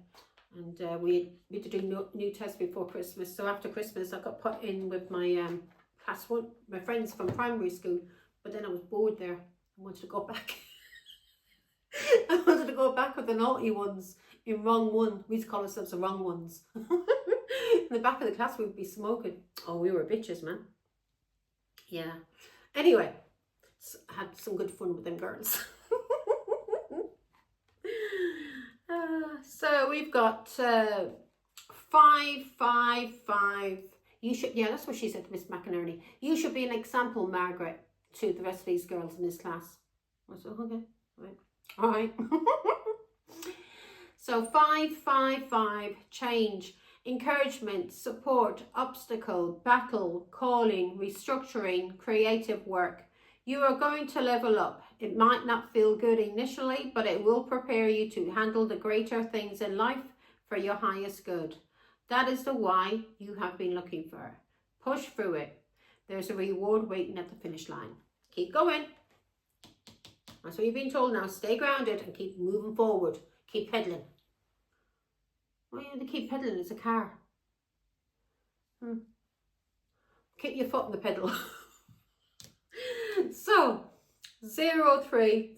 And we had to do new tests before Christmas. So after Christmas, I got put in with my Class 1, my friends from primary school. But then I was bored there. I wanted to go back. I wanted to go back with the naughty ones in Rung 1. We used to call ourselves the Wrong Ones. In the back of the class, we'd be smoking. Oh, we were bitches, man. Yeah. Anyway, I had some good fun with them girls. So we've got 5, 5, 5. You should, yeah, that's what she said to Miss McInerney. You should be an example, Margaret, to the rest of these girls in this class. I said, okay, right. All right. So 5, 5, 5, change, encouragement, support, obstacle, battle, calling, restructuring, creative work. You are going to level up. It might not feel good initially, but it will prepare you to handle the greater things in life for your highest good. That is the why you have been looking for. Push through it. There's a reward waiting at the finish line. Keep going. That's what you've been told now. Stay grounded and keep moving forward. Keep pedaling. Why do you want to keep pedaling? It's a car. Keep your foot on the pedal. So, 0330.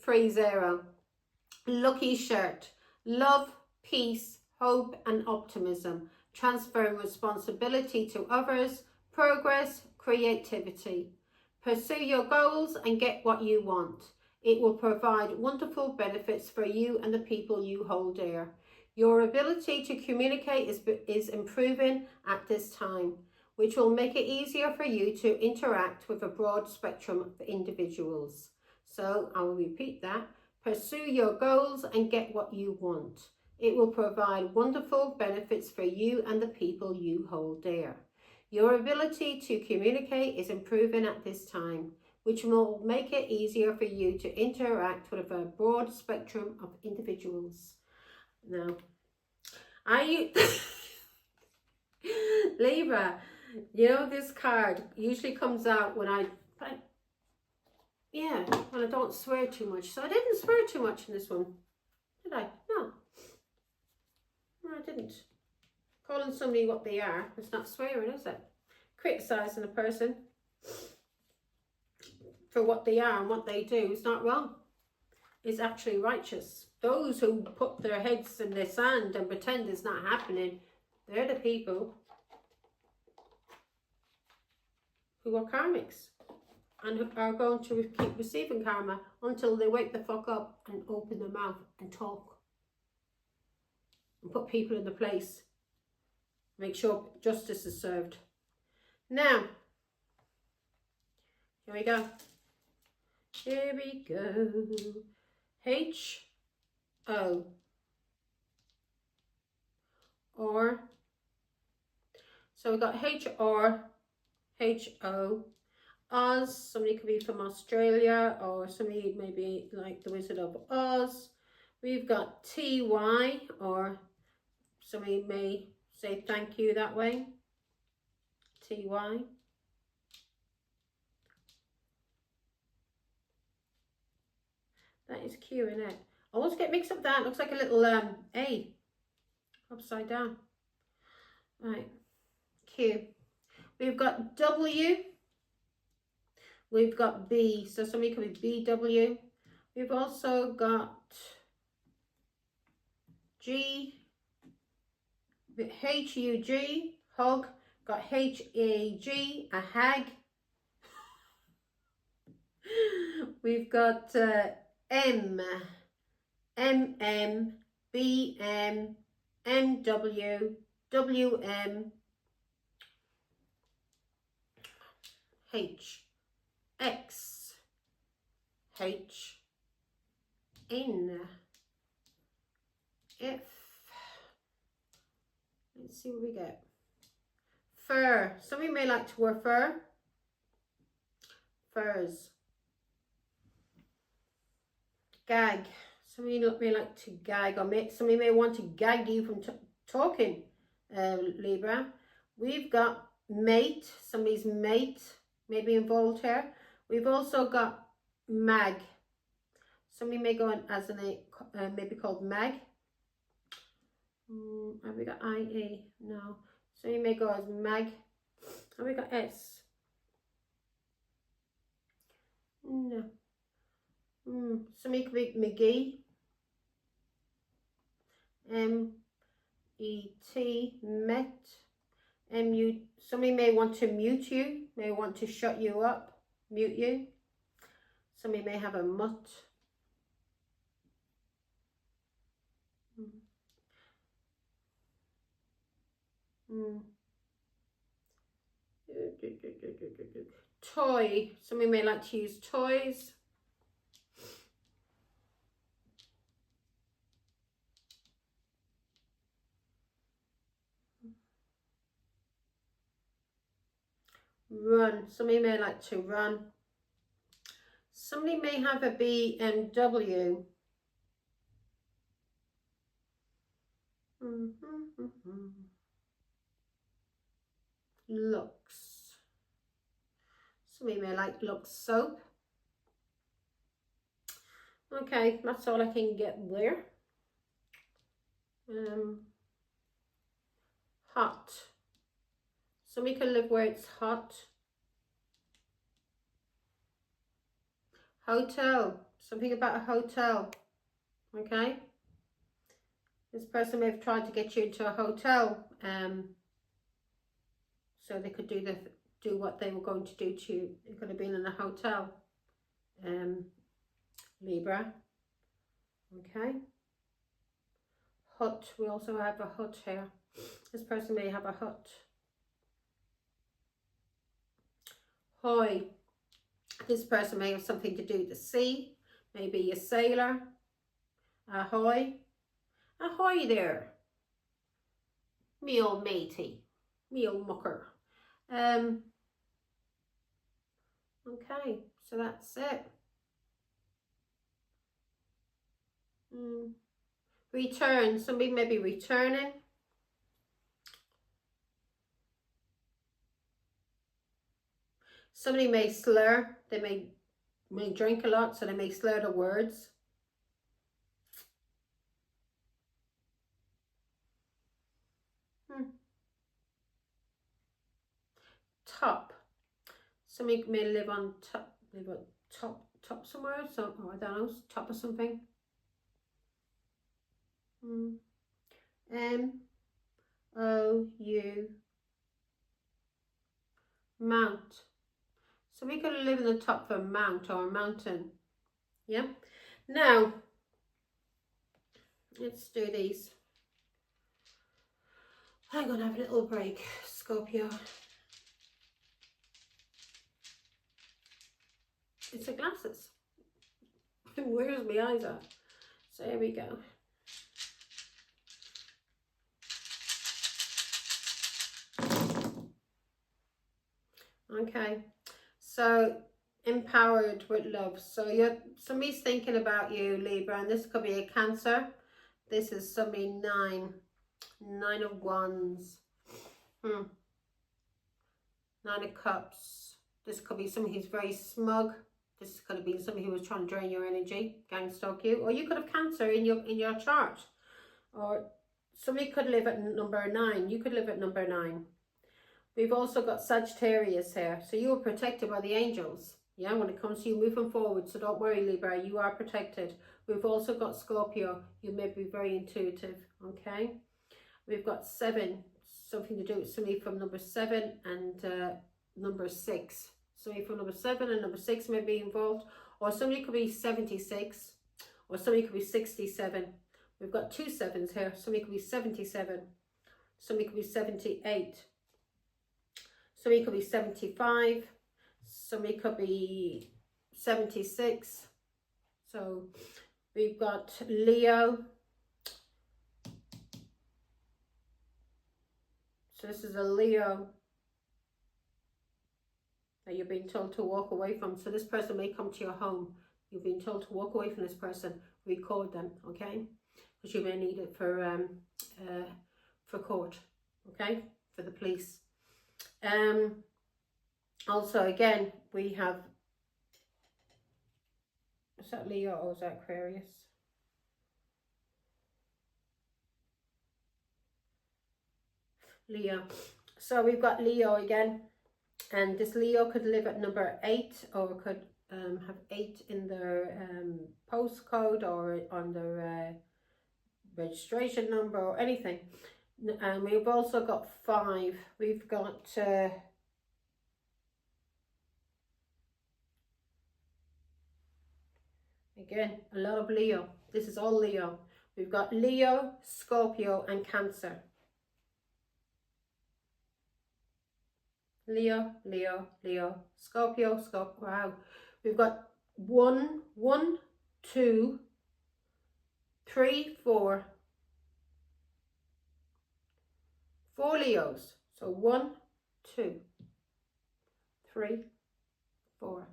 Lucky shirt. Love, peace, hope and optimism. Transferring responsibility to others. Progress, creativity. Pursue your goals and get what you want. It will provide wonderful benefits for you and the people you hold dear. Your ability to communicate is improving at this time, which will make it easier for you to interact with a broad spectrum of individuals. So I will repeat that. Pursue your goals and get what you want. It will provide wonderful benefits for you and the people you hold dear. Your ability to communicate is improving at this time, which will make it easier for you to interact with a broad spectrum of individuals. Now, Libra, you know, this card usually comes out when I don't swear too much. So I didn't swear too much in this one, did I? No, I didn't. Calling somebody what they are, it's not swearing, is it? Criticising a person for what they are and what they do is not wrong. It's actually righteous. Those who put their heads in the sand and pretend it's not happening, they're the people who are karmics and who are going to keep receiving karma until they wake the fuck up and open their mouth and talk and put people in the place. Make sure justice is served. Now, here we go. Here we go. H-O. Or. So we got H-R, H-O. Oz. Somebody could be from Australia or somebody maybe like the Wizard of Oz. We've got TY, or somebody may say thank you that way. TY. That is Q, isn't it? I always get mixed up that. It looks like a little A upside down. Right. Q. We've got W. We've got B. So somebody could be BW. We've also got G. HUG. Hug. Got HAG. A hag. We've got M. MM. BM. MW. WM. H. X. H. N. F. Let's see what we get. Fur. Somebody may like to wear fur. Furs. Gag. Somebody may like to gag, or somebody may want to gag you from talking, Libra. We've got mate. Somebody's mate may be involved here. We've also got mag. Somebody may go in as a maybe called mag. Have we got IA? No. Somebody may go as mag. Have we got S? No. Somebody could be McGee. MET. Met. MU. Somebody may want to mute you. May want to shut you up. Mute you. Somebody may have a mutt. Toy. Somebody may like to use toys. Run. Somebody may like to run. Somebody may have a BMW. Lux. Somebody may like Lux soap. Okay, that's all I can get there. Hot. Somebody can live where it's hot. Hotel. Something about a hotel. Okay. This person may have tried to get you into a hotel, so they could do what they were going to do to you. It could have been in a hotel, Libra. Okay. Hut. We also have a hut here. This person may have a hut. Hoy. This person may have something to do with the sea. Maybe a sailor. Ahoy. Ahoy there. Me old matey. Me old mucker. Okay, so that's it. Return. Somebody may be returning. Somebody may slur. They may drink a lot, so they may slur the words. Top. Somebody may live on top. Live on top somewhere. So I don't know. Top of something. M-O-U. Mount. So we could live in the top of a mount or a mountain. Yeah. Now, let's do these. I'm going to have a little break, Scorpio. It's the glasses. Where's my eyes at? So here we go. Okay, so empowered with love. So somebody's thinking about you, Libra, and this could be a Cancer. This is somebody nine of Wands, 9 of Cups. This could be somebody who's very smug. This could have been somebody who was trying to drain your energy, gang stalk you, or you could have Cancer in your chart, or somebody could live at number 9. You could live at number 9. We've also got Sagittarius here, so you are protected by the angels. Yeah, when it comes to you moving forward, so don't worry, Libra, you are protected. We've also got Scorpio. You may be very intuitive, okay? We've got 7, something to do with somebody from number 7 and number 6. Somebody from number 7 and number 6 may be involved, or somebody could be 76, or somebody could be 67. We've got 2 7s here. Somebody could be 77. Somebody could be 78. Somebody could be 75. Somebody could be 76. So we've got Leo. So this is a Leo that you're being told to walk away from. So this person may come to your home. You've been told to walk away from this person. Record them, okay? Because you may need it for court, okay? For the police. Also, again, we have, is that Leo or is that Aquarius? Leo. So we've got Leo again, and this Leo could live at number 8, or could have 8 in their postcode or on their registration number or anything. And we've also got 5. We've got again, a lot of Leo. This is all Leo. We've got Leo, Scorpio and Cancer. Leo, Leo, Leo, Scorpio, Scorpio. Wow. We've got 1, 2, 3, 4 Leos. So 1, 2, 3, 4.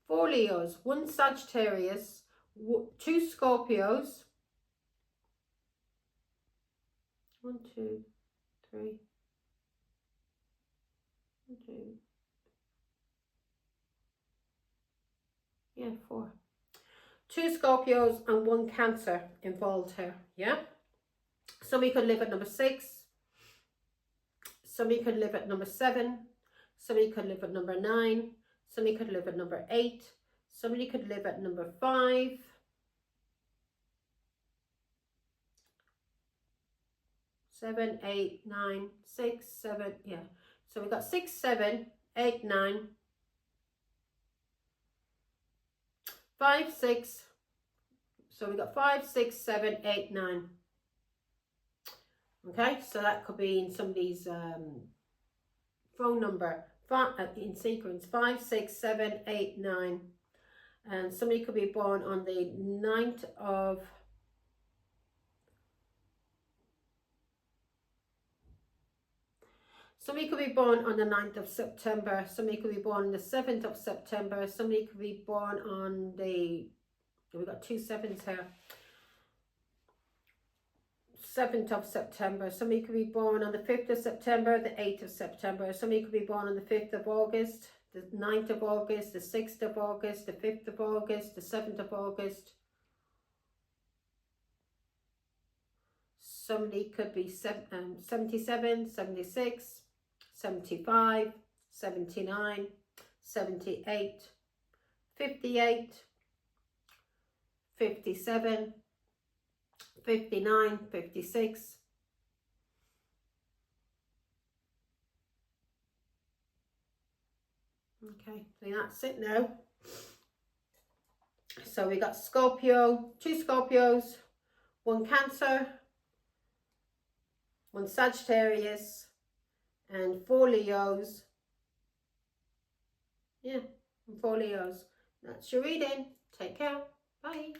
4 Leos, 1 Sagittarius, 2 Scorpios. 1, 2, 3. 1, 2. Yeah, 4. 2 Scorpios and 1 Cancer involved here. Yeah. Somebody could live at number 6. Somebody could live at number 7. Somebody could live at number 9. Somebody could live at number 8. Somebody could live at number 5. 7, 8, 9, 6, 7. Yeah. So we've got 6, 7, 8, 9, 5, 6. So we've got 5, 6, 7, 8, 9. Okay, so that could be in somebody's phone number in sequence 5, 6, 7, 8, 9. And somebody could be born on the 9th of somebody could be born on the 9th of September. Somebody could be born on the 7th of September. Somebody could be born on the, we've got 2 7s here. 7th of September. Somebody could be born on the 5th of September, the 8th of September. Somebody could be born on the 5th of August, the 9th of August, the 6th of August, the 5th of August, the 7th of August. Somebody could be 77, 76, 75, 79, 78, 58, 57, 59, 56. Okay, so that's it now. So we got Scorpio, 2 Scorpios, 1 Cancer, 1 Sagittarius, and 4 Leos. Yeah, and 4 Leos. That's your reading. Take care. Bye.